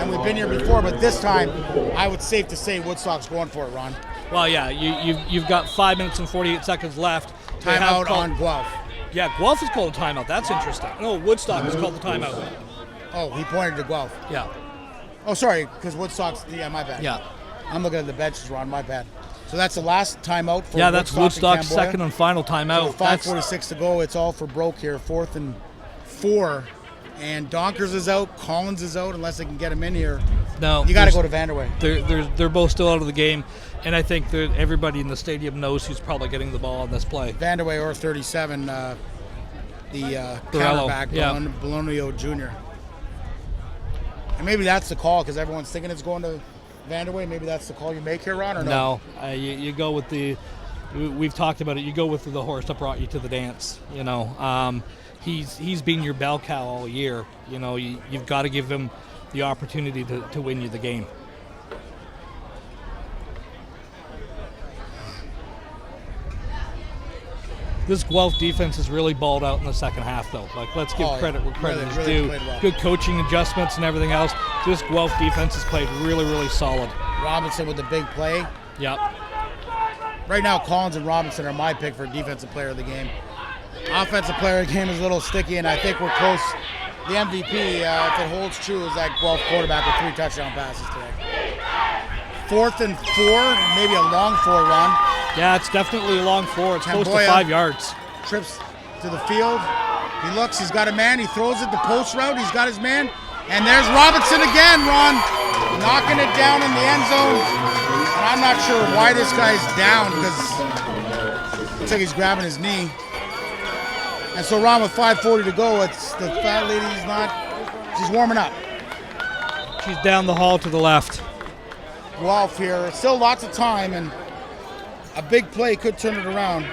B: And we've been here before, but this time, I would safe to say Woodstock's going for it, Ron.
C: Well, yeah, you've got 5 minutes and 48 seconds left. They have
B: Timeout on Guelph.
C: Yeah, Guelph is called a timeout. That's interesting. No, Woodstock is called the timeout.
B: Oh, he pointed to Guelph.
C: Yeah.
B: Oh, sorry, because Woodstock's, yeah, my bad.
C: Yeah.
B: I'm looking at the benches, Ron, my bad. So that's the last timeout for
C: that's Woodstock's
B: and Camboya.
C: second and final timeout.
B: So 5:46 to go. It's all for broke here. 4th and 4. And Donkers is out. Collins is out unless they can get him in here.
C: No.
B: You got to go to Vanderway.
C: They're both still out of the game. And I think that everybody in the stadium knows who's probably getting the ball on this play.
B: Vanderway or 37, the
C: Borello,
B: counterback,
C: yeah.
B: Bologna Jr. And maybe that's the call because everyone's thinking it's going to Vanderway. Maybe that's the call you make here, Ron, or no?
C: No, you go with the. We've talked about it. You go with the horse that brought you to the dance. You know, he's been your bell cow all year. You know, you've got to give him the opportunity to win you the game. This Guelph defense has really balled out in the second half, though. Like, let's give credit where credit is due.
B: Well.
C: Good coaching adjustments and everything else. This Guelph defense has played really, really solid.
B: Robinson with the big play.
C: Yep.
B: Right now, Collins and Robinson are my pick for defensive player of the game. Offensive player of the game is a little sticky, and I think we're close. The MVP, if it holds true, is that Guelph quarterback with 3 touchdown passes today. 4th and 4, maybe a long 4 run.
C: Yeah, it's definitely a long 4. It's close to 5 yards.
B: Trips to the field. He looks, he's got a man. He throws it the post route. He's got his man. And there's Robinson again, Ron. Knocking it down in the end zone. And I'm not sure why this guy's down because it looks like he's grabbing his knee. And so Ron, with 5:40 to go, it's the fat lady's she's warming up.
C: She's down the hall to the left.
B: Guelph here. Still lots of time, and a big play could turn it around.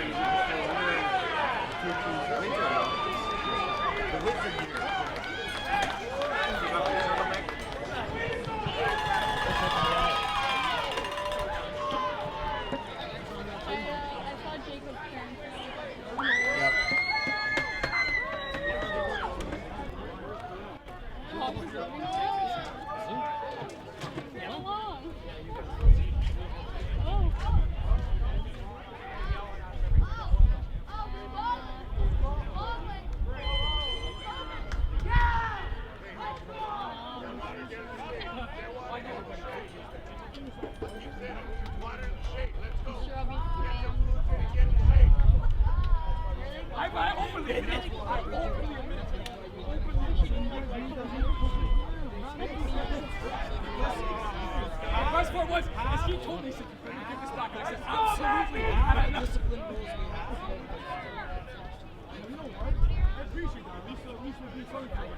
B: Yep.
F: First part was, as he told me, he said, "You better get this back." I said, "Absolutely." And I discipline rules. You know what? I appreciate that. At least we'll be sorry for it.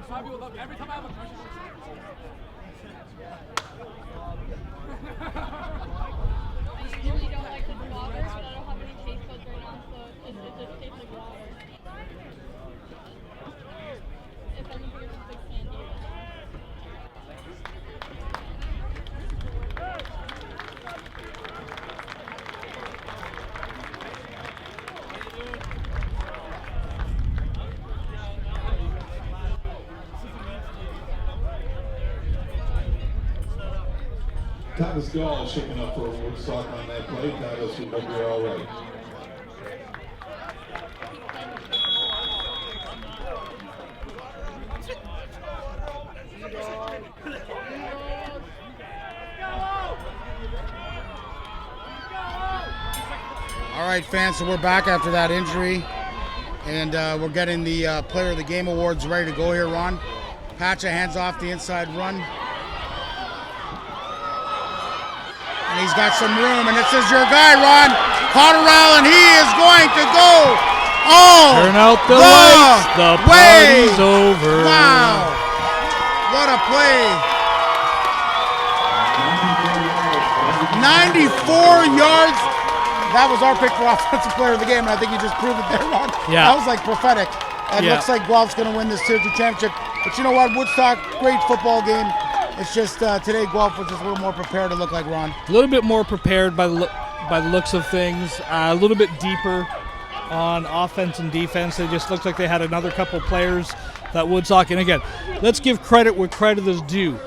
F: Some people love me. Every time I have a question,
H: I usually don't like to bother, but I don't have any taste buds right now, so it just tastes like water. If anybody wants like candy.
I: Thomas Gall shaking up for Woodstock on that play. Thomas, we hope you're all right.
B: All right, fans, so we're back after that injury, and we're getting the Player of the Game awards ready to go here, Ron. Patcha hands off the inside run. And he's got some room, and this is your guy, Ron Cotterell, and he is going to go all
C: Turn out the lights, the party's over.
B: Wow, what a play. 94 yards. That was our pick for Offensive Player of the Game, and I think you just proved it there, Ron.
C: Yeah.
B: That was like prophetic. It looks like Guelph's going to win this Tier 2 championship. But you know what? Woodstock, great football game. It's just today Guelph was just a little more prepared to look like Ron.
C: A little bit more prepared by the looks of things. A little bit deeper on offense and defense. They just looked like they had another couple players that Woodstock. And again, let's give credit where credit is due.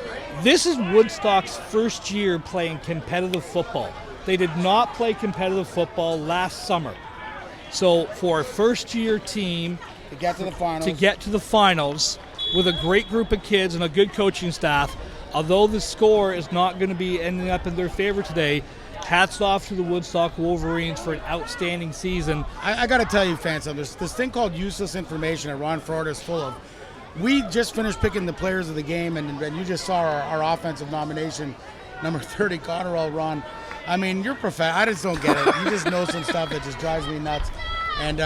C: This is Woodstock's first year playing competitive football. They did not play competitive football last summer. So for a first-year team
B: To get to the finals.
C: With a great group of kids and a good coaching staff, although the score is not going to be ending up in their favor today, hats off to the Woodstock Wolverines for an outstanding season.
B: I got to tell you, fans, this thing called useless information that Ron Florida is full of. We just finished picking the players of the game, and you just saw our offensive nomination, number 30, Cotterell, Ron. I mean, you're I just don't get it. You just know some stuff that just drives me nuts. And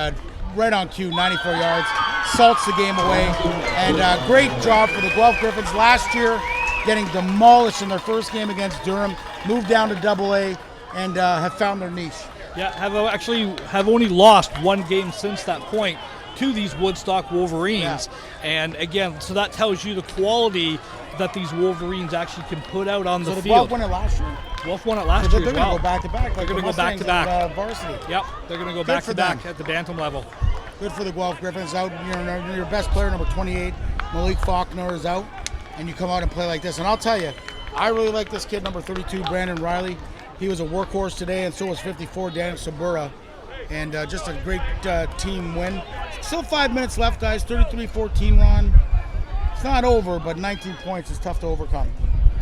B: right on cue, 94 yards, salts the game away. And great job for the Guelph Griffins last year, getting demolished in their first game against Durham, moved down to AA, and have found their niche.
C: Yeah, have only lost one game since that point to these Woodstock Wolverines. Yeah. And again, so that tells you the quality that these Wolverines actually can put out on the field.
B: So the Guelph won it last year?
C: Guelph won it last year as well.
B: They're going to go back-to-back.
C: They're going to go back-to-back.
B: Varsity.
C: Yep, they're going to go back-to-back at the Bantam level.
B: Good for the Guelph Griffins. Out, your best player, number 28, Malik Faulkner, is out, and you come out and play like this. And I'll tell you, I really like this kid, number 32, Brandon Riley. He was a workhorse today, and so was 54, Daniel Sabura. And just a great team win. Still 5 minutes left, guys. 33-14, Ron. It's not over, but 19 points is tough to overcome.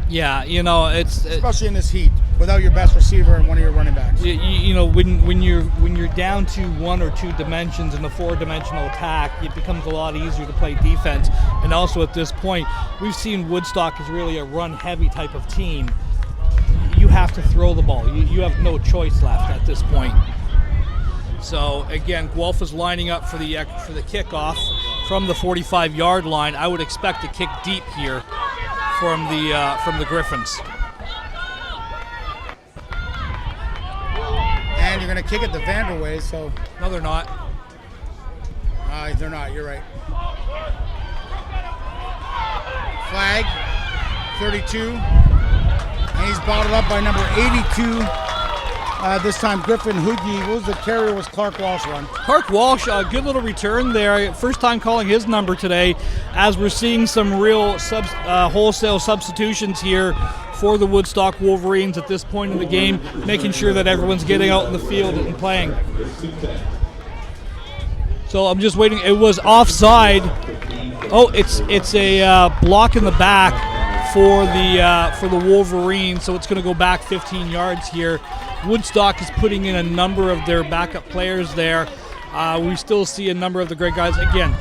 C: Yeah, it's
B: especially in this heat without your best receiver and one of your running backs.
C: When you're down to one or two dimensions in a four-dimensional attack, it becomes a lot easier to play defense. And also at this point, we've seen Woodstock is really a run-heavy type of team. You have to throw the ball. You have no choice left at this point. So again, Guelph is lining up for the kickoff from the 45-yard line. I would expect a kick deep here from the Griffins.
B: And you're going to kick it the Vanderways, so...
C: No, they're not.
B: They're not, you're right. Flag, 32. And he's bottled up by number 82. This time, Griffin Hoogie. What was the carrier? Was Clark Walsh run?
C: Clark Walsh, a good little return there. First time calling his number today, as we're seeing some real wholesale substitutions here for the Woodstock Wolverines at this point in the game, making sure that everyone's getting out in the field and playing. So I'm just waiting. It was offside. Oh, it's a block in the back for the Wolverines. So it's going to go back 15 yards here. Woodstock is putting in a number of their backup players there. We still see a number of the great guys. Again,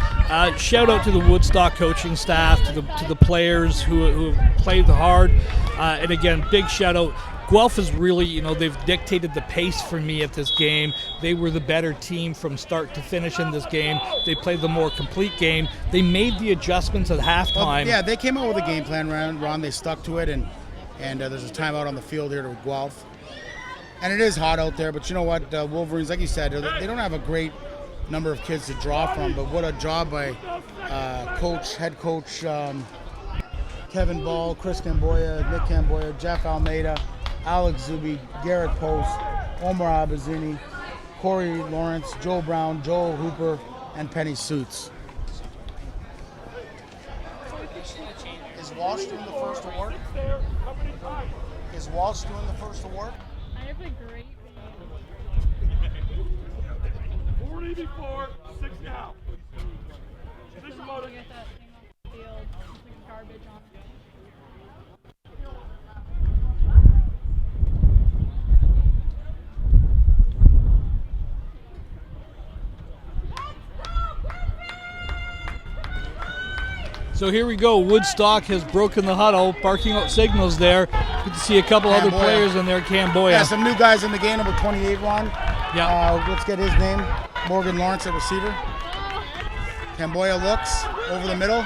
C: shout out to the Woodstock coaching staff, to the players who have played hard. And again, big shout out. Guelph is really, they've dictated the pace for me at this game. They were the better team from start to finish in this game. They played the more complete game. They made the adjustments at halftime.
B: Well, yeah, they came out with a game plan, Ron. They stuck to it, and there's a timeout on the field here to Guelph. And it is hot out there, but you know what? Wolverines, like you said, they don't have a great number of kids to draw from, but what a job by head coach Kevin Ball, Chris Camboya, Nick Camboya, Jeff Almeida, Alex Zuby, Garrett Post, Omar Abazini, Corey Lawrence, Joe Brown, Joel Hooper, and Penny Suits. Is Walsh doing the first award? Is Walsh doing the first award?
H: I have a great
F: 40 before, 6 now.
H: Just to get that thing off the field. It's like garbage on it.
C: So here we go. Woodstock has broken the huddle, barking out signals there. Good to see a couple other players in there. Camboya.
B: Yeah, some new guys in the game. Number 28, Ron.
C: Yeah.
B: Let's get his name. Morgan Lawrence at receiver. Camboya looks over the middle,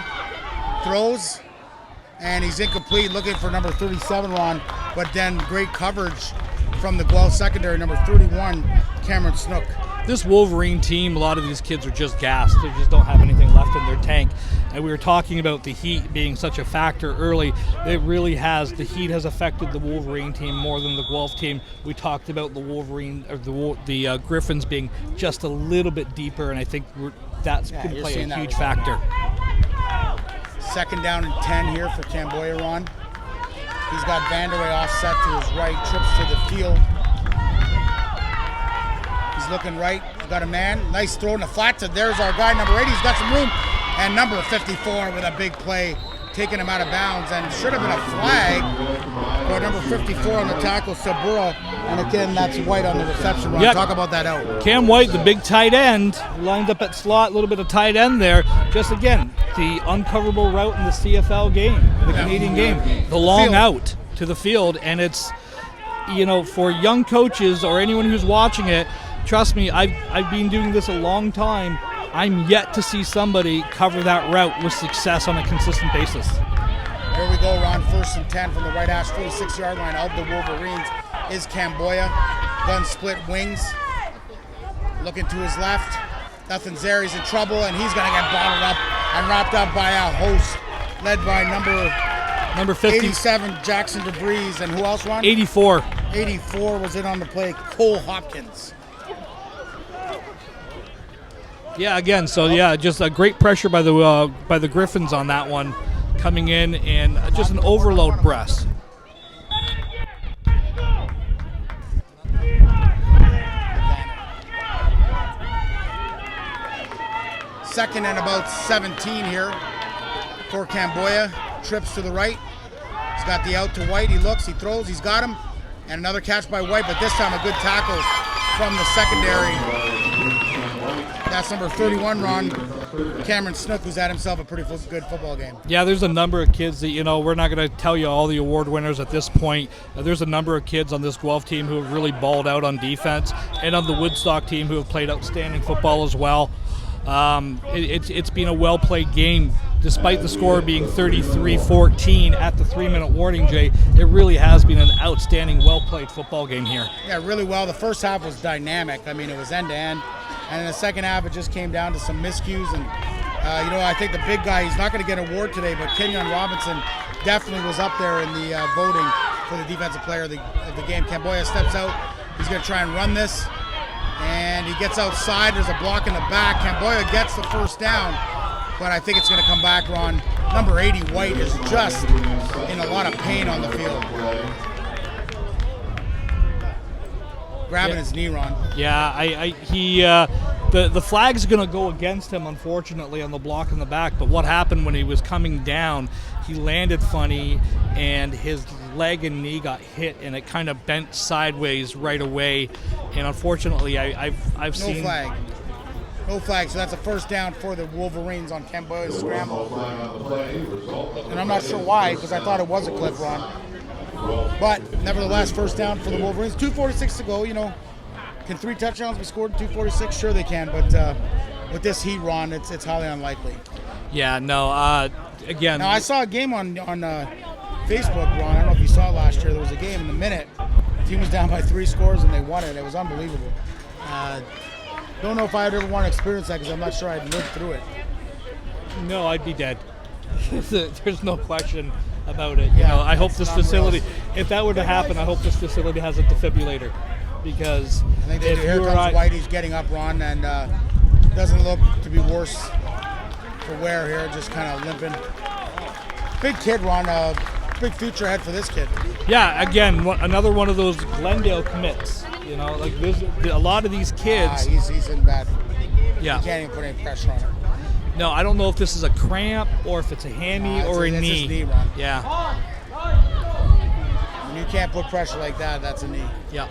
B: throws, and he's incomplete. Looking for number 37, Ron. But then great coverage from the Guelph secondary. Number 31, Cameron Snook.
C: this Wolverine team, a lot of these kids are just gassed. They just don't have anything left in their tank. And we were talking about the heat being such a factor early. It really has. The heat has affected the Wolverine team more than the Guelph team. We talked about the Wolverine, or the Griffins being just a little bit deeper, and I think that's going to play a huge factor.
B: Second down and 10 here for Camboya, Ron. He's got Vanderway offset to his right, trips to the field. He's looking right, he's got a man, nice throw in the flat. There's our guy, number 80, he's got some room. And number 54 with a big play, taking him out of bounds, and should have been a flag for number 54 on the tackle, Sabura. And again, that's White on the reception run. Talk about that out.
C: Cam White, the big tight end, lined up at slot, a little bit of tight end there. Just again, the uncoverable route in the CFL game, the Canadian game, the long out to the field. And it's, for young coaches or anyone who's watching it, trust me, I've been doing this a long time. I'm yet to see somebody cover that route with success on a consistent basis.
B: Here we go, Ron. 1st and 10 from the right hash, 46-yard line of the Wolverines is Camboya. Gun split wings. Looking to his left. Nothing's there. He's in trouble, and he's going to get bottled up and wrapped up by a host led by number
C: 50.
B: 87, Jackson DeVries. And who else, Ron?
C: 84.
B: 84 was in on the play, Cole Hopkins.
C: Yeah, again, just a great pressure by the Griffins on that one, coming in, and just an overload press.
B: Second and about 17 here for Camboya. Trips to the right. He's got the out to White. He looks, he throws, he's got him. And another catch by White, but this time a good tackle from the secondary. That's number 31, Ron. Cameron Snook, who's had himself a pretty good football game.
C: Yeah, there's a number of kids that, we're not going to tell you all the award winners at this point. There's a number of kids on this Guelph team who have really balled out on defense, and on the Woodstock team who have played outstanding football as well. It's been a well-played game. Despite the score being 33-14 at the 3-minute warning, Jay, it really has been an outstanding, well-played football game here.
B: Yeah, really well. The first half was dynamic. I mean, it was end-to-end. And in the second half, it just came down to some miscues. And, I think the big guy, he's not going to get an award today, but Kenyon Robinson definitely was up there in the voting for the defensive player of the game. Camboya steps out. He's going to try and run this. And he gets outside. There's a block in the back. Camboya gets the first down. But I think it's going to come back, Ron. Number 80, White, is just in a lot of pain on the field. Grabbing his knee, Ron.
C: Yeah, the flag's going to go against him, unfortunately, on the block in the back. But what happened when he was coming down, he landed funny, and his leg and knee got hit, and it kind of bent sideways right away. And unfortunately, I've seen...
B: No flag, so that's a first down for the Wolverines on Camboya's scramble. And I'm not sure why, because I thought it was a clip run. But nevertheless, first down for the Wolverines. 2:46 to go, Can 3 touchdowns be scored in 2:46? Sure they can, but with this heat, Ron, it's highly unlikely.
C: Yeah, no, again...
B: Now, I saw a game on Facebook, Ron. I don't know if you saw it last year. There was a game in the minute. The team was down by 3 scores, and they won it. It was unbelievable. Don't know if I'd ever want to experience that because I'm not sure I'd live through it.
C: No, I'd be dead. There's no question about it. I hope this facility, if that were to happen, I hope this facility has a defibrillator, because
B: I think they do. Here comes White. He's getting up, Ron, and doesn't look to be worse for wear here. Just kind of limping. Big kid, Ron. Big future ahead for this kid.
C: Yeah, again, another one of those Glendale commits. A lot of these kids.
B: He's in bad.
C: Yeah.
B: You can't even put any pressure on him.
C: No, I don't know if this is a cramp or if it's a hammy or a knee.
B: It's his knee, Ron.
C: Yeah.
B: When you can't put pressure like that, that's a knee.
C: Yeah.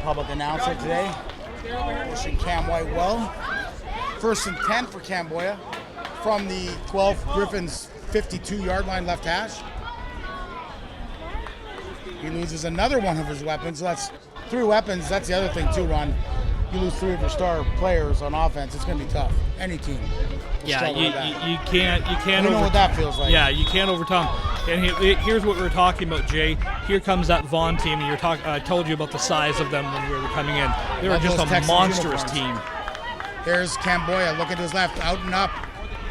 B: Public announcer today. Wishing Cam White well. 1st and 10 for Camboya from the 12 Griffins 52-yard line left hash. He loses another one of his weapons. So that's 3 weapons. That's the other thing too, Ron. you lose 3 of your star players on offense, it's going to be tough. Any team. will
C: Yeah,
B: struggle with that.
C: you can't.
B: You know what that feels like.
C: Yeah, you can't overcome. And here's what we were talking about, Jay. Here comes that Vaughn team, and I told you about the size of them when we were coming in. They were
B: Love
C: just
B: those
C: a
B: Texas
C: monstrous
B: uniforms.
C: team.
B: Here's Camboya looking to his left, out and up.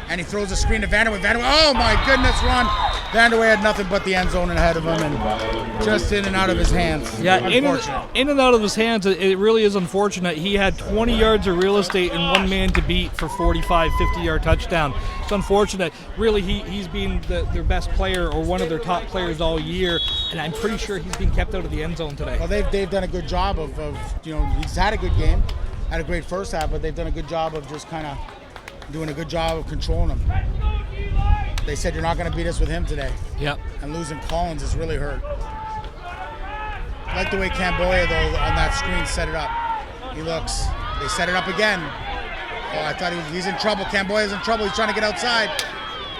B: And he throws a screen to Vanderway. Oh my goodness, Ron. Vanderway had nothing but the end zone ahead of him and just in and out of his hands.
C: Yeah,
B: Unfortunate.
C: in and out of his hands. It really is unfortunate. He had 20 yards of real estate and one man to beat for 45, 50-yard touchdown. It's unfortunate. Really, he's been their best player or one of their top players all year, and I'm pretty sure he's been kept out of the end zone today.
B: Well, they've done a good job of he's had a good game, had a great first half, but they've done a good job of just kind of doing a good job of controlling him. They said you're not going to beat us with him today.
C: Yep.
B: And losing Collins has really hurt. I like the way Camboya, though, on that screen set it up. He looks. They set it up again. Oh, I thought he's in trouble. Camboya's in trouble. He's trying to get outside.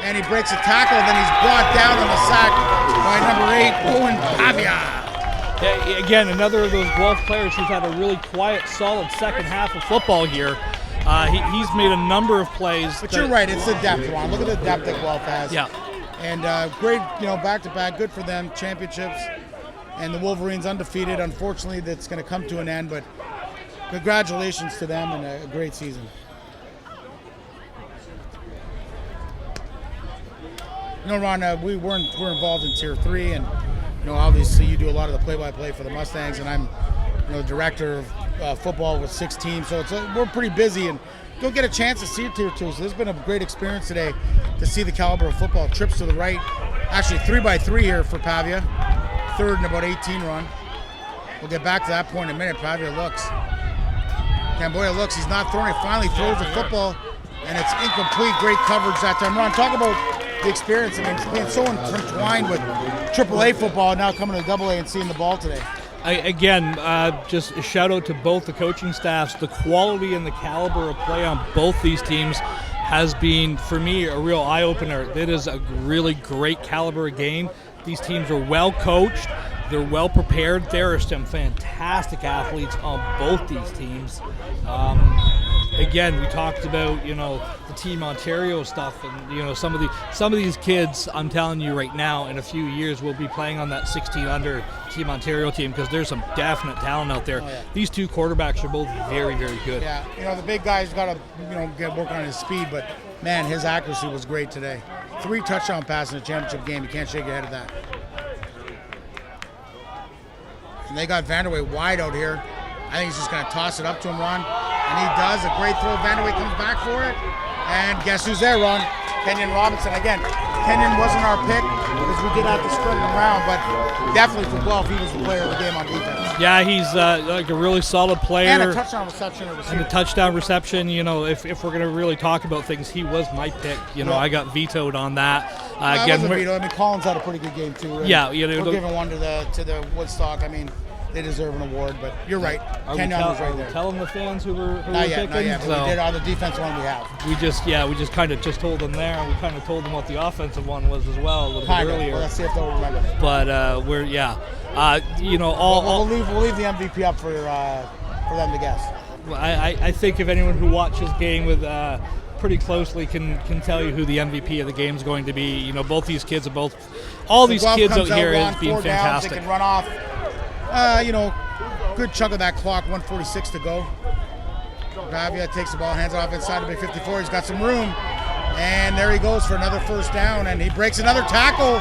B: And he breaks a tackle. Then he's brought down on the sack by number 8, Owen Pavia.
C: Yeah, again, another of those Guelph players who's had a really quiet, solid second half of football here. He's made a number of plays.
B: But you're right, it's the depth, Ron. Look at the depth that Guelph has.
C: Yeah.
B: And great, back-to-back, good for them, championships. And the Wolverines undefeated. Unfortunately, that's going to come to an end, but congratulations to them and a great season. Ron, we're involved in Tier 3, and obviously you do a lot of the play-by-play for the Mustangs, and I'm director of football with 6 teams, so we're pretty busy and don't get a chance to see it Tier 2. So this has been a great experience today to see the caliber of football. Trips to the right, actually 3x3 here for Pavia, third and about 18 run. We'll get back to that point in a minute. Pavia looks. Camboya looks. He's not throwing it. Finally throws the football, and it's incomplete. Great coverage that time. Ron, talk about the experience. I mean, being so intertwined with AAA football, now coming to AA and seeing the ball today.
C: Just a shout out to both the coaching staffs. The quality and the caliber of play on both these teams has been, for me, a real eye-opener. It is a really great caliber of game. These teams are well coached. They're well prepared. There are some fantastic athletes on both these teams. Again, we talked about the Team Ontario stuff, and some of these kids. I'm telling you right now, in a few years, will be playing on that 16 under Team Ontario team because there's some definite talent out there.
B: Oh, yeah.
C: These 2 quarterbacks are both very, very good.
B: Yeah, the big guy's got to get work on his speed, but man, his accuracy was great today. 3 touchdown passes in a championship game. You can't shake your head at that. And they got Vanderway wide out here. I think he's just going to toss it up to him, Ron. And he does. A great throw. Vanderway comes back for it. And guess who's there, Ron? Kenyon Robinson. Again, Kenyon wasn't our pick because we did have to spread him around, but definitely for Guelph, he was the player of the game on defense.
C: Yeah, he's like a really solid player.
B: And a touchdown reception.
C: And a touchdown reception. If we're going to really talk about things, he was my pick. I got vetoed on that.
B: Again, veto. I mean, Collins had a pretty good game too. Right?
C: Yeah,
B: we're giving one to the Woodstock. I mean, they deserve an award, but you're right. Kenyon was right there.
C: Telling the fans who were
B: not
C: picking.
B: Not yet. But we did on the defense one we have.
C: We just kind of told them there, and we kind of told them what the offensive one was as well a little bit earlier.
B: Well, let's see if they'll remember.
C: But we'll leave
B: the MVP up for them to guess.
C: I think if anyone who watches game with pretty closely can tell you who the MVP of the game is going to be. Both these kids are all these kids out here has been fantastic.
B: They can run off. Good chunk of that clock, 1:46 to go. Pavia takes the ball, hands it off inside of the 54. He's got some room. And there he goes for another first down, and he breaks another tackle.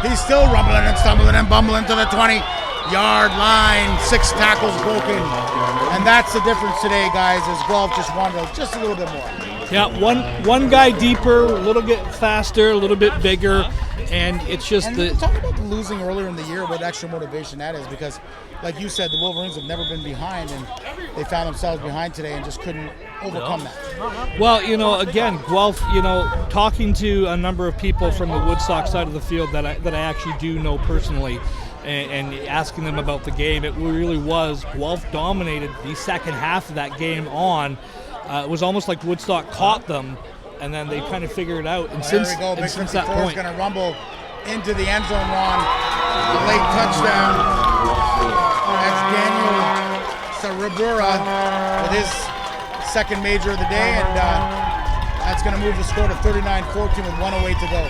B: He's still rumbling and stumbling and bumbling to the 20-yard line. 6 tackles broken. And that's the difference today, guys, as Guelph just wanted just a little bit more.
C: Yeah, one guy deeper, a little bit faster, a little bit bigger, and it's just
B: talk about losing earlier in the year, what extra motivation that is, because like you said, the Wolverines have never been behind, and they found themselves behind today and just couldn't overcome that.
C: Well, again, Guelph, talking to a number of people from the Woodstock side of the field that I actually do know personally, and asking them about the game, it really was Guelph dominated the second half of that game on. It was almost like Woodstock caught them, and then they kind of figured it out. And
B: there we go. Big
C: since that
B: 54
C: point,
B: is going to rumble into the end zone, Ron. A late touchdown. That's Daniel That's a Ribura with his second major of the day, and that's going to move the score to 39-14 with 1:08 to go.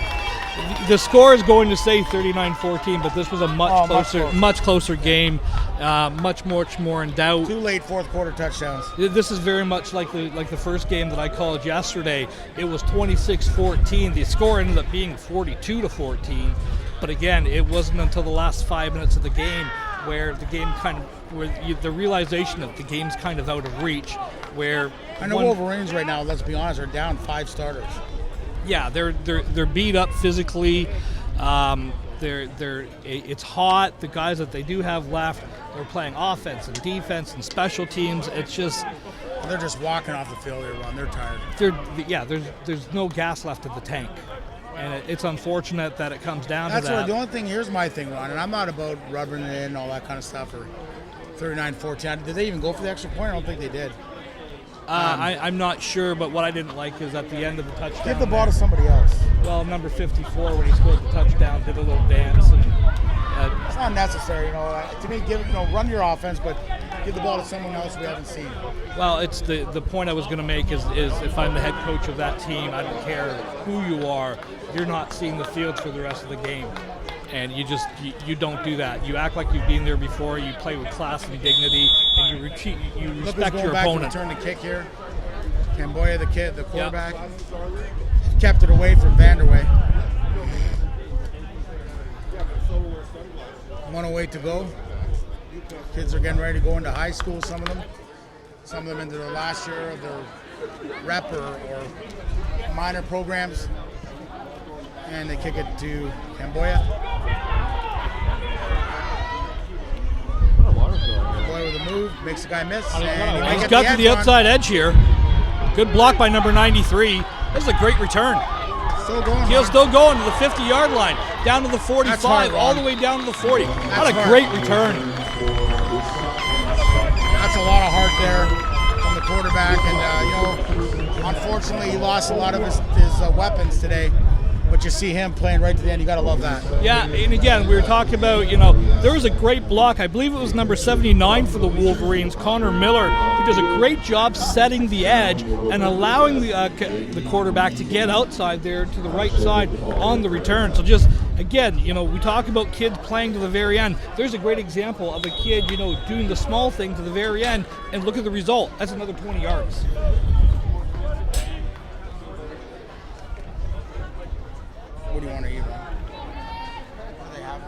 C: The score is going to say 39-14, but this was a much
B: closer.
C: much closer game, much more in doubt.
B: 2 late fourth quarter touchdowns.
C: This is very much like the first game that I called yesterday. It was 26-14. The score ended up being 42-14, but again, it wasn't until the last 5 minutes of the game where the game the realization that the game's kind of out of reach. Where
B: I know Wolverines right now, let's be honest, are down 5 starters.
C: Yeah, they're beat up physically. It's hot. The guys that they do have left, they're playing offense and defense and special teams. It's just
B: they're just walking off the field here, Ron. They're tired.
C: There's no gas left in the tank, and it's unfortunate that it comes down to that.
B: That's the only thing. Here's my thing, Ron, and I'm not about rubbing it in and all that kind of stuff. Or 39-14. Did they even go for the extra point? I don't think they did.
C: I'm not sure, but what I didn't like is at the end of the touchdown.
B: Give the ball to somebody else.
C: Well, number 54, when he scored the touchdown, did a little dance. And,
B: it's not necessary, to me, run your offense, but give the ball to someone else we haven't seen.
C: Well, it's the point I was going to make is if I'm the head coach of that team, I don't care who you are, you're not seeing the field for the rest of the game. And you don't do that. You act like you've been there before. You play with class and dignity, and you respect your opponent.
B: Return the kick here. Camboya, the quarterback, kept it away from Vanderway. 1:08 to go. Kids are getting ready to go into high school. Some of them into their last year of their rep or minor programs. And they kick it to Camboya. Camboya with a move, makes the guy miss. And
C: he's got to the outside edge here. Good block by number 93. This is a great return.
B: Still going.
C: He's still going to the 50-yard line, down to the 45, all the way down to the 40. What a great return.
B: That's a lot of heart there from the quarterback. And, unfortunately, he lost a lot of his weapons today. But you see him playing right to the end. You got to love that.
C: Yeah, and again, we were talking about, there was a great block. I believe it was number 79 for the Wolverines, Connor Miller, who does a great job setting the edge and allowing the quarterback to get outside there to the right side on the return. So just, again, we talk about kids playing to the very end. There's a great example of a kid, doing the small thing to the very end, and look at the result. That's another 20 yards.
B: What do you want to eat, Ron? What do they have?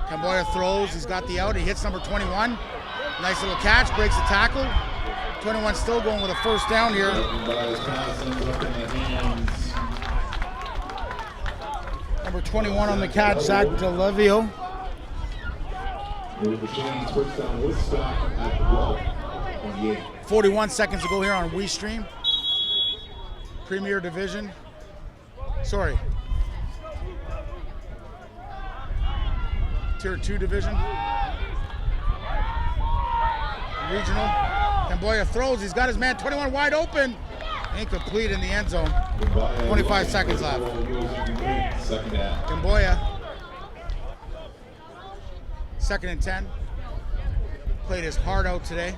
B: Camboya throws. He's got the out. He hits number 21. Nice little catch. Breaks the tackle. 21 still going with a first down here. Number 21 on the catch, Zach DeLevio. 41 seconds to go here on WeeStream. Premier Division. Sorry. Tier 2 Division. Regional. Camboya throws. He's got his man 21 wide open. Incomplete in the end zone. 25 seconds left. Camboya. 2nd and 10. Played his heart out today.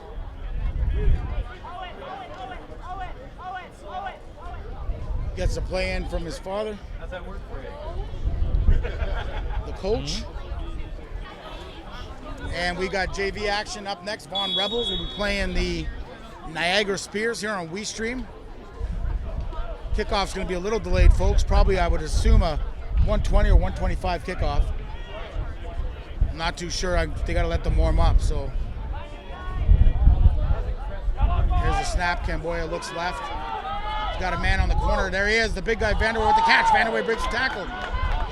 B: Gets a play in from his father.
A: How's that work for you?
B: The coach. And we got JV action up next. Vaughan Rebels will be playing the Niagara Spears here on WeeStream. Kickoff's going to be a little delayed, folks. Probably, I would assume, a 120 or 125 kickoff. I'm not too sure. They got to let them warm up. So here's the snap. Camboya looks left. He's got a man on the corner. There he is, the big guy, Vanderway with the catch. Vanderway breaks the tackle.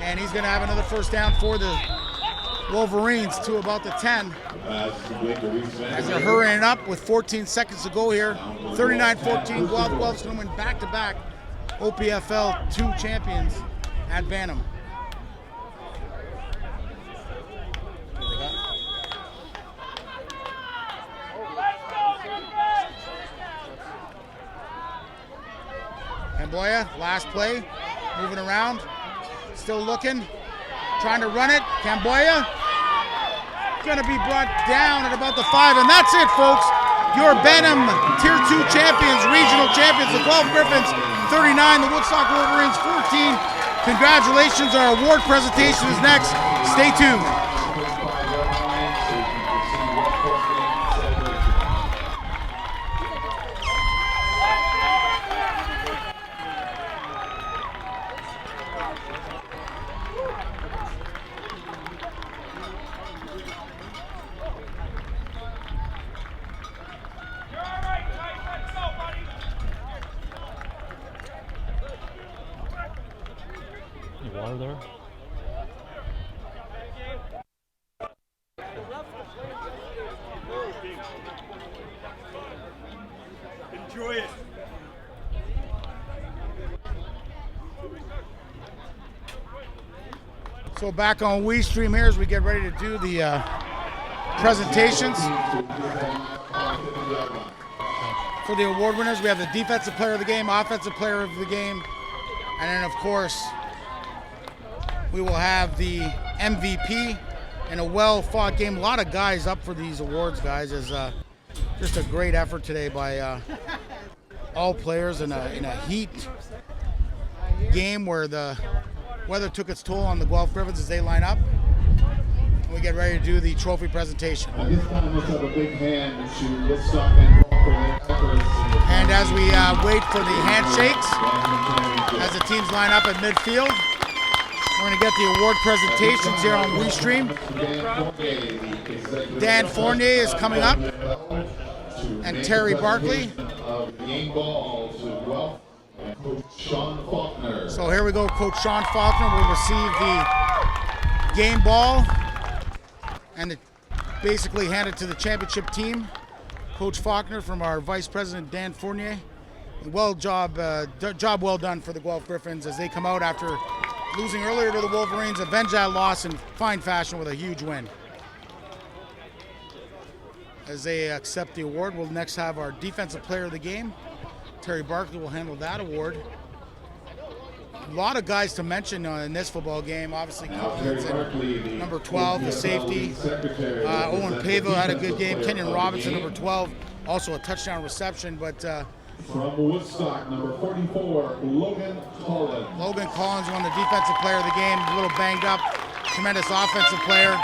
B: And he's going to have another first down for the Wolverines to about the 10. As they're hurrying up with 14 seconds to go here. 39-14. Guelph's going to win back-to-back OPFL 2 champions at Bantam. Camboya, last play, moving around, still looking, trying to run it. Camboya, going to be brought down at about the 5, and that's it, folks. Your Bantam Tier 2 champions, regional champions, the Guelph Griffins 39, the Woodstock Wolverines 14. Congratulations, our award presentation is next. Stay tuned.
C: Water there?
E: Enjoy it.
B: So back on WeeStream here as we get ready to do the presentations. For the award winners, we have the defensive player of the game, offensive player of the game, and then of course we will have the MVP in a well-fought game. A lot of guys up for these awards, guys. Is just a great effort today by all players in a heat game where the weather took its toll on the Guelph Griffins as they line up. We get ready to do the trophy presentation.
I: At this time, let's have a big hand to Woodstock and for their efforts.
B: And as we wait for the handshakes, as the teams line up at midfield, we're going to get the award presentations here on WeeStream. Dan Fournier is coming up, and Terry Barkley. So here we go, Coach Sean Faulkner will receive the game ball and basically hand it to the championship team. Coach Faulkner from our Vice President Dan Fournier. Job well done for the Guelph Griffins as they come out after losing earlier to the Wolverines, avenge that loss in fine fashion with a huge win. As they accept the award, we'll next have our defensive player of the game. Terry Barkley will handle that award. A lot of guys to mention in this football game. Obviously, number 12, the safety. Owen Pavo had a good game. Kenyon Robinson, number 12, also a touchdown reception. But
I: from Woodstock, number 44, Logan Collins.
B: Logan Collins won the defensive player of the game. A little banged up. Tremendous offensive player.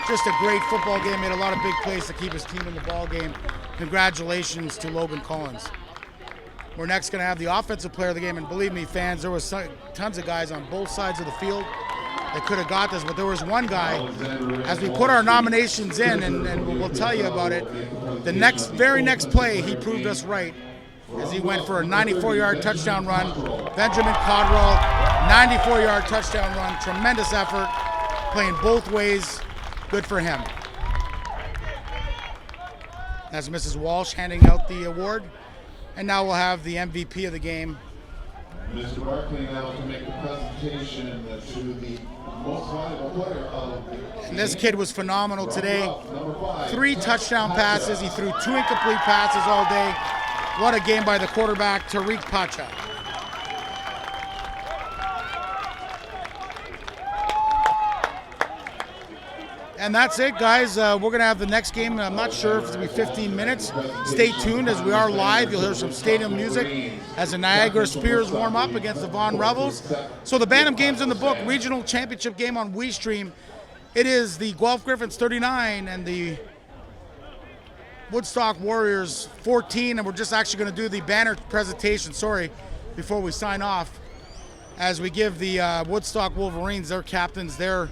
B: Just a great football game. Made a lot of big plays to keep his team in the ball game. Congratulations to Logan Collins. We're next going to have the offensive player of the game, and believe me, fans, there was tons of guys on both sides of the field that could have got this, but there was one guy, as we put our nominations in, and we'll tell you about it, the very next play, he proved us right, as he went for a 94-yard touchdown run. Benjamin Codwell, 94-yard touchdown run, tremendous effort, playing both ways, good for him. That's Mrs. Walsh handing out the award. And now we'll have the MVP of the game.
I: Mr. Barkley now to make the presentation to the most valuable player of the game.
B: And this kid was phenomenal today. 3 touchdown passes. He threw 2 incomplete passes all day. What a game by the quarterback, Tariq Pacha. And that's it, guys. We're going to have the next game. I'm not sure if it's going to be 15 minutes. Stay tuned as we are live. You'll hear some stadium music as the Niagara Spears warm up against the Vaughan Rebels. So the Bantam game's in the book. Regional championship game on WeeStream. It is the Guelph Griffins 39 and the Woodstock Warriors 14. And we're just actually going to do the banner presentation, before we sign off. As we give the Woodstock Wolverines, their captains, their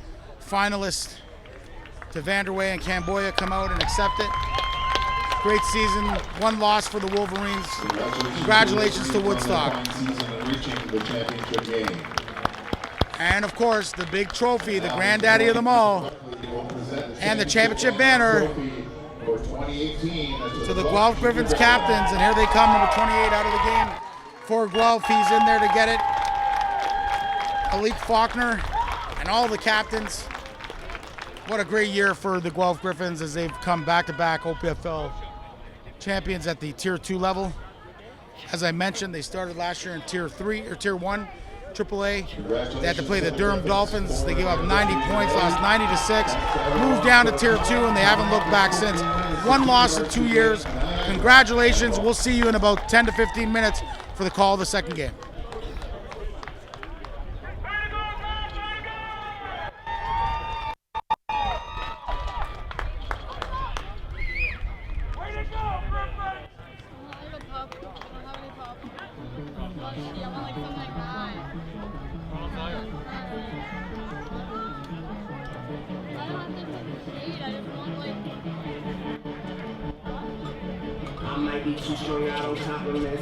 B: finalists, to Vanderway and Camboya come out and accept it. Great season, 1 loss for the Wolverines. Congratulations to Woodstock. And of course, the big trophy, the granddaddy of them all, and the championship banner to the Guelph Griffins captains. And here they come, number 28 out of the game for Guelph. He's in there to get it. Malik Faulkner and all the captains. What a great year for the Guelph Griffins as they've come back-to-back OPFL champions at the Tier 2 level. As I mentioned, they started last year in Tier 3 or Tier 1, AAA. They had to play the Durham Dolphins. They gave up 90 points, lost 90-6, moved down to Tier 2, and they haven't looked back since. 1 loss in 2 years. Congratulations. We'll see you in about 10 to 15 minutes for the call of the second game.
J: I might be too strung out on top of this.